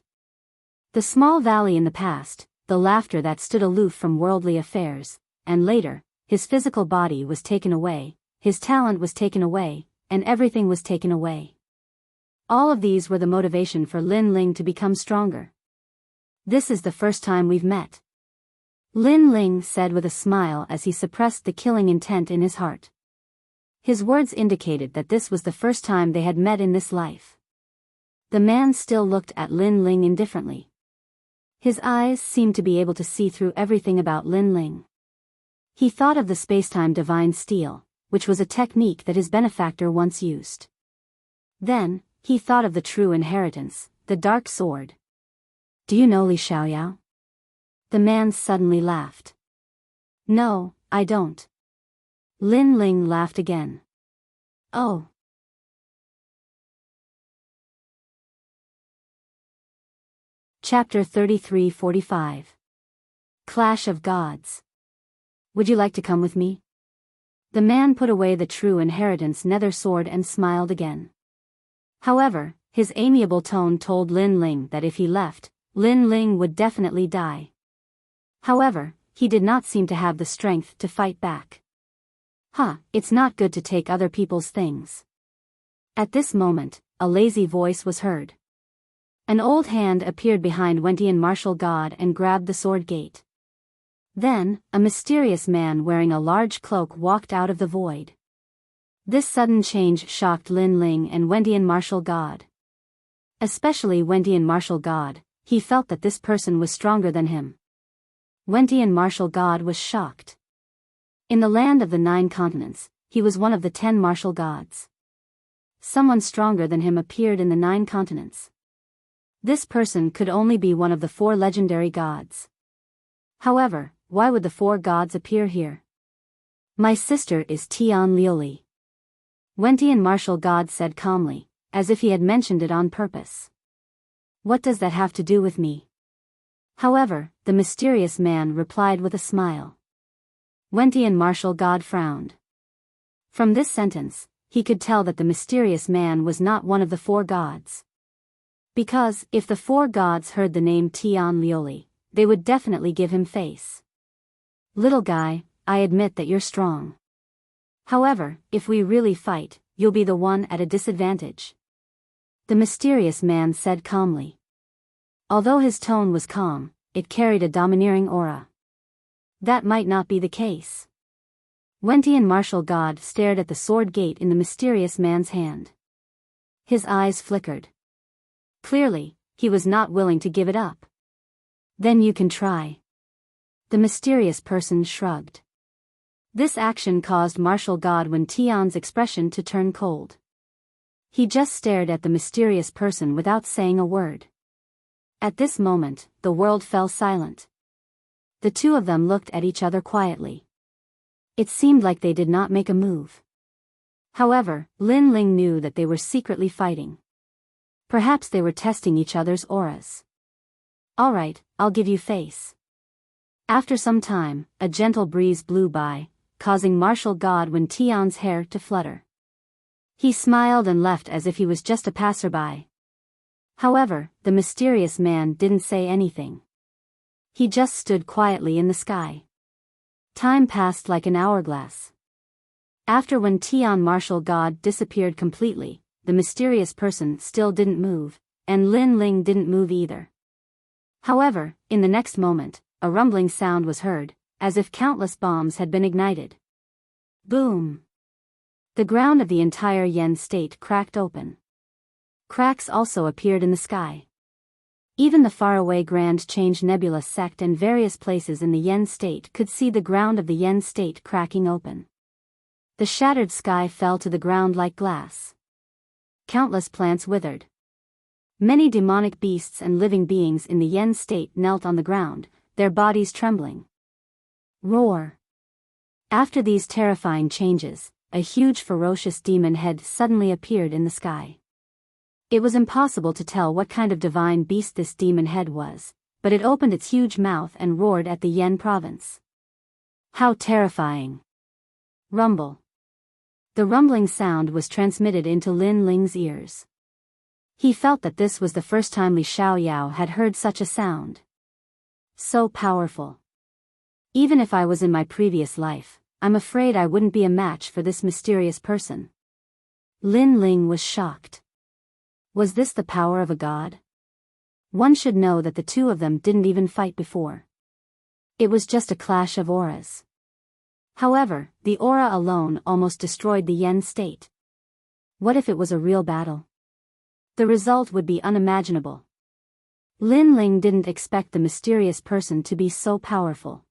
The small valley in the past, the laughter that stood aloof from worldly affairs, and later, his physical body was taken away, his talent was taken away, and everything was taken away. All of these were the motivation for Lin Ling to become stronger. This is the first time we've met. Lin Ling said with a smile as he suppressed the killing intent in his heart. His words indicated that this was the first time they had met in this life. The man still looked at Lin Ling indifferently. His eyes seemed to be able to see through everything about Lin Ling. He thought of the spacetime divine steel, which was a technique that his benefactor once used. Then, he thought of the true inheritance, the dark sword. Do you know Li Xiaoyao? The man suddenly laughed. No, I don't. Lin Ling laughed again. Oh. Chapter 33:45. Clash of Gods. Would you like to come with me? The man put away the true inheritance nether sword and smiled again. However, his amiable tone told Lin Ling that if he left, Lin Ling would definitely die. However, he did not seem to have the strength to fight back. It's not good to take other people's things. At this moment, a lazy voice was heard. An old hand appeared behind Wentian martial god and grabbed the sword gate. Then, a mysterious man wearing a large cloak walked out of the void. This sudden change shocked Lin Ling and Wentian martial god. Especially Wentian martial god, he felt that this person was stronger than him. Wentian martial god was shocked. In the land of the 9 continents, he was one of the 10 martial gods. Someone stronger than him appeared in the 9 continents. This person could only be one of the 4 legendary gods. However, why would the 4 gods appear here? My sister is Tian Liuli. Wentian martial god said calmly, as if he had mentioned it on purpose. What does that have to do with me? However, the mysterious man replied with a smile. Wentian martial god frowned. From this sentence, he could tell that the mysterious man was not one of the 4 gods. Because, if the 4 gods heard the name Tian Liuli, they would definitely give him face. Little guy, I admit that you're strong. However, if we really fight, you'll be the one at a disadvantage. The mysterious man said calmly. Although his tone was calm, it carried a domineering aura. That might not be the case. Wentian martial god stared at the sword gate in the mysterious man's hand. His eyes flickered. Clearly, he was not willing to give it up. Then you can try. The mysterious person shrugged. This action caused martial god Wen Tian's expression to turn cold. He just stared at the mysterious person without saying a word. At this moment, the world fell silent. The 2 of them looked at each other quietly. It seemed like they did not make a move. However, Lin Ling knew that they were secretly fighting. Perhaps they were testing each other's auras. Alright, I'll give you face. After some time, a gentle breeze blew by, causing martial god Wen Tian's hair to flutter. He smiled and left as if he was just a passerby. However, the mysterious man didn't say anything. He just stood quietly in the sky. Time passed like an hourglass. After Wen Tian martial god disappeared completely, the mysterious person still didn't move, and Lin Ling didn't move either. However, in the next moment, a rumbling sound was heard, as if countless bombs had been ignited. Boom! The ground of the entire Yen state cracked open. Cracks also appeared in the sky. Even the faraway Grand Change Nebula sect and various places in the Yen state could see the ground of the Yen state cracking open. The shattered sky fell to the ground like glass. Countless plants withered. Many demonic beasts and living beings in the Yen state knelt on the ground, their bodies trembling. Roar! After these terrifying changes, a huge ferocious demon head suddenly appeared in the sky. It was impossible to tell what kind of divine beast this demon head was, but it opened its huge mouth and roared at the Yen province. How terrifying! Rumble. The rumbling sound was transmitted into Lin Ling's ears. He felt that this was the first time Li Xiaoyao had heard such a sound. So powerful. Even if I was in my previous life, I'm afraid I wouldn't be a match for this mysterious person. Lin Ling was shocked. Was this the power of a god? One should know that the 2 of them didn't even fight before. It was just a clash of auras. However, the aura alone almost destroyed the Yen state. What if it was a real battle? the result would be unimaginable. Lin Ling didn't expect the mysterious person to be so powerful.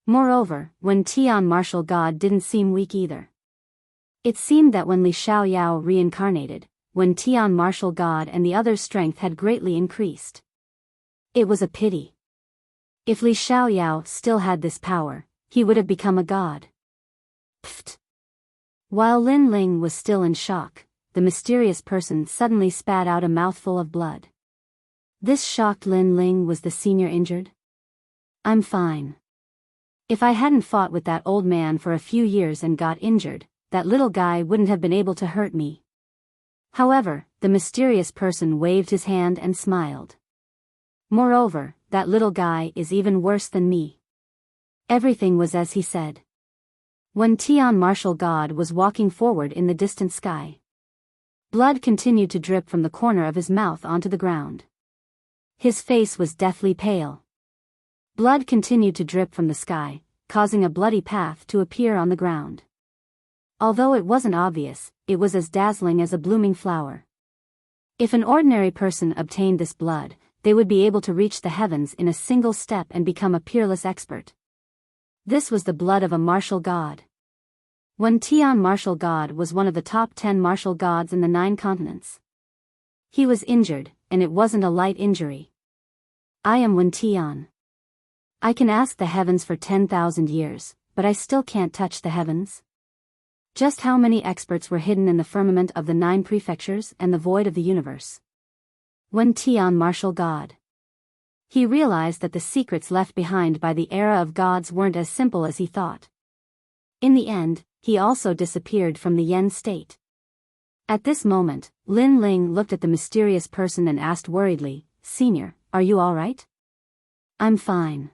Moreover, Wen Tian martial god didn't seem weak either. It seemed that when Li Xiaoyao reincarnated, Wen Tian martial god and the other's strength had greatly increased. It was a pity. If Li Xiaoyao still had this power, he would have become a god. Pfft. While Lin Ling was still in shock, the mysterious person suddenly spat out a mouthful of blood. This shocked Lin Ling. Was the senior injured? I'm fine. If I hadn't fought with that old man for a few years and got injured, that little guy wouldn't have been able to hurt me. However, the mysterious person waved his hand and smiled. Moreover, that little guy is even worse than me. Everything was as he said. Wen Tian martial god was walking forward in the distant sky. Blood continued to drip from the corner of his mouth onto the ground. His face was deathly pale. Blood continued to drip from the sky, causing a bloody path to appear on the ground. Although it wasn't obvious, it was as dazzling as a blooming flower. If an ordinary person obtained this blood, they would be able to reach the heavens in a single step and become a peerless expert. This was the blood of a martial god. Wen Tian martial god was one of the top 10 martial gods in the 9 continents. He was injured, and it wasn't a light injury. I am Wen Tian. I can ask the heavens for 10,000 years, but I still can't touch the heavens. Just how many experts were hidden in the firmament of the 9 prefectures and the void of the universe? Wen Tian martial god. He realized that the secrets left behind by the era of gods weren't as simple as he thought. In the end, he also disappeared from the Yen state. At this moment, Lin Ling looked at the mysterious person and asked worriedly, "Senior, are you all right?" "I'm fine.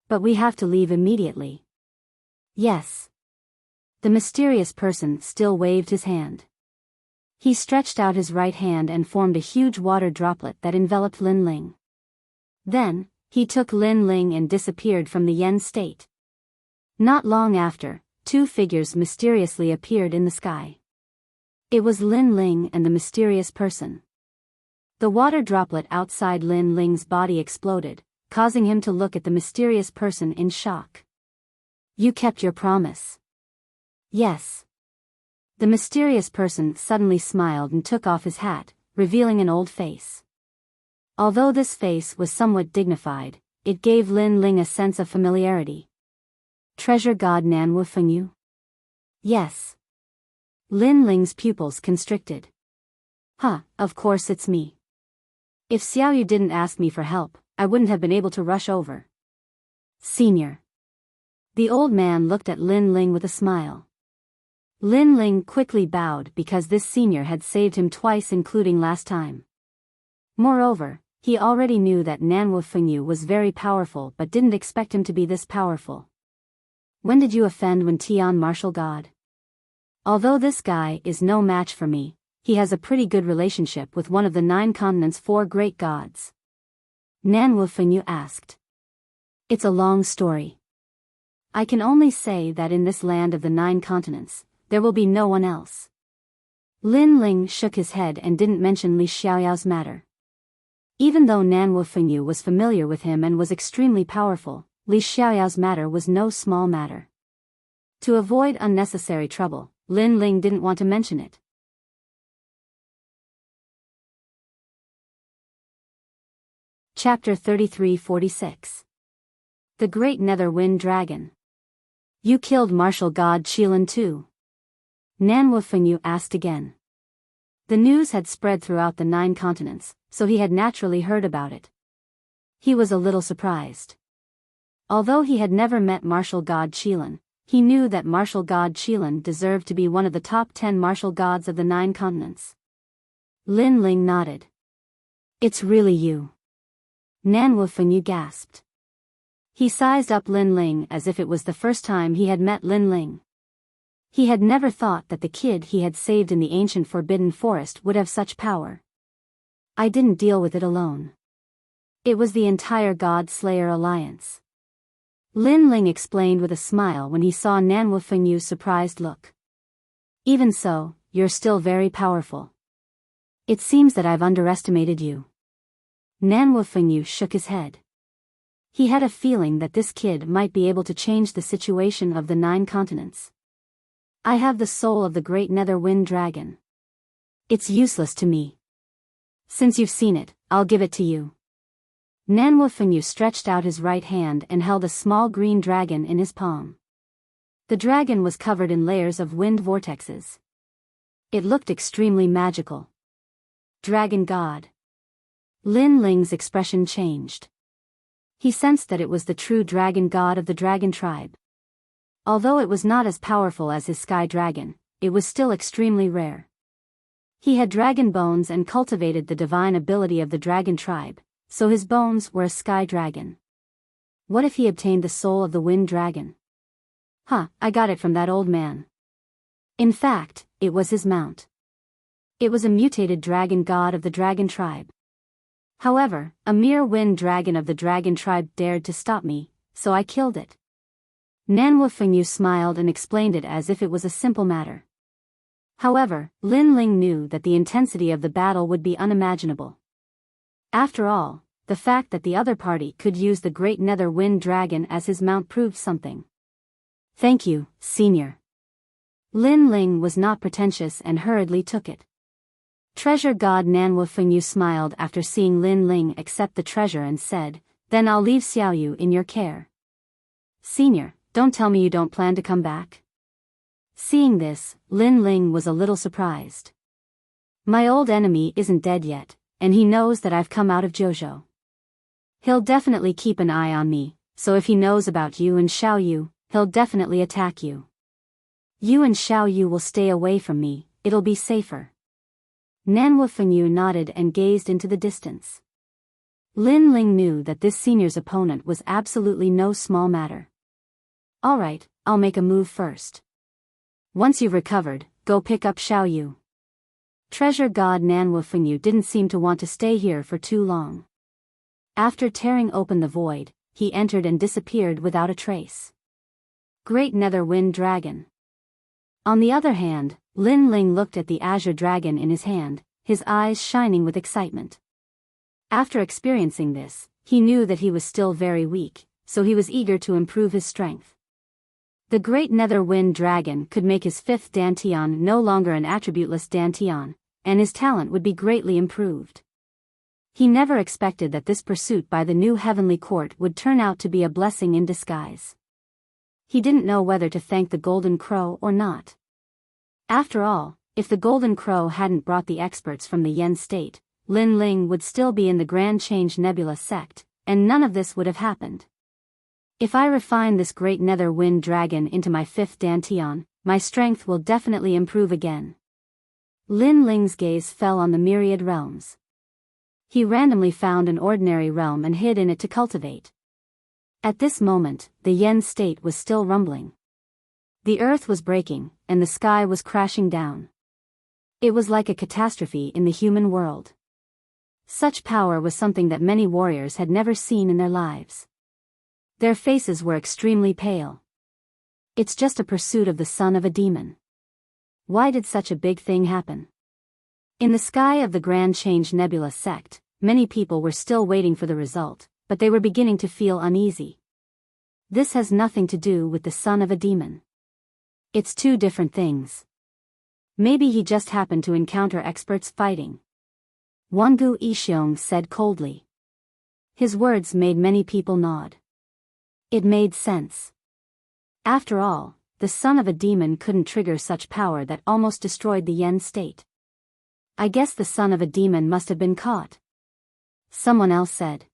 But we have to leave immediately." "Yes." The mysterious person still waved his hand. He stretched out his right hand and formed a huge water droplet that enveloped Lin Ling. Then, he took Lin Ling and disappeared from the Yen state. Not long after, 2 figures mysteriously appeared in the sky. It was Lin Ling and the mysterious person. The water droplet outside Lin Ling's body exploded, causing him to look at the mysterious person in shock. "You kept your promise." "Yes." The mysterious person suddenly smiled and took off his hat, revealing an old face. Although this face was somewhat dignified, it gave Lin Ling a sense of familiarity. "Treasure god Nanwu Fengyu?" "Yes." Lin Ling's pupils constricted. Of course it's me. If Xiaoyu didn't ask me for help, I wouldn't have been able to rush over." "Senior." The old man looked at Lin Ling with a smile. Lin Ling quickly bowed because this senior had saved him twice, including last time. Moreover, he already knew that Nanwu Fengyu was very powerful but didn't expect him to be this powerful. "When did you offend Wen Tian martial god?" "Although this guy is no match for me, he has a pretty good relationship with one of the 9 continents' 4 great gods." Nanwu Fengyu asked. "It's a long story. I can only say that in this land of the 9 continents, there will be no one else." Lin Ling shook his head and didn't mention Li Xiaoyao's matter. Even though Nanwu Fengyu was familiar with him and was extremely powerful, Li Xiaoyao's matter was no small matter. To avoid unnecessary trouble, Lin Ling didn't want to mention it. Chapter 33-46. The Great Nether Wind Dragon. "You killed martial god Qilin too?" Nanwu Fengyu asked again. The news had spread throughout the 9 continents, so he had naturally heard about it. He was a little surprised. Although he had never met martial god Qilin, he knew that martial god Qilin deserved to be one of the top 10 martial gods of the 9 continents. Lin Ling nodded. "It's really you." Nanwu Fengyu gasped. He sized up Lin Ling as if it was the first time he had met Lin Ling. He had never thought that the kid he had saved in the ancient Forbidden Forest would have such power. "I didn't deal with it alone. It was the entire God Slayer Alliance." Lin Ling explained with a smile when he saw Nanwu Fengyu's surprised look. "Even so, you're still very powerful." It seems that I've underestimated you. Nanwu Fengyu shook his head. He had a feeling that this kid might be able to change the situation of the 9 continents. I have the soul of the great nether wind dragon. It's useless to me. Since you've seen it, I'll give it to you. Nanwu Fengyu stretched out his right hand and held a small green dragon in his palm. The dragon was covered in layers of wind vortexes. It looked extremely magical. Dragon God. Lin Ling's expression changed. He sensed that it was the true dragon god of the dragon tribe. Although it was not as powerful as his sky dragon, it was still extremely rare. He had dragon bones and cultivated the divine ability of the dragon tribe, so his bones were a sky dragon. What if he obtained the soul of the wind dragon? I got it from that old man. In fact, it was his mount. It was a mutated dragon god of the dragon tribe. However, a mere wind dragon of the dragon tribe dared to stop me, so I killed it. Nanwu Fengyu smiled and explained it as if it was a simple matter. However, Lin Ling knew that the intensity of the battle would be unimaginable. After all, the fact that the other party could use the great nether wind dragon as his mount proved something. Thank you, Senior. Lin Ling was not pretentious and hurriedly took it. Treasure God Nanwu Fengyu smiled after seeing Lin Ling accept the treasure and said, "Then I'll leave Xiaoyu in your care." Senior, don't tell me you don't plan to come back. Seeing this, Lin Ling was a little surprised. My old enemy isn't dead yet, and he knows that I've come out of Jojo. He'll definitely keep an eye on me, so if he knows about you and Xiaoyu, he'll definitely attack you. You and Xiaoyu will stay away from me, it'll be safer. Nanwu Fengyu nodded and gazed into the distance. Lin Ling knew that this senior's opponent was absolutely no small matter. Alright, I'll make a move first. Once you've recovered, go pick up Xiaoyu. Treasure God Nanwu Fengyu didn't seem to want to stay here for too long. After tearing open the void, he entered and disappeared without a trace. Great Nether Wind Dragon. On the other hand, Lin Ling looked at the azure dragon in his hand, his eyes shining with excitement. After experiencing this, he knew that he was still very weak, so he was eager to improve his strength. The great nether wind dragon could make his 5th dantian no longer an attributeless dantian, and his talent would be greatly improved. He never expected that this pursuit by the new heavenly court would turn out to be a blessing in disguise. He didn't know whether to thank the Golden Crow or not. After all, if the Golden Crow hadn't brought the experts from the Yen state, Lin Ling would still be in the Grand Change Nebula sect, and none of this would have happened. If I refine this great nether wind dragon into my 5th dantian, my strength will definitely improve again. Lin Ling's gaze fell on the myriad realms. He randomly found an ordinary realm and hid in it to cultivate. At this moment, the Yen state was still rumbling. The earth was breaking, and the sky was crashing down. It was like a catastrophe in the human world. Such power was something that many warriors had never seen in their lives. Their faces were extremely pale. It's just a pursuit of the son of a demon. Why did such a big thing happen? In the sky of the Grand Change Nebula sect, many people were still waiting for the result, but they were beginning to feel uneasy. This has nothing to do with the son of a demon. It's 2 different things. Maybe he just happened to encounter experts fighting. Wangu Ishiong said coldly. His words made many people nod. It made sense. After all, the son of a demon couldn't trigger such power that almost destroyed the Yen state. I guess the son of a demon must have been caught. Someone else said.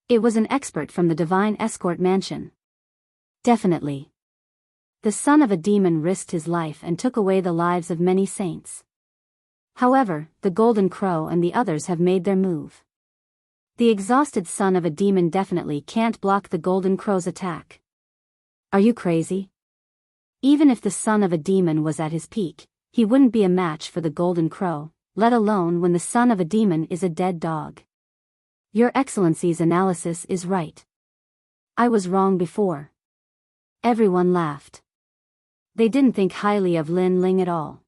It was an expert from the Divine Escort Mansion. Definitely. The son of a demon risked his life and took away the lives of many saints. However, the Golden Crow and the others have made their move. The exhausted son of a demon definitely can't block the Golden Crow's attack. Are you crazy? Even if the son of a demon was at his peak, he wouldn't be a match for the Golden Crow, let alone when the son of a demon is a dead dog. Your Excellency's analysis is right. I was wrong before. Everyone laughed. They didn't think highly of Lin Ling at all.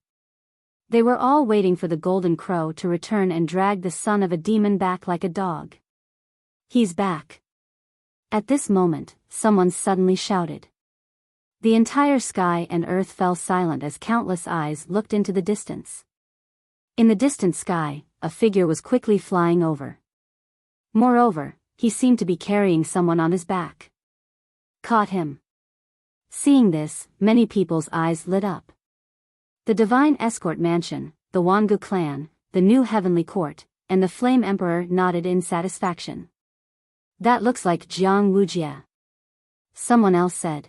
They were all waiting for the golden crow to return and drag the son of a demon back like a dog. He's back. At this moment, someone suddenly shouted. The entire sky and earth fell silent as countless eyes looked into the distance. In the distant sky, a figure was quickly flying over. Moreover, he seemed to be carrying someone on his back. Caught him. Seeing this, many people's eyes lit up. The divine escort mansion, the Wangu clan, the new heavenly court, and the Flame Emperor nodded in satisfaction. That looks like Jiang Wujia. Someone else said.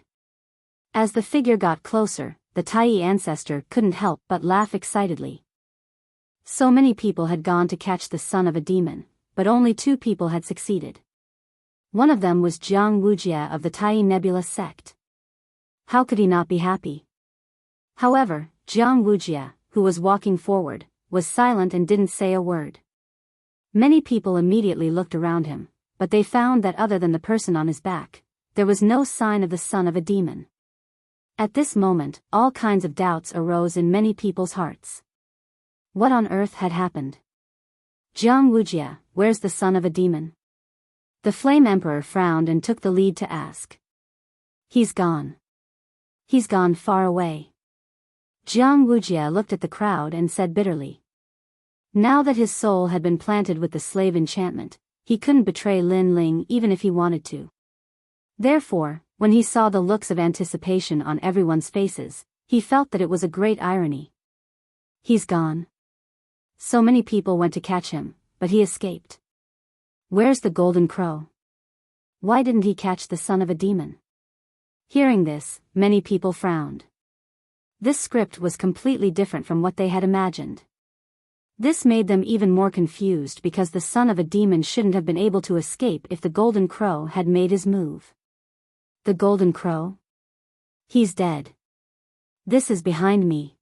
As the figure got closer, the Tai ancestor couldn't help but laugh excitedly. So many people had gone to catch the son of a demon, but only 2 people had succeeded. One of them was Jiang Wujia of the Tai Nebula sect. How could he not be happy? However, Jiang Wujia, who was walking forward, was silent and didn't say a word. Many people immediately looked around him, but they found that other than the person on his back, there was no sign of the son of a demon. At this moment, all kinds of doubts arose in many people's hearts. What on earth had happened? Jiang Wujia, where's the son of a demon? The Flame Emperor frowned and took the lead to ask. He's gone. He's gone far away. Jiang Wujia looked at the crowd and said bitterly. Now that his soul had been planted with the slave enchantment, he couldn't betray Lin Ling even if he wanted to. Therefore, when he saw the looks of anticipation on everyone's faces, he felt that it was a great irony. He's gone. So many people went to catch him, but he escaped. Where's the golden crow? Why didn't he catch the son of a demon? Hearing this, many people frowned. This script was completely different from what they had imagined. This made them even more confused because the son of a demon shouldn't have been able to escape if the golden crow had made his move. The golden crow? He's dead. This is behind me.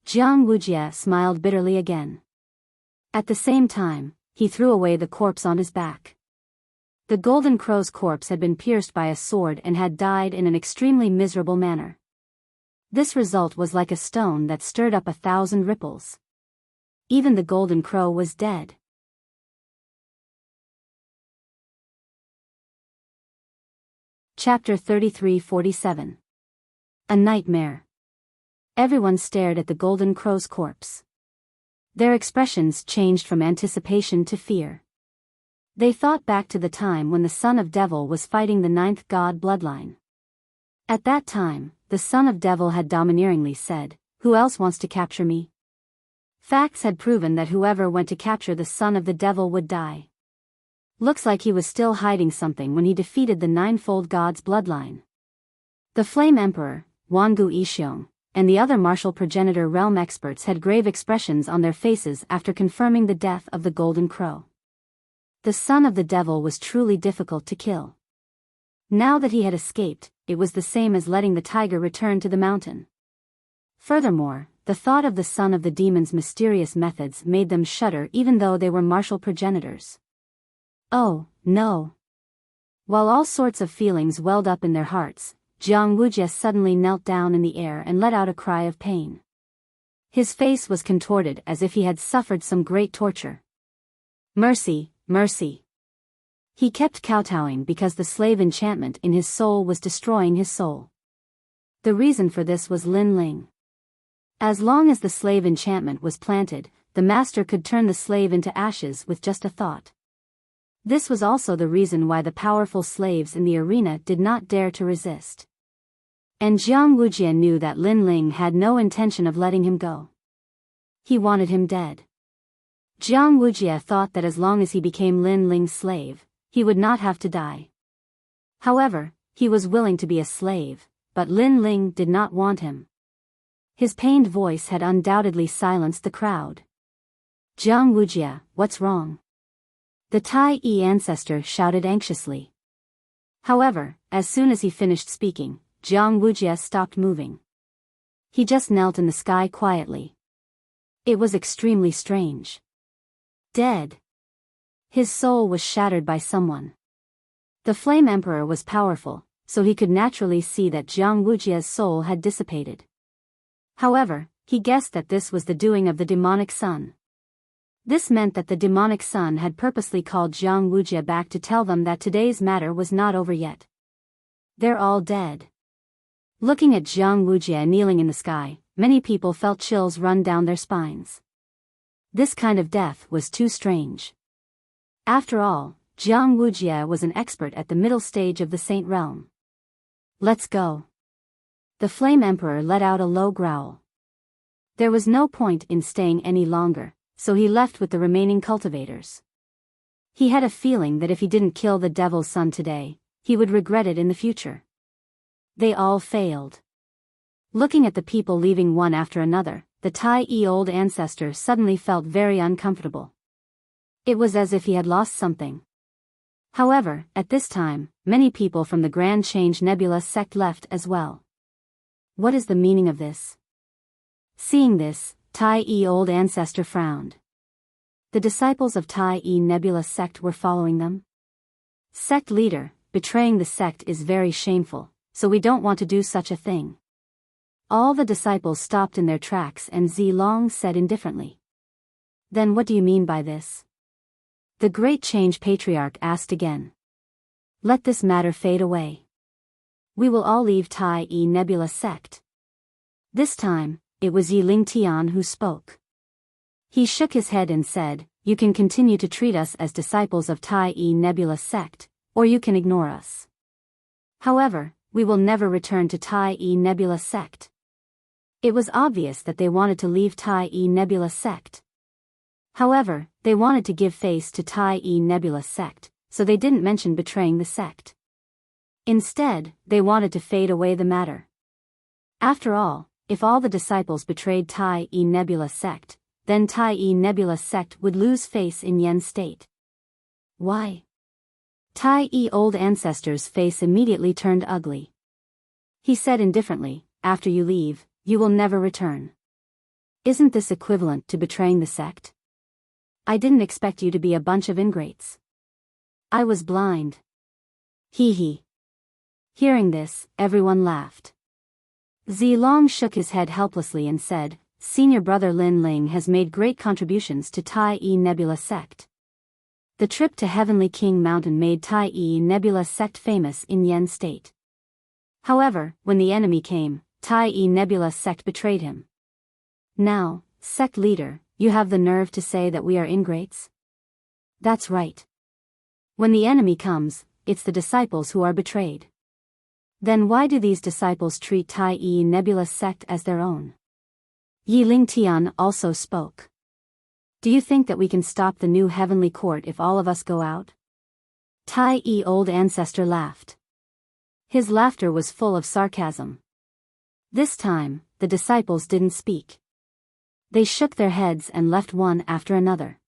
Jiang Wujia smiled bitterly again. At the same time, he threw away the corpse on his back. The golden crow's corpse had been pierced by a sword and had died in an extremely miserable manner. This result was like a stone that stirred up 1,000 ripples. Even the golden crow was dead. Chapter 33-47. A Nightmare. Everyone stared at the golden crow's corpse. Their expressions changed from anticipation to fear. They thought back to the time when the son of Devil was fighting the 9th god bloodline. At that time, the son of Devil had domineeringly said, "Who else wants to capture me?" Facts had proven that whoever went to capture the son of the devil would die. Looks like he was still hiding something when he defeated the 9-fold god's bloodline. The Flame Emperor, Wangu Yixiong, and the other martial progenitor realm experts had grave expressions on their faces after confirming the death of the golden crow. The son of the devil was truly difficult to kill. Now that he had escaped, it was the same as letting the tiger return to the mountain. Furthermore, the thought of the son of the demon's mysterious methods made them shudder even though they were martial progenitors. Oh, no. While all sorts of feelings welled up in their hearts, Jiang Wujia suddenly knelt down in the air and let out a cry of pain. His face was contorted as if he had suffered some great torture. Mercy, mercy. He kept kowtowing because the slave enchantment in his soul was destroying his soul. The reason for this was Lin Ling. As long as the slave enchantment was planted, the master could turn the slave into ashes with just a thought. This was also the reason why the powerful slaves in the arena did not dare to resist. And Jiang Wujia knew that Lin Ling had no intention of letting him go. He wanted him dead. Jiang Wujia thought that as long as he became Lin Ling's slave, he would not have to die. However, he was willing to be a slave, but Lin Ling did not want him. His pained voice had undoubtedly silenced the crowd. Jiang Wujia, what's wrong? The Tai ancestor shouted anxiously. However, as soon as he finished speaking, Jiang Wujia stopped moving. He just knelt in the sky quietly. It was extremely strange. Dead. His soul was shattered by someone. The Flame Emperor was powerful, so he could naturally see that Jiang Wujia's soul had dissipated. However, He guessed that this was the doing of the demonic son. This meant that the demonic son had purposely called Jiang Wujia back to tell them that today's matter was not over yet. They're all dead. Looking at Jiang Wujia kneeling in the sky, many people felt chills run down their spines. This kind of death was too strange. After all, Jiang Wujia was an expert at the middle stage of the Saint Realm. Let's go. The Flame Emperor let out a low growl. There was no point in staying any longer, so he left with the remaining cultivators. He had a feeling that if he didn't kill the Devil's Son today, he would regret it in the future. They all failed. Looking at the people leaving one after another, the Tai old ancestor suddenly felt very uncomfortable. It was as if he had lost something. However, at this time, many people from the Grand Change Nebula sect left as well. What is the meaning of this? Seeing this, Tai old ancestor frowned. The disciples of Tai Nebula sect were following them? Sect leader, betraying the sect is very shameful, so we don't want to do such a thing. All the disciples stopped in their tracks and Zilong said indifferently. Then what do you mean by this? The Great Change Patriarch asked again. Let this matter fade away. We will all leave Tai Nebula sect. This time, it was Yi Lingtian who spoke. He shook his head and said, you can continue to treat us as disciples of Tai Nebula sect, or you can ignore us. However, we will never return to Tai Nebula sect. It was obvious that they wanted to leave Tai Nebula sect. However, they wanted to give face to Tai Nebula sect, so they didn't mention betraying the sect. Instead, they wanted to fade away the matter. After all, if all the disciples betrayed Tai Nebula sect, then Tai Nebula sect would lose face in Yen state. Why? Tai old ancestor's face immediately turned ugly. He said indifferently, after you leave, you will never return. Isn't this equivalent to betraying the sect? I didn't expect you to be a bunch of ingrates. I was blind. Hee hee. Hearing this, everyone laughed. Zilong shook his head helplessly and said, Senior brother Lin Ling has made great contributions to Tai Nebula sect. The trip to Heavenly King Mountain made Tai Nebula sect famous in Yen state. However, when the enemy came, Tai Nebula sect betrayed him. Now, sect leader, you have the nerve to say that we are ingrates? That's right. When the enemy comes, it's the disciples who are betrayed. Then why do these disciples treat Tai Nebula sect as their own? Yi Lingtian also spoke. Do you think that we can stop the new heavenly court if all of us go out? Tai old ancestor laughed. His laughter was full of sarcasm. This time, the disciples didn't speak. They shook their heads and left one after another.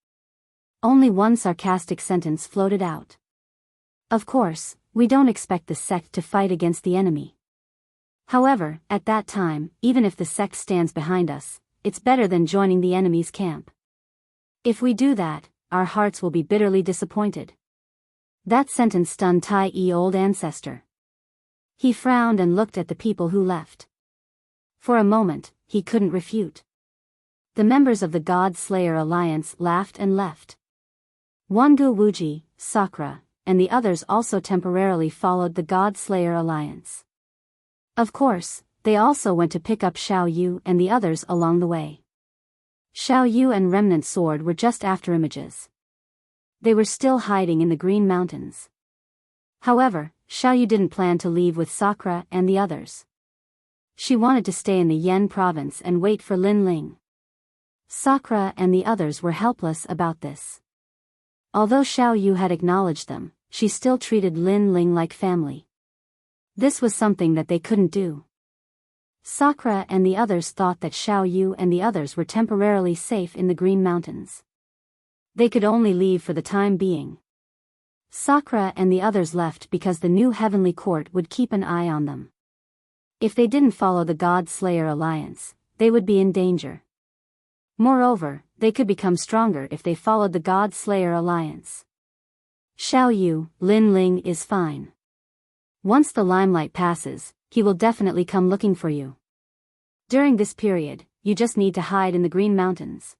Only one sarcastic sentence floated out. Of course, we don't expect the sect to fight against the enemy. However, at that time, even if the sect stands behind us, it's better than joining the enemy's camp. If we do that, our hearts will be bitterly disappointed. That sentence stunned Tai old ancestor. He frowned and looked at the people who left. For a moment, he couldn't refute. The members of the God Slayer Alliance laughed and left. Wangu Wuji, Sakura, and the others also temporarily followed the God Slayer Alliance. Of course, they also went to pick up Xiao Yu and the others along the way. Xiao Yu and Remnant Sword were just after images. They were still hiding in the Green Mountains. However, Xiao Yu didn't plan to leave with Sakura and the others. She wanted to stay in the Yen province and wait for Lin Ling. Sakura and the others were helpless about this. Although Xiao Yu had acknowledged them, she still treated Lin Ling like family. This was something that they couldn't do. Sakura and the others thought that Xiao Yu and the others were temporarily safe in the Green Mountains. They could only leave for the time being. Sakura and the others left because the new Heavenly Court would keep an eye on them. If they didn't follow the God Slayer Alliance, they would be in danger. Moreover, they could become stronger if they followed the God Slayer Alliance. Xiao Yu, Lin Ling is fine. Once the limelight passes, he will definitely come looking for you. During this period, you just need to hide in the Green Mountains.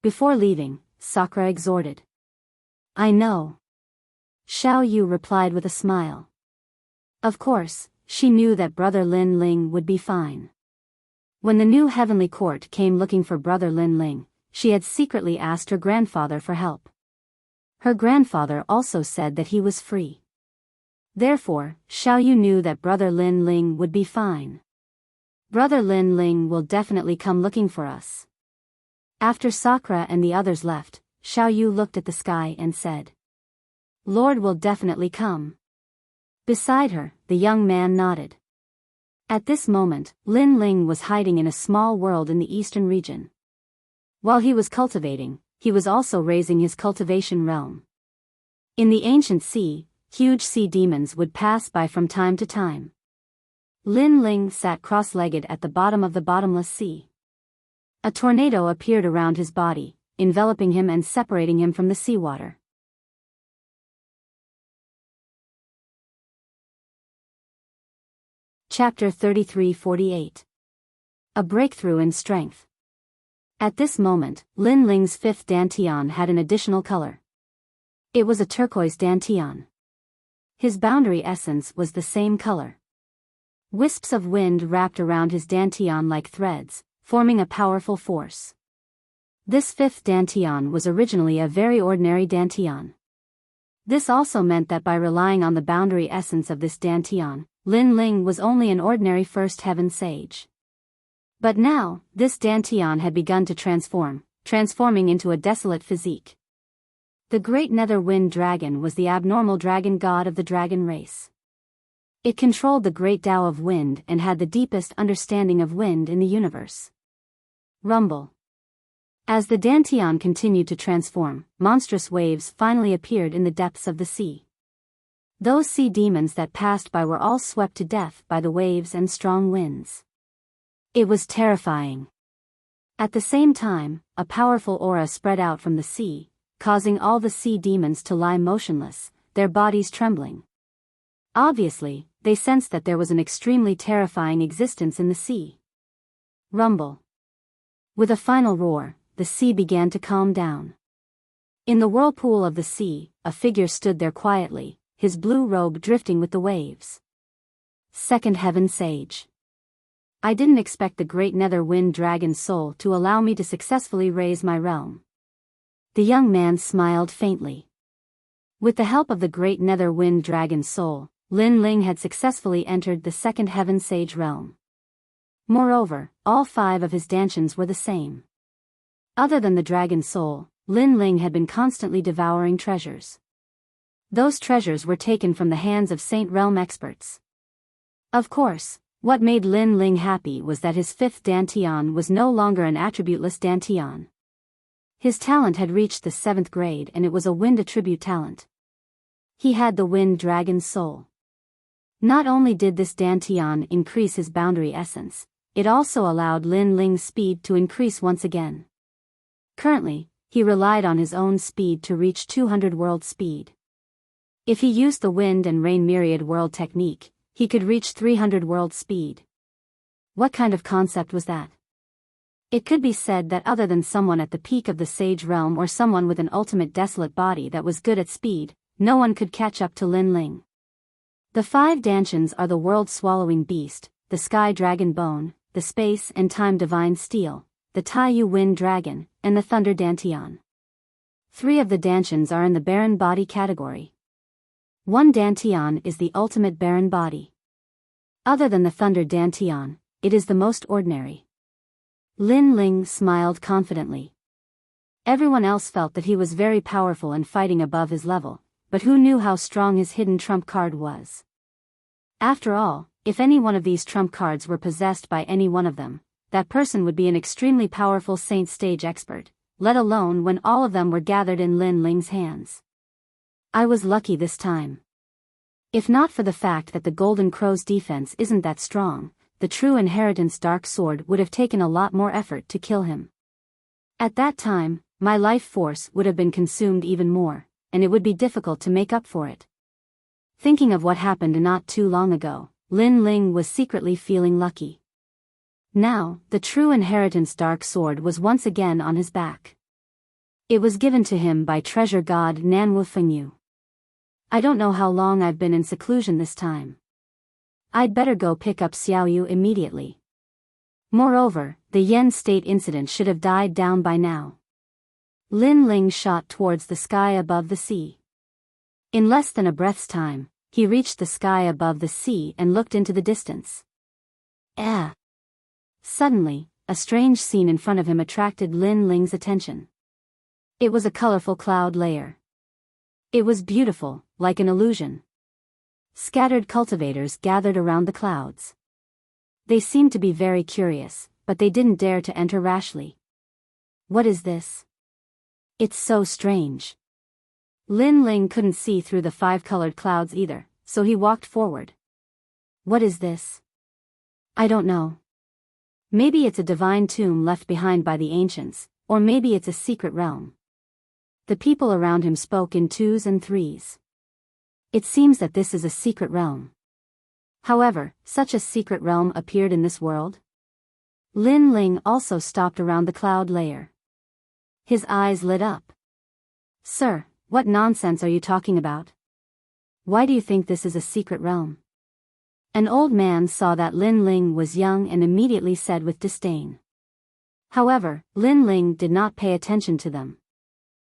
Before leaving, Sakura exhorted. I know. Xiao Yu replied with a smile. Of course, she knew that Brother Lin Ling would be fine. When the new heavenly court came looking for Brother Lin Ling, she had secretly asked her grandfather for help. Her grandfather also said that he was free. Therefore, Xiao Yu knew that Brother Lin Ling would be fine. Brother Lin Ling will definitely come looking for us. After Sakura and the others left, Xiao Yu looked at the sky and said, Lord will definitely come. Beside her, the young man nodded. At this moment, Lin Ling was hiding in a small world in the eastern region. While he was cultivating, he was also raising his cultivation realm. In the ancient sea, huge sea demons would pass by from time to time. Lin Ling sat cross-legged at the bottom of the bottomless sea. A tornado appeared around his body, enveloping him and separating him from the seawater. Chapter 33-48. A breakthrough in strength. At this moment, Lin Ling's fifth dantian had an additional color. It was a turquoise dantian. His boundary essence was the same color. Wisps of wind wrapped around his dantian like threads, forming a powerful force. This fifth dantian was originally a very ordinary dantian. This also meant that by relying on the boundary essence of this dantian, Lin Ling was only an ordinary first heaven sage. But now, this dantian had begun to transforming into a desolate physique. The great nether wind dragon was the abnormal dragon god of the dragon race. It controlled the great Tao of wind and had the deepest understanding of wind in the universe. Rumble. As the dantian continued to transform, monstrous waves finally appeared in the depths of the sea. Those sea demons that passed by were all swept to death by the waves and strong winds. It was terrifying. At the same time, a powerful aura spread out from the sea, causing all the sea demons to lie motionless, their bodies trembling. Obviously, they sensed that there was an extremely terrifying existence in the sea. Rumble. With a final roar, the sea began to calm down. In the whirlpool of the sea, a figure stood there quietly, his blue robe drifting with the waves. Second Heaven Sage. I didn't expect the great nether wind dragon's soul to allow me to successfully raise my realm. The young man smiled faintly. With the help of the great nether wind dragon's soul, Lin Ling had successfully entered the second heaven sage realm. Moreover, all 5 of his dantians were the same. Other than the dragon's soul, Lin Ling had been constantly devouring treasures. Those treasures were taken from the hands of Saint Realm experts. Of course, what made Lin Ling happy was that his 5th dantian was no longer an attributeless dantian. His talent had reached the 7th grade and it was a wind attribute talent. He had the wind dragon's soul. Not only did this dantian increase his boundary essence, it also allowed Lin Ling's speed to increase once again. Currently, he relied on his own speed to reach 200 world speed. If he used the wind and rain myriad world technique, he could reach 300 world speed. What kind of concept was that? It could be said that other than someone at the peak of the sage realm or someone with an ultimate desolate body that was good at speed, no one could catch up to Lin Ling. The 5 dantians are the world-swallowing beast, the sky dragon bone, the space and time divine steel, the Taiyu wind dragon, and the thunder dantian. 3 of the dantians are in the barren body category. 1 dantian is the ultimate barren body. Other than the thunder dantian, it is the most ordinary. Lin Ling smiled confidently. Everyone else felt that he was very powerful and fighting above his level, but who knew how strong his hidden trump card was? After all, if any one of these trump cards were possessed by any one of them, that person would be an extremely powerful saint stage expert, let alone when all of them were gathered in Lin Ling's hands. I was lucky this time. If not for the fact that the Golden Crow's defense isn't that strong, the true inheritance dark sword would have taken a lot more effort to kill him. At that time, my life force would have been consumed even more, and it would be difficult to make up for it. Thinking of what happened not too long ago, Lin Ling was secretly feeling lucky. Now, the true inheritance dark sword was once again on his back. It was given to him by treasure god Nanwu Fengyu. I don't know how long I've been in seclusion this time. I'd better go pick up Xiaoyu immediately. Moreover, the Yen State incident should have died down by now. Lin Ling shot towards the sky above the sea. In less than a breath's time, he reached the sky above the sea and looked into the distance. Suddenly, a strange scene in front of him attracted Lin Ling's attention. It was a colorful cloud layer. It was beautiful, like an illusion. Scattered cultivators gathered around the clouds. They seemed to be very curious, but they didn't dare to enter rashly. What is this? It's so strange. Lin Ling couldn't see through the 5-colored clouds either, so he walked forward. What is this? I don't know. Maybe it's a divine tomb left behind by the ancients, or maybe it's a secret realm. The people around him spoke in 2s and 3s. It seems that this is a secret realm. However, such a secret realm appeared in this world? Lin Ling also stopped around the cloud layer. His eyes lit up. Sir, what nonsense are you talking about? Why do you think this is a secret realm? An old man saw that Lin Ling was young and immediately said with disdain. However, Lin Ling did not pay attention to them.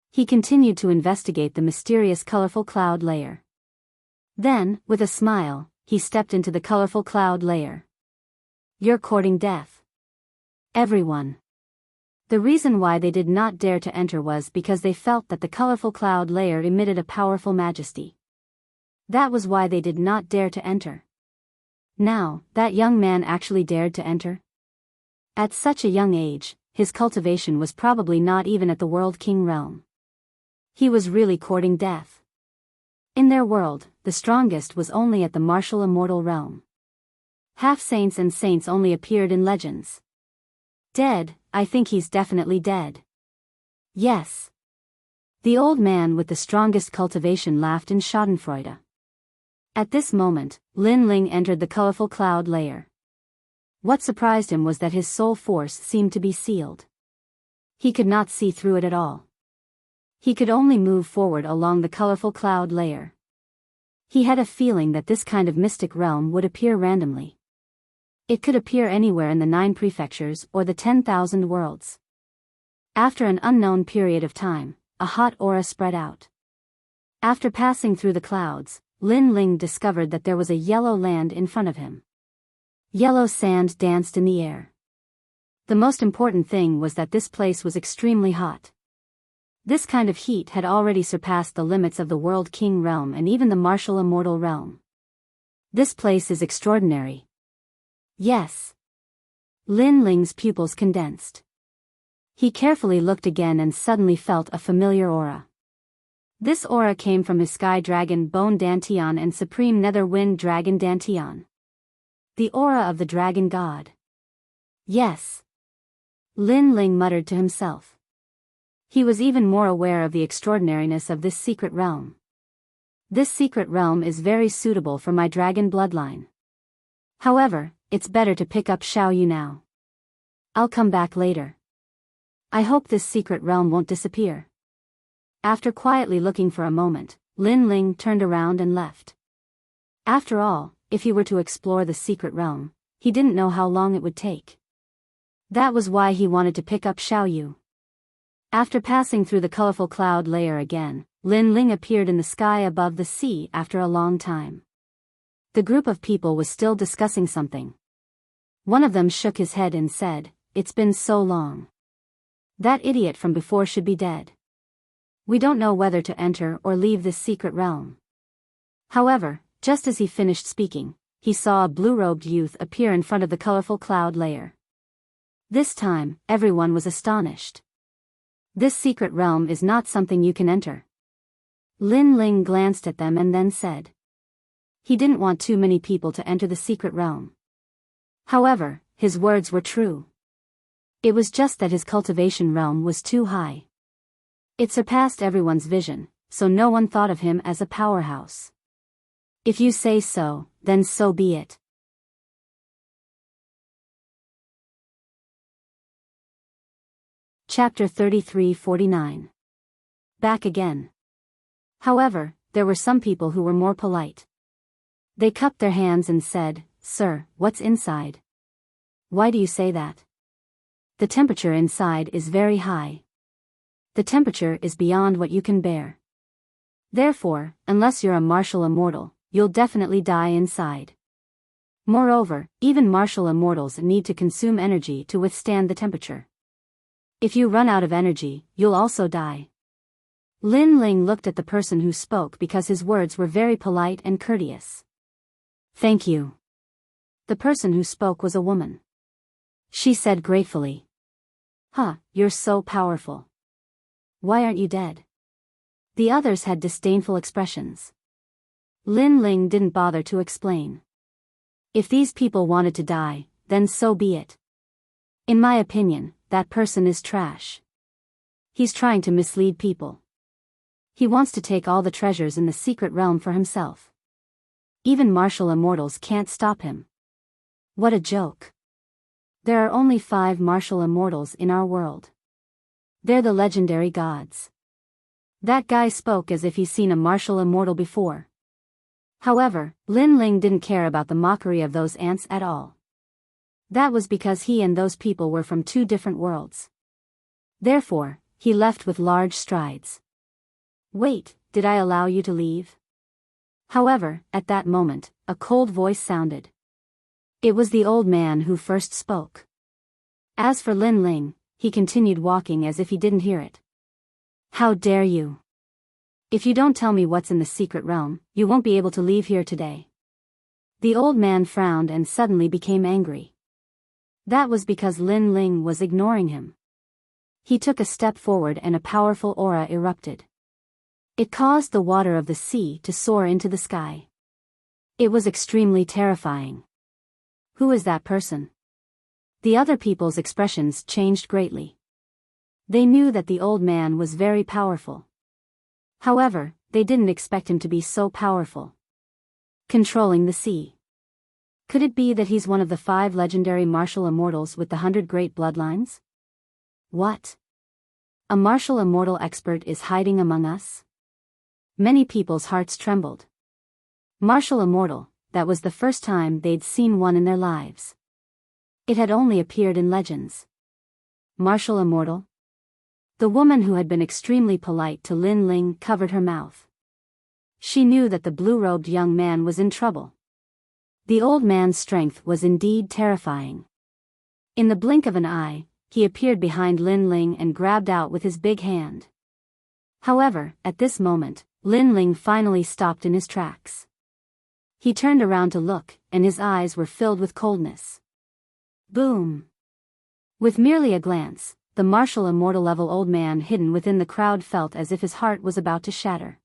He continued to investigate the mysterious colorful cloud layer. Then, with a smile, he stepped into the colorful cloud layer. You're courting death. Everyone. The reason why they did not dare to enter was because they felt that the colorful cloud layer emitted a powerful majesty. That was why they did not dare to enter. Now, that young man actually dared to enter? At such a young age, his cultivation was probably not even at the World King realm. He was really courting death. In their world, the strongest was only at the martial immortal realm. Half-saints and saints only appeared in legends. Dead, I think he's definitely dead. Yes. The old man with the strongest cultivation laughed in schadenfreude. At this moment, Lin Ling entered the colorful cloud layer. What surprised him was that his soul force seemed to be sealed. He could not see through it at all. He could only move forward along the colorful cloud layer. He had a feeling that this kind of mystic realm would appear randomly. It could appear anywhere in the 9 prefectures or the 10,000 worlds. After an unknown period of time, a hot aura spread out. After passing through the clouds, Lin Ling discovered that there was a yellow land in front of him. Yellow sand danced in the air. The most important thing was that this place was extremely hot. This kind of heat had already surpassed the limits of the World King realm and even the martial immortal realm. This place is extraordinary. Yes. Lin Ling's pupils condensed. He carefully looked again and suddenly felt a familiar aura. This aura came from his Sky Dragon Bone Dantian and Supreme Nether Wind Dragon Dantian. The aura of the Dragon God. Yes. Lin Ling muttered to himself. He was even more aware of the extraordinariness of this secret realm. This secret realm is very suitable for my dragon bloodline. However, it's better to pick up Xiaoyu now. I'll come back later. I hope this secret realm won't disappear. After quietly looking for a moment, Lin Ling turned around and left. After all, if he were to explore the secret realm, he didn't know how long it would take. That was why he wanted to pick up Xiaoyu. After passing through the colorful cloud layer again, Lin Ling appeared in the sky above the sea after a long time. The group of people was still discussing something. One of them shook his head and said, "It's been so long. That idiot from before should be dead. We don't know whether to enter or leave this secret realm." However, just as he finished speaking, he saw a blue-robed youth appear in front of the colorful cloud layer. This time, everyone was astonished. This secret realm is not something you can enter. Lin Ling glanced at them and then said. He didn't want too many people to enter the secret realm. However, his words were true. It was just that his cultivation realm was too high. It surpassed everyone's vision, so no one thought of him as a powerhouse. If you say so, then so be it. Chapter 33-49. Back again. However, there were some people who were more polite. They cupped their hands and said, "Sir, what's inside?" "Why do you say that?" "The temperature inside is very high. The temperature is beyond what you can bear. Therefore, unless you're a martial immortal, you'll definitely die inside. Moreover, even martial immortals need to consume energy to withstand the temperature. If you run out of energy, you'll also die." Lin Ling looked at the person who spoke because his words were very polite and courteous. "Thank you." The person who spoke was a woman. She said gratefully, "Huh, you're so powerful. Why aren't you dead?" The others had disdainful expressions. Lin Ling didn't bother to explain. If these people wanted to die, then so be it. In my opinion, that person is trash. He's trying to mislead people. He wants to take all the treasures in the secret realm for himself. Even martial immortals can't stop him. What a joke. There are only 5 martial immortals in our world. They're the legendary gods. That guy spoke as if he's seen a martial immortal before. However, Lin Ling didn't care about the mockery of those ants at all. That was because he and those people were from 2 different worlds. Therefore, he left with large strides. "Wait, did I allow you to leave?" However, at that moment, a cold voice sounded. It was the old man who first spoke. As for Lin Ling, he continued walking as if he didn't hear it. "How dare you? If you don't tell me what's in the secret realm, you won't be able to leave here today." The old man frowned and suddenly became angry. That was because Lin Ling was ignoring him. He took a step forward and a powerful aura erupted. It caused the water of the sea to soar into the sky. It was extremely terrifying. "Who is that person?" The other people's expressions changed greatly. They knew that the old man was very powerful. However, they didn't expect him to be so powerful. Controlling the sea. Could it be that he's one of the 5 legendary martial immortals with the 100 great bloodlines? What? A martial immortal expert is hiding among us? Many people's hearts trembled. Martial immortal, that was the first time they'd seen one in their lives. It had only appeared in legends. Martial immortal? The woman who had been extremely polite to Lin Ling covered her mouth. She knew that the blue-robed young man was in trouble. The old man's strength was indeed terrifying. In the blink of an eye, he appeared behind Lin Ling and grabbed out with his big hand. However, at this moment, Lin Ling finally stopped in his tracks. He turned around to look, and his eyes were filled with coldness. Boom! With merely a glance, the martial immortal level old man hidden within the crowd felt as if his heart was about to shatter.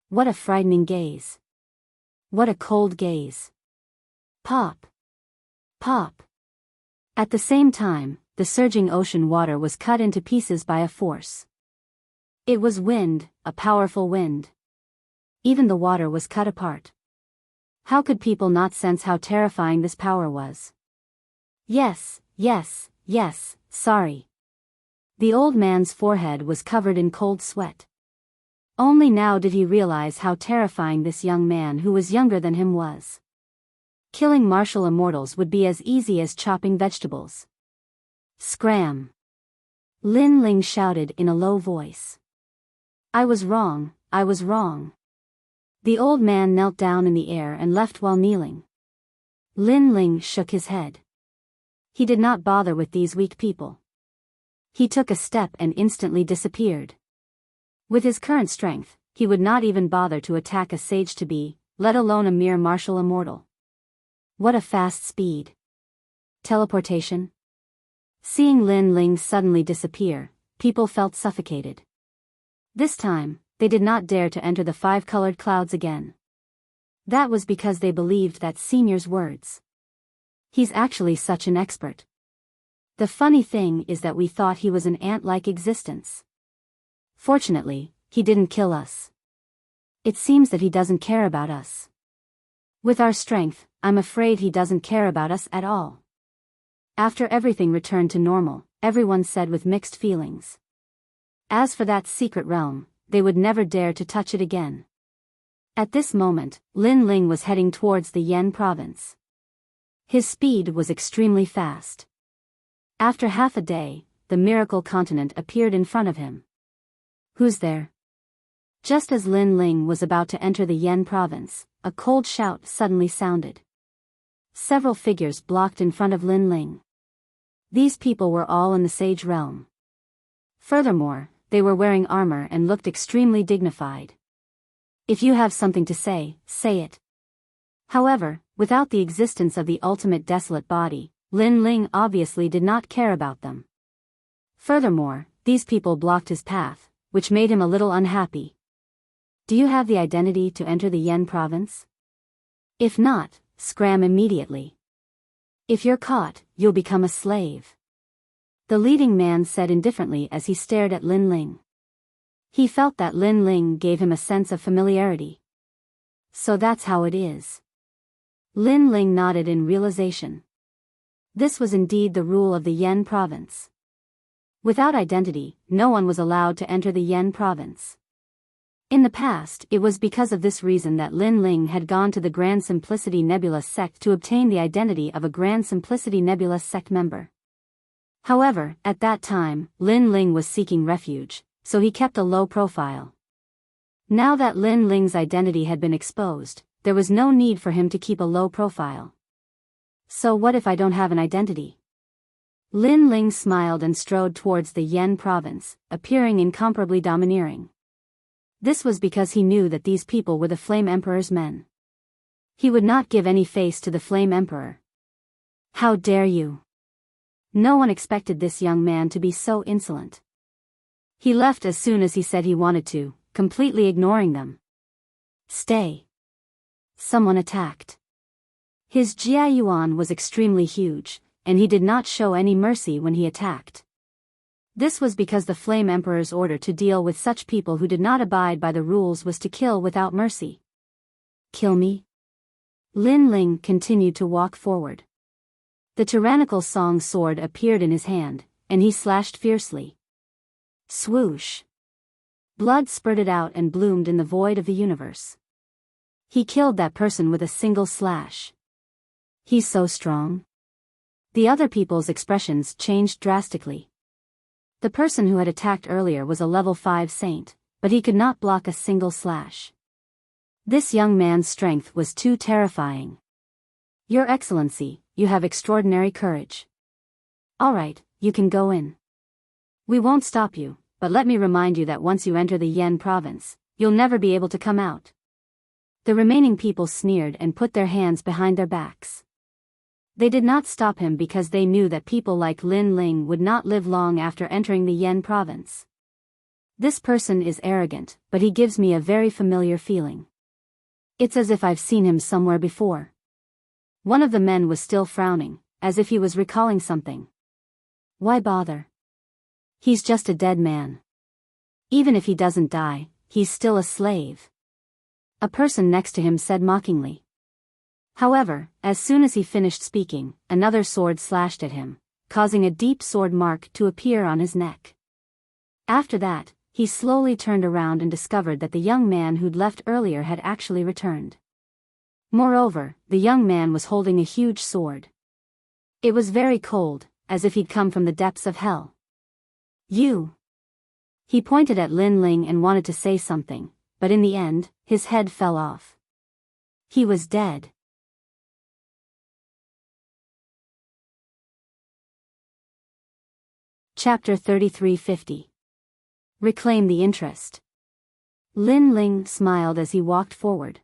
What a frightening gaze. What a cold gaze. Pop! Pop! At the same time, the surging ocean water was cut into pieces by a force. It was wind, a powerful wind. Even the water was cut apart. How could people not sense how terrifying this power was? Yes, yes, yes, sorry. The old man's forehead was covered in cold sweat. Only now did he realize how terrifying this young man who was younger than him was. Killing martial immortals would be as easy as chopping vegetables. Scram! Lin Ling shouted in a low voice. "I was wrong, I was wrong." The old man knelt down in the air and left while kneeling. Lin Ling shook his head. He did not bother with these weak people. He took a step and instantly disappeared. With his current strength, he would not even bother to attack a sage-to-be, let alone a mere martial immortal. What a fast speed. Teleportation? Seeing Lin Ling suddenly disappear, people felt suffocated. This time, they did not dare to enter the 5-colored clouds again. That was because they believed that senior's words. He's actually such an expert. The funny thing is that we thought he was an ant-like existence. Fortunately, he didn't kill us. It seems that he doesn't care about us. With our strength, I'm afraid he doesn't care about us at all. After everything returned to normal, everyone said with mixed feelings. As for that secret realm, they would never dare to touch it again. At this moment, Lin Ling was heading towards the Yan province. His speed was extremely fast. After half a day, the miracle continent appeared in front of him. Who's there? Just as Lin Ling was about to enter the Yan province, a cold shout suddenly sounded. Several figures blocked in front of Lin Ling. These people were all in the Sage realm. Furthermore, they were wearing armor and looked extremely dignified. If you have something to say, say it. However, without the existence of the ultimate desolate body, Lin Ling obviously did not care about them. Furthermore, these people blocked his path, which made him a little unhappy. Do you have the identity to enter the Yan province? If not, scram immediately. If you're caught, you'll become a slave. The leading man said indifferently as he stared at Lin Ling. He felt that Lin Ling gave him a sense of familiarity. So that's how it is. Lin Ling nodded in realization. This was indeed the rule of the Yan province. Without identity, no one was allowed to enter the Yan province. In the past, it was because of this reason that Lin Ling had gone to the Grand Simplicity Nebula sect to obtain the identity of a Grand Simplicity Nebula sect member. However, at that time, Lin Ling was seeking refuge, so he kept a low profile. Now that Lin Ling's identity had been exposed, there was no need for him to keep a low profile. So what if I don't have an identity? Lin Ling smiled and strode towards the Yan province, appearing incomparably domineering. This was because he knew that these people were the Flame Emperor's men. He would not give any face to the Flame Emperor. How dare you? No one expected this young man to be so insolent. He left as soon as he said he wanted to, completely ignoring them. Stay. Someone attacked. His Jia Yuan was extremely huge, and he did not show any mercy when he attacked. This was because the Flame Emperor's order to deal with such people who did not abide by the rules was to kill without mercy. Kill me? Lin Ling continued to walk forward. The tyrannical song sword appeared in his hand, and he slashed fiercely. Swoosh! Blood spurted out and bloomed in the void of the universe. He killed that person with a single slash. He's so strong. The other people's expressions changed drastically. The person who had attacked earlier was a level 5 saint, but he could not block a single slash. This young man's strength was too terrifying. Your Excellency, you have extraordinary courage. All right, you can go in. We won't stop you, but let me remind you that once you enter the Yan province, you'll never be able to come out. The remaining people sneered and put their hands behind their backs. They did not stop him because they knew that people like Lin Ling would not live long after entering the Yan province. This person is arrogant, but he gives me a very familiar feeling. It's as if I've seen him somewhere before. One of the men was still frowning, as if he was recalling something. Why bother? He's just a dead man. Even if he doesn't die, he's still a slave. A person next to him said mockingly. However, as soon as he finished speaking, another sword slashed at him, causing a deep sword mark to appear on his neck. After that, he slowly turned around and discovered that the young man who'd left earlier had actually returned. Moreover, the young man was holding a huge sword. It was very cold, as if he'd come from the depths of hell. You! He pointed at Lin Ling and wanted to say something, but in the end, his head fell off. He was dead. Chapter 3350. Reclaim the interest. Lin Ling smiled as he walked forward.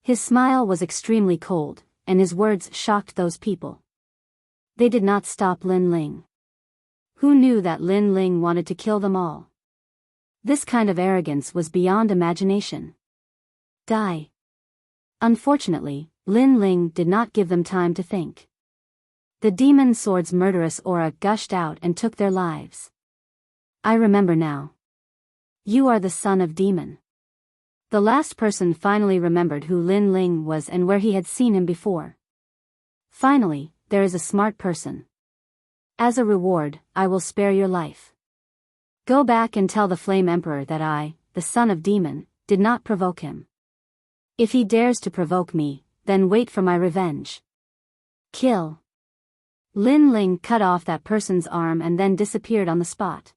His smile was extremely cold, and his words shocked those people. They did not stop Lin Ling. Who knew that Lin Ling wanted to kill them all? This kind of arrogance was beyond imagination. Die. Unfortunately, Lin Ling did not give them time to think. The demon sword's murderous aura gushed out and took their lives. I remember now. You are the son of demon. The last person finally remembered who Lin Ling was and where he had seen him before. Finally, there is a smart person. As a reward, I will spare your life. Go back and tell the Flame Emperor that I, the son of demon, did not provoke him. If he dares to provoke me, then wait for my revenge. Kill. Lin Ling cut off that person's arm and then disappeared on the spot.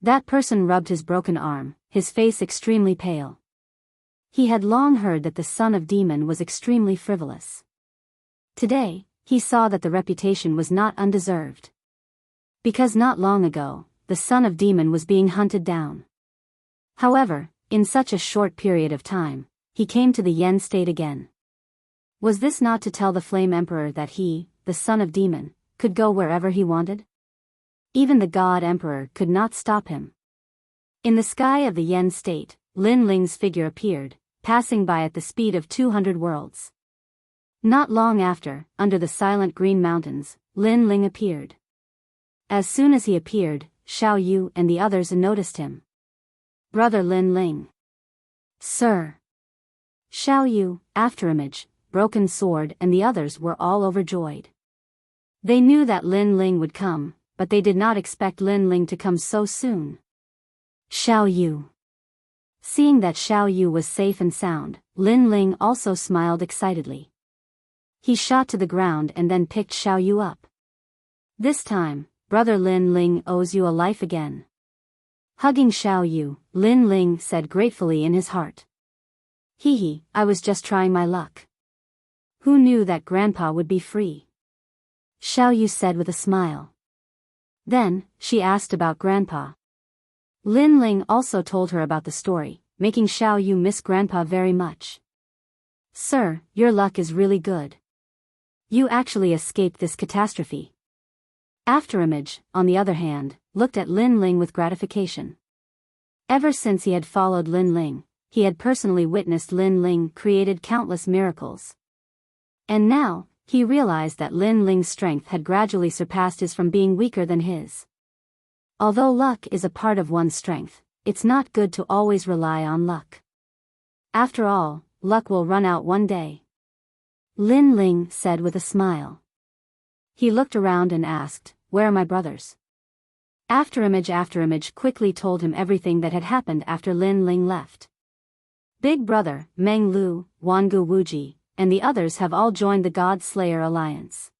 That person rubbed his broken arm, his face extremely pale. He had long heard that the son of demon was extremely frivolous. Today, he saw that the reputation was not undeserved. Because not long ago, the son of demon was being hunted down. However, in such a short period of time, he came to the Yen state again. Was this not to tell the Flame Emperor that he, the son of demon, could go wherever he wanted? Even the God Emperor could not stop him. In the sky of the Yen state, Lin Ling's figure appeared, passing by at the speed of 200 worlds. Not long after, under the silent green mountains, Lin Ling appeared. As soon as he appeared, Xiao Yu and the others noticed him. Brother Lin Ling. Sir. Xiao Yu, Afterimage, Broken Sword and the others were all overjoyed. They knew that Lin Ling would come, but they did not expect Lin Ling to come so soon. Xiao Yu. Seeing that Xiao Yu was safe and sound, Lin Ling also smiled excitedly. He shot to the ground and then picked Xiao Yu up. This time, Brother Lin Ling owes you a life again. Hugging Xiao Yu, Lin Ling said gratefully in his heart. Hee, I was just trying my luck. Who knew that Grandpa would be free? Xiao Yu said with a smile. Then, she asked about Grandpa. Lin Ling also told her about the story, making Xiao Yu miss Grandpa very much. Sir, your luck is really good. You actually escaped this catastrophe. Afterimage, on the other hand, looked at Lin Ling with gratification. Ever since he had followed Lin Ling, he had personally witnessed Lin Ling created countless miracles. And now, he realized that Lin Ling's strength had gradually surpassed his from being weaker than his. Although luck is a part of one's strength, it's not good to always rely on luck. After all, luck will run out one day. Lin Ling said with a smile. He looked around and asked, where are my brothers? Afterimage quickly told him everything that had happened after Lin Ling left. Big Brother, Meng Lu, Wangu Wuji, and the others have all joined the God Slayer Alliance.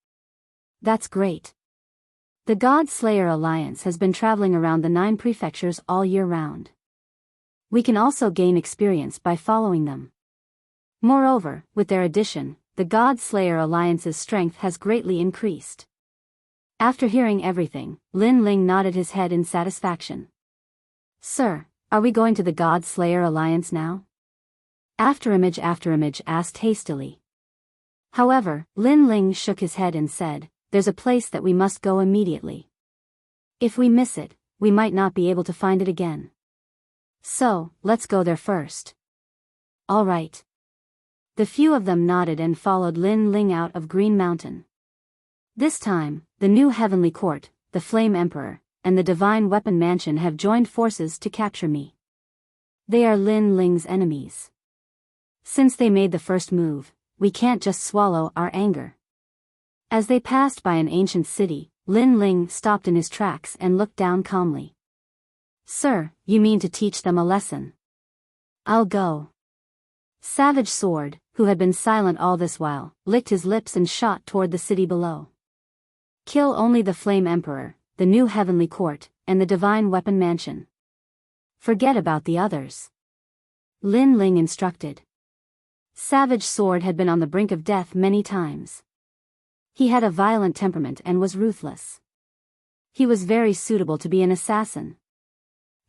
That's great. The God Slayer Alliance has been traveling around the 9 prefectures all year round. We can also gain experience by following them. Moreover, with their addition, the God Slayer Alliance's strength has greatly increased. After hearing everything, Lin Ling nodded his head in satisfaction. Sir, are we going to the God Slayer Alliance now? Afterimage asked hastily. However, Lin Ling shook his head and said, there's a place that we must go immediately. If we miss it, we might not be able to find it again. So, let's go there first. All right. The few of them nodded and followed Lin Ling out of Green Mountain. This time, the new Heavenly Court, the Flame Emperor, and the Divine Weapon Mansion have joined forces to capture me. They are Lin Ling's enemies. Since they made the first move, we can't just swallow our anger. As they passed by an ancient city, Lin Ling stopped in his tracks and looked down calmly. Sir, you mean to teach them a lesson? I'll go. Savage Sword, who had been silent all this while, licked his lips and shot toward the city below. Kill only the Flame Emperor, the new Heavenly Court, and the Divine Weapon Mansion. Forget about the others. Lin Ling instructed. Savage Sword had been on the brink of death many times. He had a violent temperament and was ruthless. He was very suitable to be an assassin.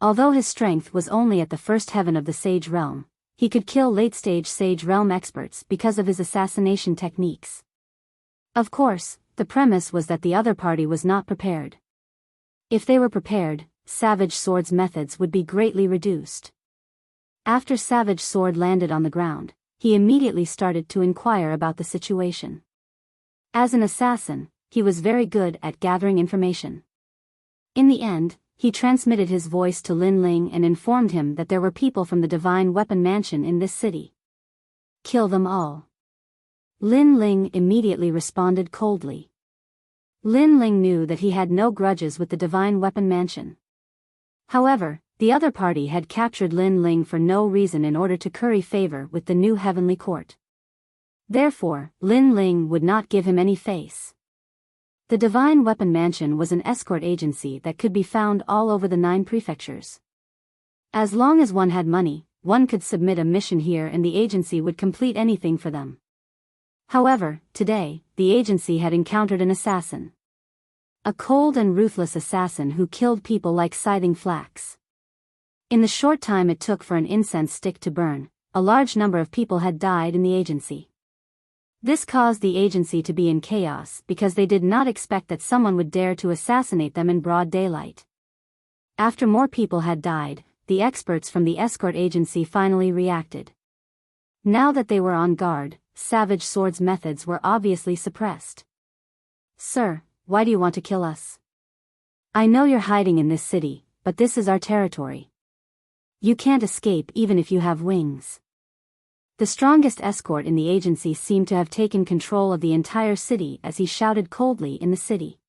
Although his strength was only at the first heaven of the Sage Realm, he could kill late-stage Sage Realm experts because of his assassination techniques. Of course, the premise was that the other party was not prepared. If they were prepared, Savage Sword's methods would be greatly reduced. After Savage Sword landed on the ground, he immediately started to inquire about the situation. As an assassin, he was very good at gathering information. In the end, he transmitted his voice to Lin Ling and informed him that there were people from the Divine Weapon Mansion in this city. Kill them all. Lin Ling immediately responded coldly. Lin Ling knew that he had no grudges with the Divine Weapon Mansion. However, the other party had captured Lin Ling for no reason in order to curry favor with the new heavenly court. Therefore, Lin Ling would not give him any face. The Divine Weapon Mansion was an escort agency that could be found all over the 9 prefectures. As long as one had money, one could submit a mission here and the agency would complete anything for them. However, today, the agency had encountered an assassin. A cold and ruthless assassin who killed people like scything flax. In the short time it took for an incense stick to burn, a large number of people had died in the agency. This caused the agency to be in chaos because they did not expect that someone would dare to assassinate them in broad daylight. After more people had died, the experts from the escort agency finally reacted. Now that they were on guard, savage swords methods were obviously suppressed. "Sir, why do you want to kill us? I know you're hiding in this city, but this is our territory. You can't escape even if you have wings." The strongest escort in the agency seemed to have taken control of the entire city as he shouted coldly in the city.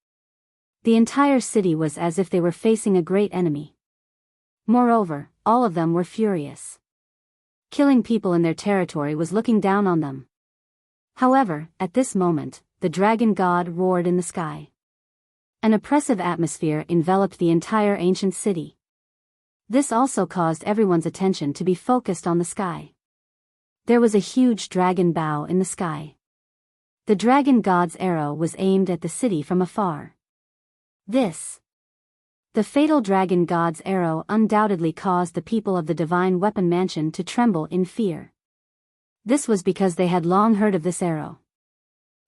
The entire city was as if they were facing a great enemy. Moreover, all of them were furious. Killing people in their territory was looking down on them. However, at this moment, the dragon god roared in the sky. An oppressive atmosphere enveloped the entire ancient city. This also caused everyone's attention to be focused on the sky. There was a huge dragon bow in the sky. The dragon god's arrow was aimed at the city from afar. The fatal dragon god's arrow undoubtedly caused the people of the Divine Weapon Mansion to tremble in fear. This was because they had long heard of this arrow.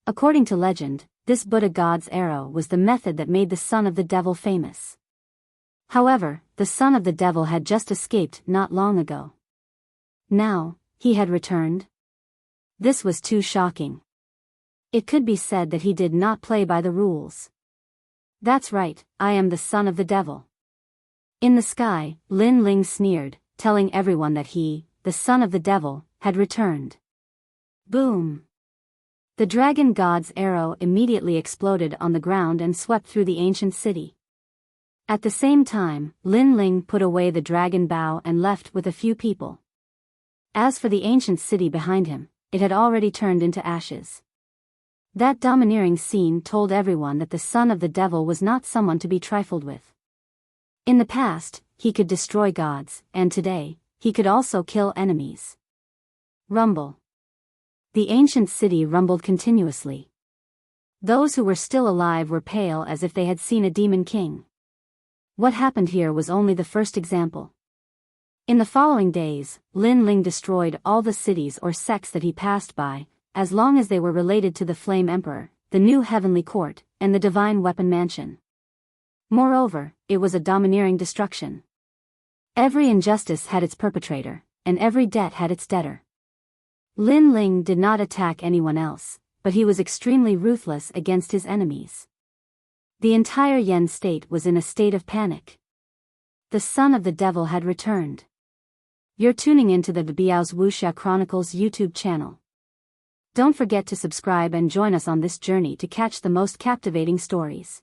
According to legend, this Buddha god's arrow was the method that made the son of the devil famous. However, the son of the devil had just escaped not long ago. Now, he had returned. This was too shocking. It could be said that he did not play by the rules. "That's right, I am the son of the devil." In the sky, Lin Ling sneered, telling everyone that he, the son of the devil, had returned. Boom! The dragon god's arrow immediately exploded on the ground and swept through the ancient city. At the same time, Lin Ling put away the dragon bow and left with a few people. As for the ancient city behind him, it had already turned into ashes. That domineering scene told everyone that the son of the devil was not someone to be trifled with. In the past, he could destroy gods, and today, he could also kill enemies. Rumble. The ancient city rumbled continuously. Those who were still alive were pale as if they had seen a demon king. What happened here was only the first example. In the following days, Lin Ling destroyed all the cities or sects that he passed by, as long as they were related to the Flame Emperor, the new heavenly court, and the Divine Weapon Mansion. Moreover, it was a domineering destruction. Every injustice had its perpetrator, and every debt had its debtor. Lin Ling did not attack anyone else, but he was extremely ruthless against his enemies. The entire Yen state was in a state of panic. The son of the devil had returned. You're tuning into the Biyao's Wuxia Chronicles YouTube channel. Don't forget to subscribe and join us on this journey to catch the most captivating stories.